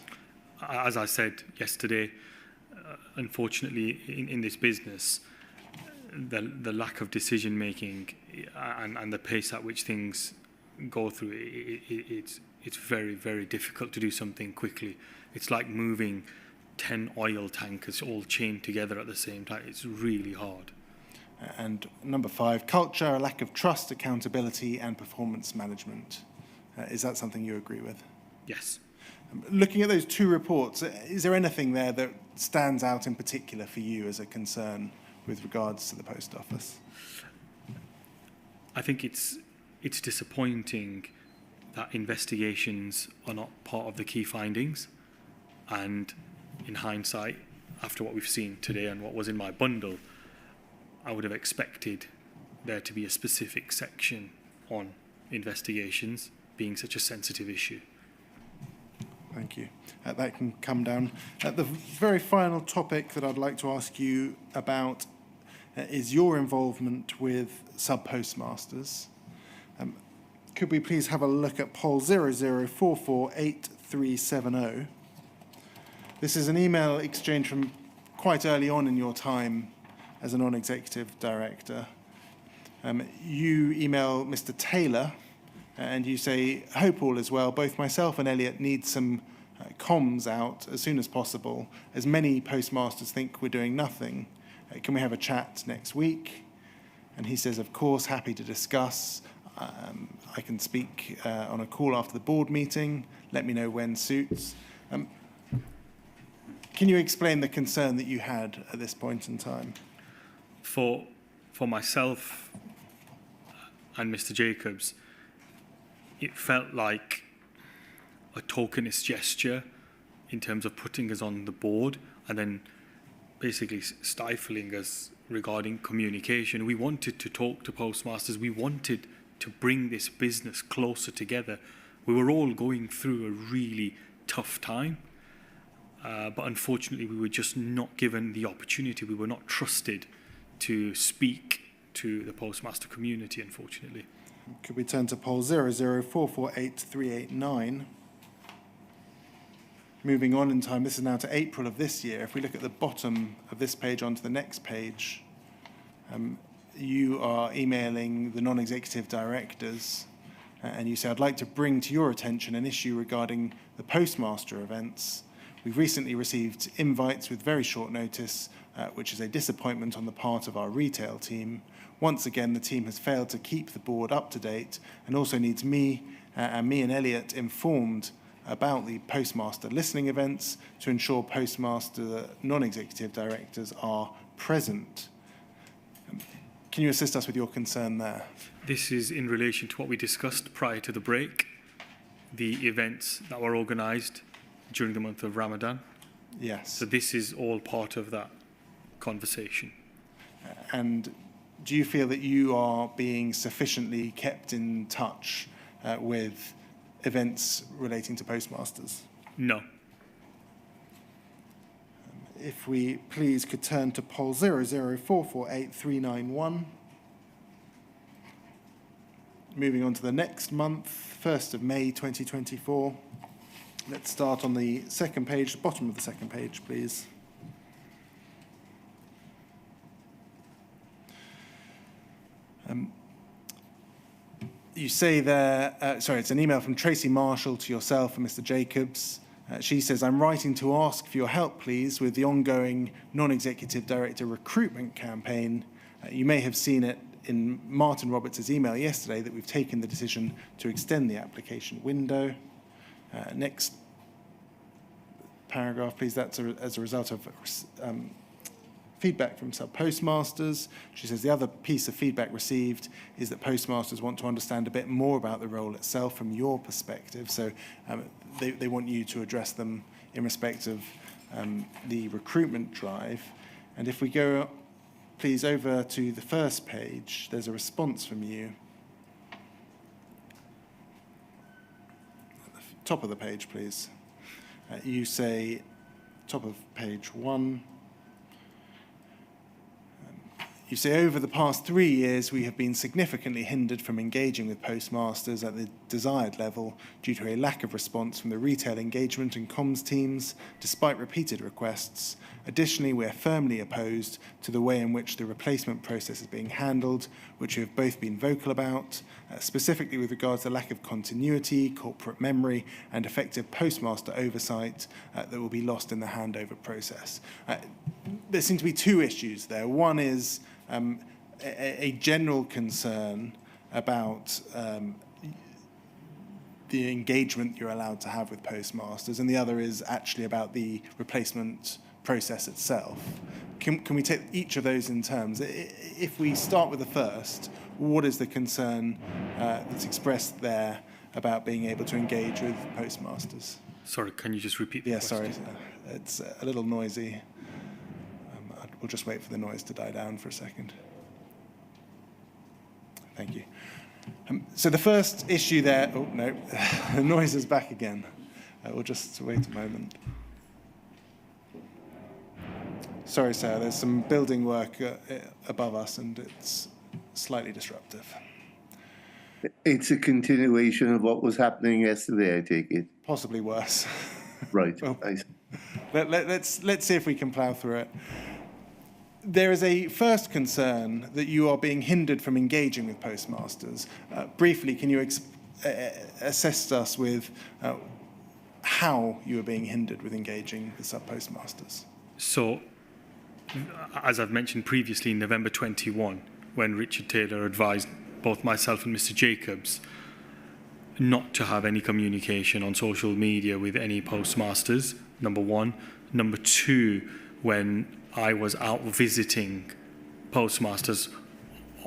As I said yesterday, unfortunately, in this business, the lack of decision making and the pace at which things go through, it's very, very difficult to do something quickly. It's like moving 10 oil tankers all chained together at the same time. It's really hard.
And number 5, culture, a lack of trust, accountability, and performance management. Is that something you agree with?
Yes.
Looking at those two reports, is there anything there that stands out in particular for you as a concern with regards to the post office?
I think it's it's disappointing that investigations are not part of the key findings. And in hindsight, after what we've seen today and what was in my bundle, I would have expected there to be a specific section on investigations being such a sensitive issue.
Thank you. That can come down. The very final topic that I'd like to ask you about is your involvement with sub-postmasters. Could we please have a look at poll 00448370? This is an email exchange from quite early on in your time as a non-executive director. You email Mr. Taylor and you say, hope all is well. Both myself and Elliot need some comms out as soon as possible, as many postmasters think we're doing nothing. Can we have a chat next week? And he says, of course, happy to discuss. I can speak on a call after the board meeting. Let me know when suits. Can you explain the concern that you had at this point in time?
For myself and Mr. Jacobs, it felt like a tokenist gesture in terms of putting us on the board and then basically stifling us regarding communication. We wanted to talk to postmasters. We wanted to bring this business closer together. We were all going through a really tough time. But unfortunately, we were just not given the opportunity. We were not trusted to speak to the postmaster community, unfortunately.
Could we turn to poll 00448389? Moving on in time, this is now to April of this year. If we look at the bottom of this page onto the next page, you are emailing the non-executive directors and you say, I'd like to bring to your attention an issue regarding the postmaster events. We've recently received invites with very short notice, which is a disappointment on the part of our retail team. Once again, the team has failed to keep the board up to date and also needs me and Elliot informed about the postmaster listening events to ensure postmaster non-executive directors are present. Can you assist us with your concern there?
This is in relation to what we discussed prior to the break, the events that were organised during the month of Ramadan.
Yes.
So this is all part of that conversation.
And do you feel that you are being sufficiently kept in touch with events relating to postmasters?
No.
If we please could turn to poll 00448391. Moving on to the next month, 1st of May 2024. Let's start on the second page, the bottom of the second page, please. You say there, it's an email from Tracy Marshall to yourself and Mr. Jacobs. She says, I'm writing to ask for your help, please, with the ongoing non-executive director recruitment campaign. You may have seen it in Martin Roberts' email yesterday that we've taken the decision to extend the application window. Next paragraph, please. That's as a result of feedback from sub-postmasters. She says the other piece of feedback received is that postmasters want to understand a bit more about the role itself from your perspective. So they want you to address them in respect of the recruitment drive. And if we go, please, over to the first page, there's a response from you. At the top of the page, please. You say, top of page 1, you say, over the past 3 years, we have been significantly hindered from engaging with postmasters at the desired level due to a lack of response from the retail engagement and comms teams, despite repeated requests. Additionally, we are firmly opposed to the way in which the replacement process is being handled, which we have both been vocal about, specifically with regards to the lack of continuity, corporate memory, and effective postmaster oversight that will be lost in the handover process. There seem to be two issues there. One is a general concern about the engagement you're allowed to have with postmasters, and the other is actually about the replacement process itself. Can we take each of those in terms? If we start with the first, what is the concern that's expressed there about being able to engage with postmasters?
Sorry, can you just repeat the
Yeah,
question?
sorry, it's a little noisy. We'll just wait for the noise to die down for a second. Thank you. So the first issue there, oh no, the noise is back again. We'll just wait a moment. Sorry, sir, there's some building work above us and it's slightly disruptive.
It's a continuation of what was happening yesterday, I take it.
Possibly worse.
Right.
Well,
I see.
let's see if we can plough through it. There is a first concern that you are being hindered from engaging with postmasters. Briefly, can you assist us with how you are being hindered with engaging with sub-postmasters?
So, as I've mentioned previously, in November 21, when Richard Taylor advised both myself and Mr. Jacobs not to have any communication on social media with any postmasters, number one. Number two, when I was out visiting postmasters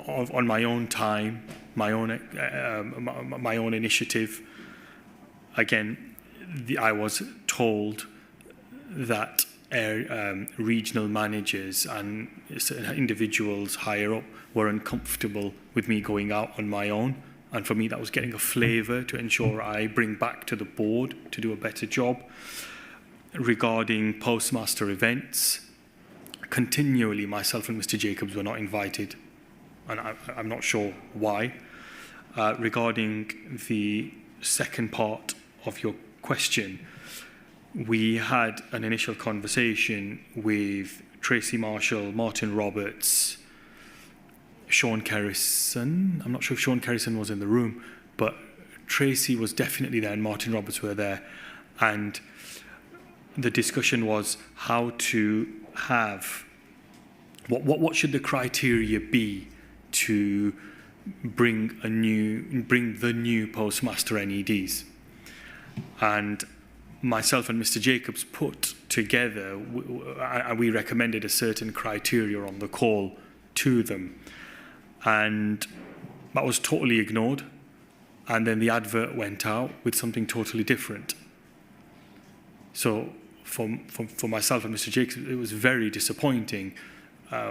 on my own time, my own initiative. Again, I was told that regional managers and individuals higher up were uncomfortable with me going out on my own. And for me, that was getting a flavour to ensure I bring back to the board to do a better job. Regarding postmaster events, continually myself and Mr. Jacobs were not invited, and I'm not sure why. Regarding the second part of your question, we had an initial conversation with Tracy Marshall, Martin Roberts, Sean Kerrison. I'm not sure if Sean Kerrison was in the room, but Tracy was definitely there and Martin Roberts were there. And the discussion was how to have, what should the criteria be to bring the new postmaster NEDs. And myself and Mr. Jacobs put together, we recommended a certain criteria on the call to them. And that was totally ignored. And then the advert went out with something totally different. So for myself and Mr. Jacobs, it was very disappointing.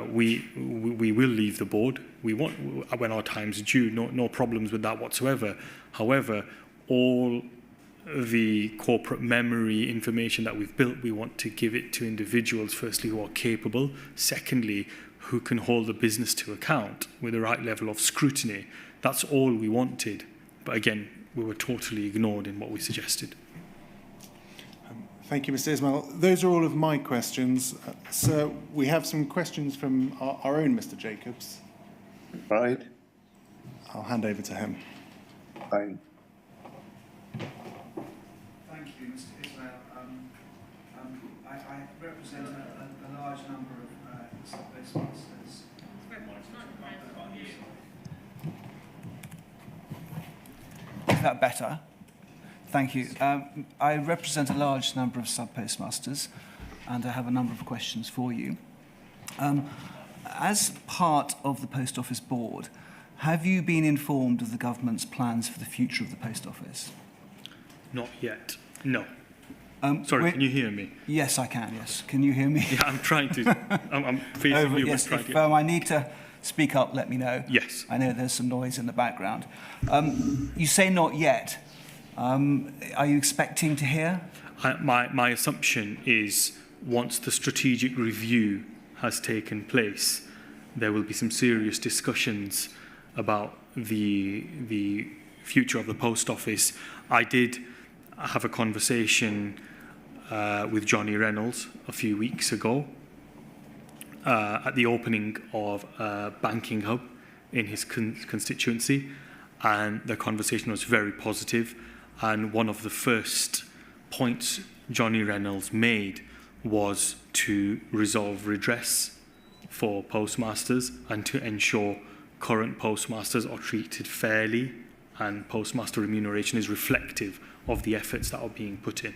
We will leave the board. We want, when our time's due, no problems with that whatsoever. However, all the corporate memory information that we've built, we want to give it to individuals, firstly, who are capable, secondly, who can hold the business to account with the right level of scrutiny. That's all we wanted. But again, we were totally ignored in what we suggested.
Thank you, Mr. Ismail. Those are all of my questions. Sir, we have some questions from our own Mr. Jacobs.
Right.
I'll hand over to him.
Fine.
Thank you, Mr. Ismail. I represent a large number of sub-postmasters. Is that better? Thank you. I represent a large number of sub-postmasters, and I have a number of questions for you. As part of the Post Office Board, have you been informed of the government's plans for the future of the Post Office?
Not yet, no. Sorry, can you hear me?
Yes, I can, yes. Can you hear me?
Yeah, I'm trying to. I'm facing you,
yes,
but trying
if
to.
I need to speak up, let me know.
Yes.
I know there's some noise in the background. You say not yet. Are you expecting to hear?
My assumption is once the strategic review has taken place, there will be some serious discussions about the future of the post office. I did have a conversation with Johnny Reynolds a few weeks ago at the opening of a banking hub in his constituency, and the conversation was very positive. And one of the first points Johnny Reynolds made was to resolve redress for postmasters and to ensure current postmasters are treated fairly and postmaster remuneration is reflective of the efforts that are being put in.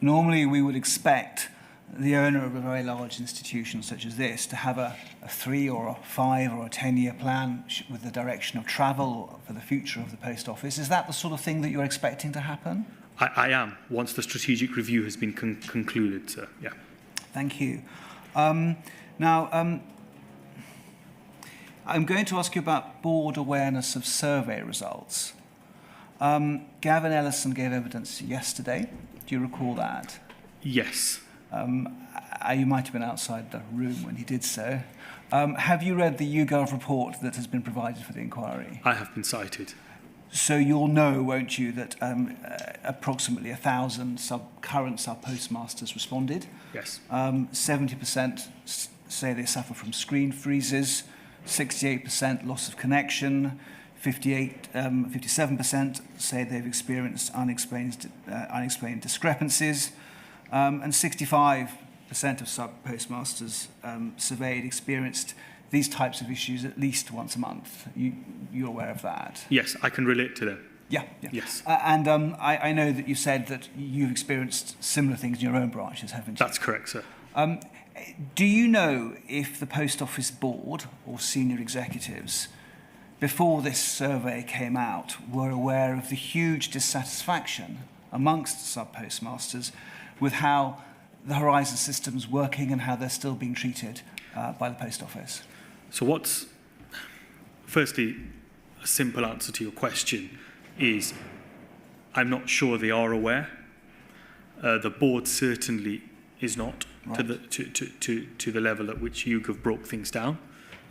Normally we would expect the owner of a very large institution such as this to have a 3 or a 5 or a 10-year plan with the direction of travel for the future of the post office? Is that the sort of thing that you're expecting to happen?
I am, once the strategic review has been concluded, sir. Yeah.
Thank you. I'm going to ask you about board awareness of survey results. Gavin Ellison gave evidence yesterday. Do you recall that?
Yes.
You might have been outside the room when he did so. Have you read the YouGov report that has been provided for the inquiry?
I have been cited.
So you'll know, won't you, that approximately 1,000 current sub-postmasters responded.
Yes.
70% say they suffer from screen freezes, 68% loss of connection, 57% say they've experienced unexplained discrepancies, and 65% of sub-postmasters surveyed experienced these types of issues at least once a month. You're aware of that?
Yes, I can relate to them.
Yeah.
Yes.
I know that you said that you've experienced similar things in your own branches, haven't you?
That's correct, sir.
Do you know if the Post Office Board or senior executives, before this survey came out, were aware of the huge dissatisfaction amongst sub-postmasters with how the Horizon system's working and how they're still being treated by the Post Office?
So firstly, a simple answer to your question is I'm not sure they are aware. The board certainly is not, right, to the level at which YouGov broke things down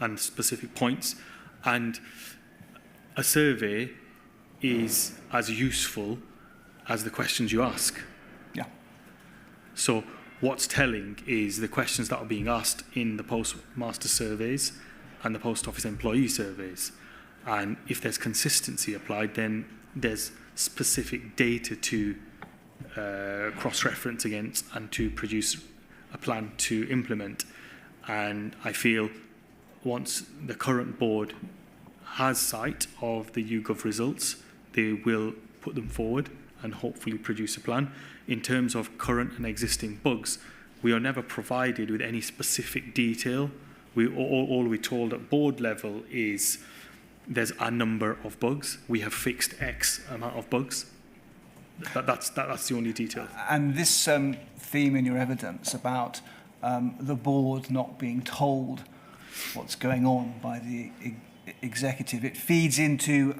and specific points. And a survey is as useful as the questions you ask.
Yeah.
So what's telling is the questions that are being asked in the postmaster surveys and the post office employee surveys. And if there's consistency applied, then there's specific data to cross-reference against and to produce a plan to implement. And I feel once the current board has sight of the YouGov results, they will put them forward and hopefully produce a plan. In terms of current and existing bugs, we are never provided with any specific detail. All we're told at board level is there's a number of bugs. We have fixed X amount of bugs. That's the only detail.
And this theme in your evidence about the board not being told what's going on by the executive, it feeds into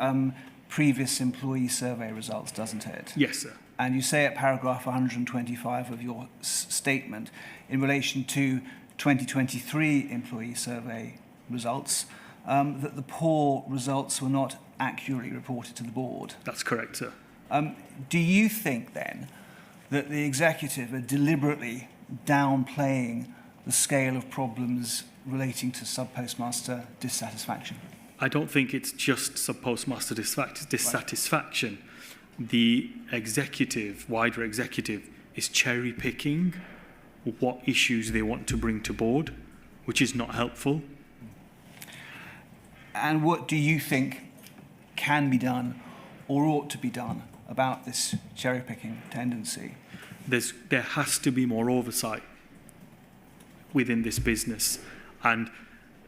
previous employee survey results, doesn't it?
Yes, sir.
And you say at paragraph 125 of your statement, in relation to 2023 employee survey results, that the poor results were not accurately reported to the board.
That's correct, sir.
Do you think then that the executive are deliberately downplaying the scale of problems relating to sub-postmaster dissatisfaction?
I don't think it's just sub-postmaster dissatisfaction. The executive, wider executive, is cherry-picking what issues they want to bring to board, which is not helpful.
And what do you think can be done or ought to be done about this cherry-picking tendency?
There has to be more oversight within this business, and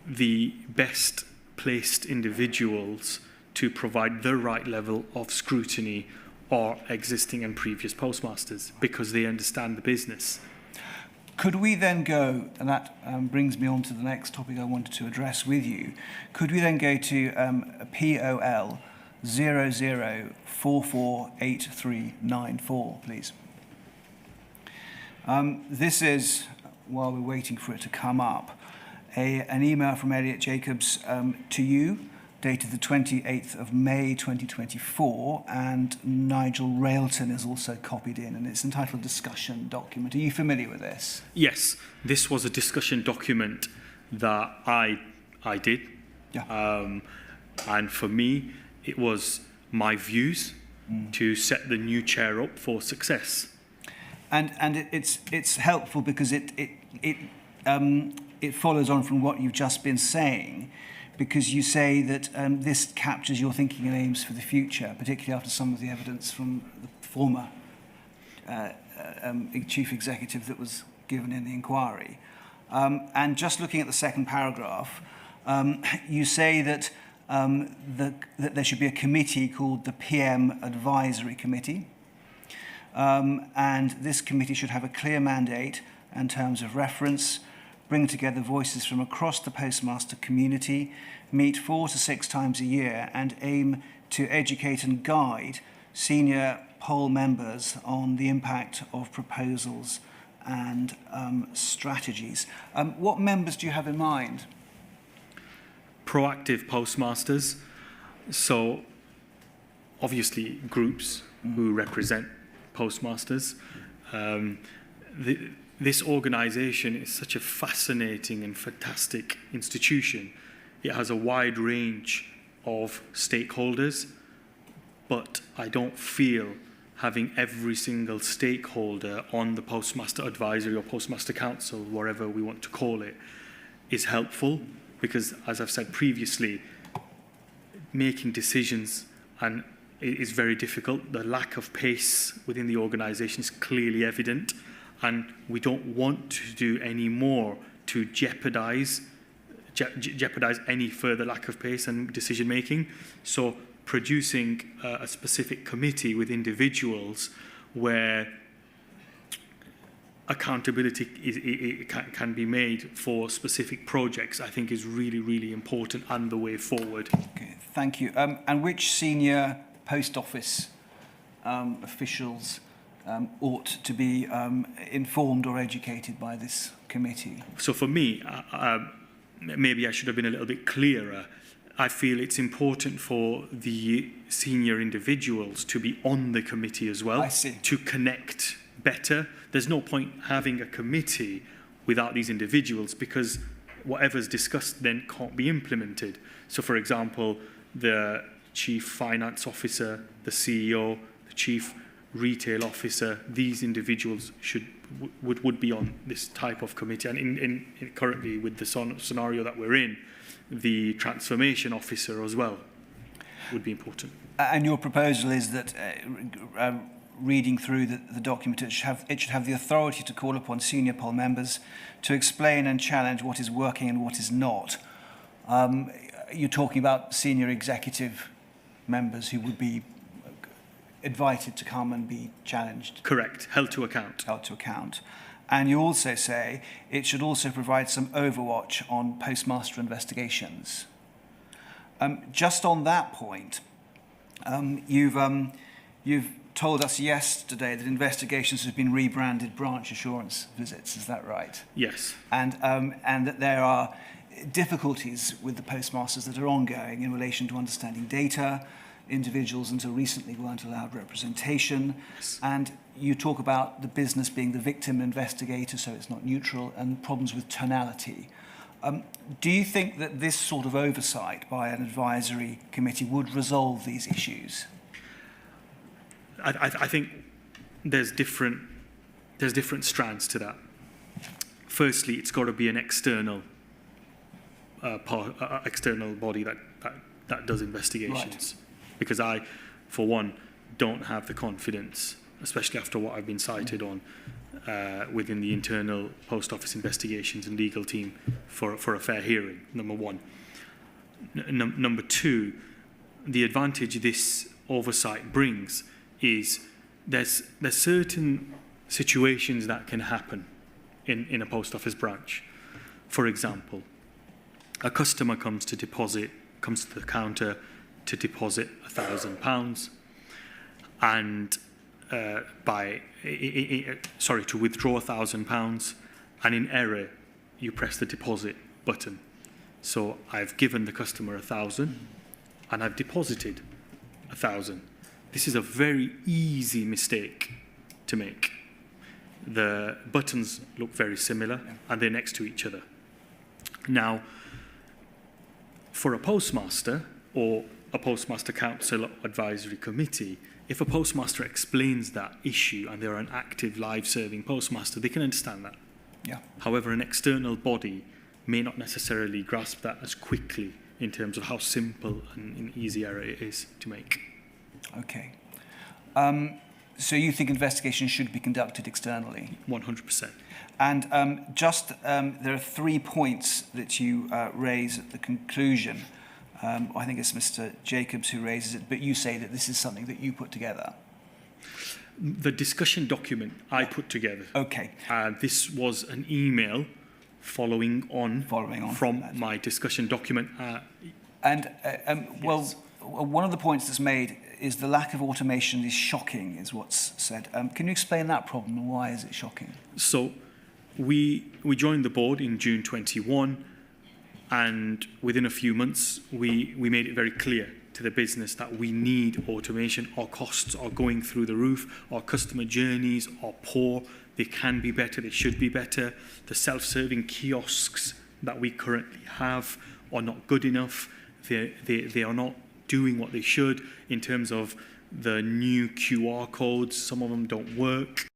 the best placed individuals to provide the right level of scrutiny are existing and previous postmasters, because they understand the business.
Could we then go, and that brings me on to the next topic I wanted to address with you, could we then go to POL 00448394, please? This is, while we're waiting for it to come up, an email from Elliot Jacobs to you, dated the 28th of May 2024, and Nigel Railton is also copied in, and it's entitled Discussion Document. Are you familiar with this?
Yes, this was a discussion document that I did.
Yeah.
And for me, it was my views to set the new chair up for success.
And it's helpful because it follows on from what you've just been saying, because you say that this captures your thinking and aims for the future, particularly after some of the evidence from the former chief executive that was given in the inquiry. And just looking at the second paragraph, you say that, that there should be a committee called the PM Advisory Committee. And this committee should have a clear mandate and terms of reference, bring together voices from across the postmaster community, meet 4 to 6 times a year, and aim to educate and guide senior poll members on the impact of proposals and strategies. What members do you have in mind?
Proactive postmasters, so obviously groups who represent postmasters. This organisation is such a fascinating and fantastic institution. It has a wide range of stakeholders, but I don't feel having every single stakeholder on the Postmaster Advisory or Postmaster Council, whatever we want to call it, is helpful, because, as I've said previously, making decisions and it is very difficult. The lack of pace within the organisation is clearly evident, and we don't want to do any more to jeopardise any further lack of pace and decision making. So producing a specific committee with individuals where accountability can be made for specific projects, I think is really, really important and the way forward.
Okay, thank you. And which senior post office officials ought to be informed or educated by this committee?
So for me, maybe I should have been a little bit clearer. I feel it's important for the senior individuals to be on the committee as well.
I see.
To connect better. There's no point having a committee without these individuals, because whatever's discussed then can't be implemented. So for example, the chief finance officer, the CEO, the chief retail officer, these individuals would be on this type of committee. And in currently with the scenario that we're in, the transformation officer as well would be important.
And your proposal is that reading through the document, it should have the authority to call upon senior poll members to explain and challenge what is working and what is not. You're talking about senior executive members who would be invited to come and be challenged.
Correct, held to account.
Held to account. And you also say it should also provide some overwatch on postmaster investigations. Just on that point, you've told us yesterday that investigations have been rebranded branch assurance visits. Is that right?
Yes.
And that there are difficulties with the postmasters that are ongoing in relation to understanding data. Individuals until recently weren't allowed representation. Yes. And you talk about the business being the victim investigator, so it's not neutral, and problems with tonality. Do you think that this sort of oversight by an advisory committee would resolve these issues?
I think there's different strands to that. Firstly, it's got to be an external external body that does investigations. Right. Because I, for one, don't have the confidence, especially after what I've been cited on within the internal post office investigations and legal team for a fair hearing, number one. Number two, the advantage this oversight brings is there's certain situations that can happen in a post office branch. For example, a customer comes to the counter to deposit £1,000 and to withdraw £1,000, and in error you press the deposit button. So I've given the customer 1,000 and I've deposited 1,000. This is a very easy mistake to make. The buttons look very similar and they're next to each other. Now, for a postmaster or a Postmaster Council Advisory Committee, if a postmaster explains that issue and they're an active, live-serving postmaster, they can understand that.
Yeah.
However, an external body may not necessarily grasp that as quickly in terms of how simple and easy error it is to make.
Okay. So you think investigations should be conducted externally?
100%.
And there are 3 points that you raise at the conclusion. I think it's Mr. Jacobs who raises it, but you say that this is something that you put together.
The discussion document I put together.
Okay.
This was an email following on from my discussion document.
Well, one of the points that's made is the lack of automation is shocking, is what's said. Can you explain that problem and why is it shocking?
So we joined the board in June 21, and within a few months we made it very clear to the business that we need automation. Our costs are going through the roof. Our customer journeys are poor. They can be better. They should be better. The self-serving kiosks that we currently have are not good enough. They are not doing what they should in terms of the new QR codes. Some of them don't work.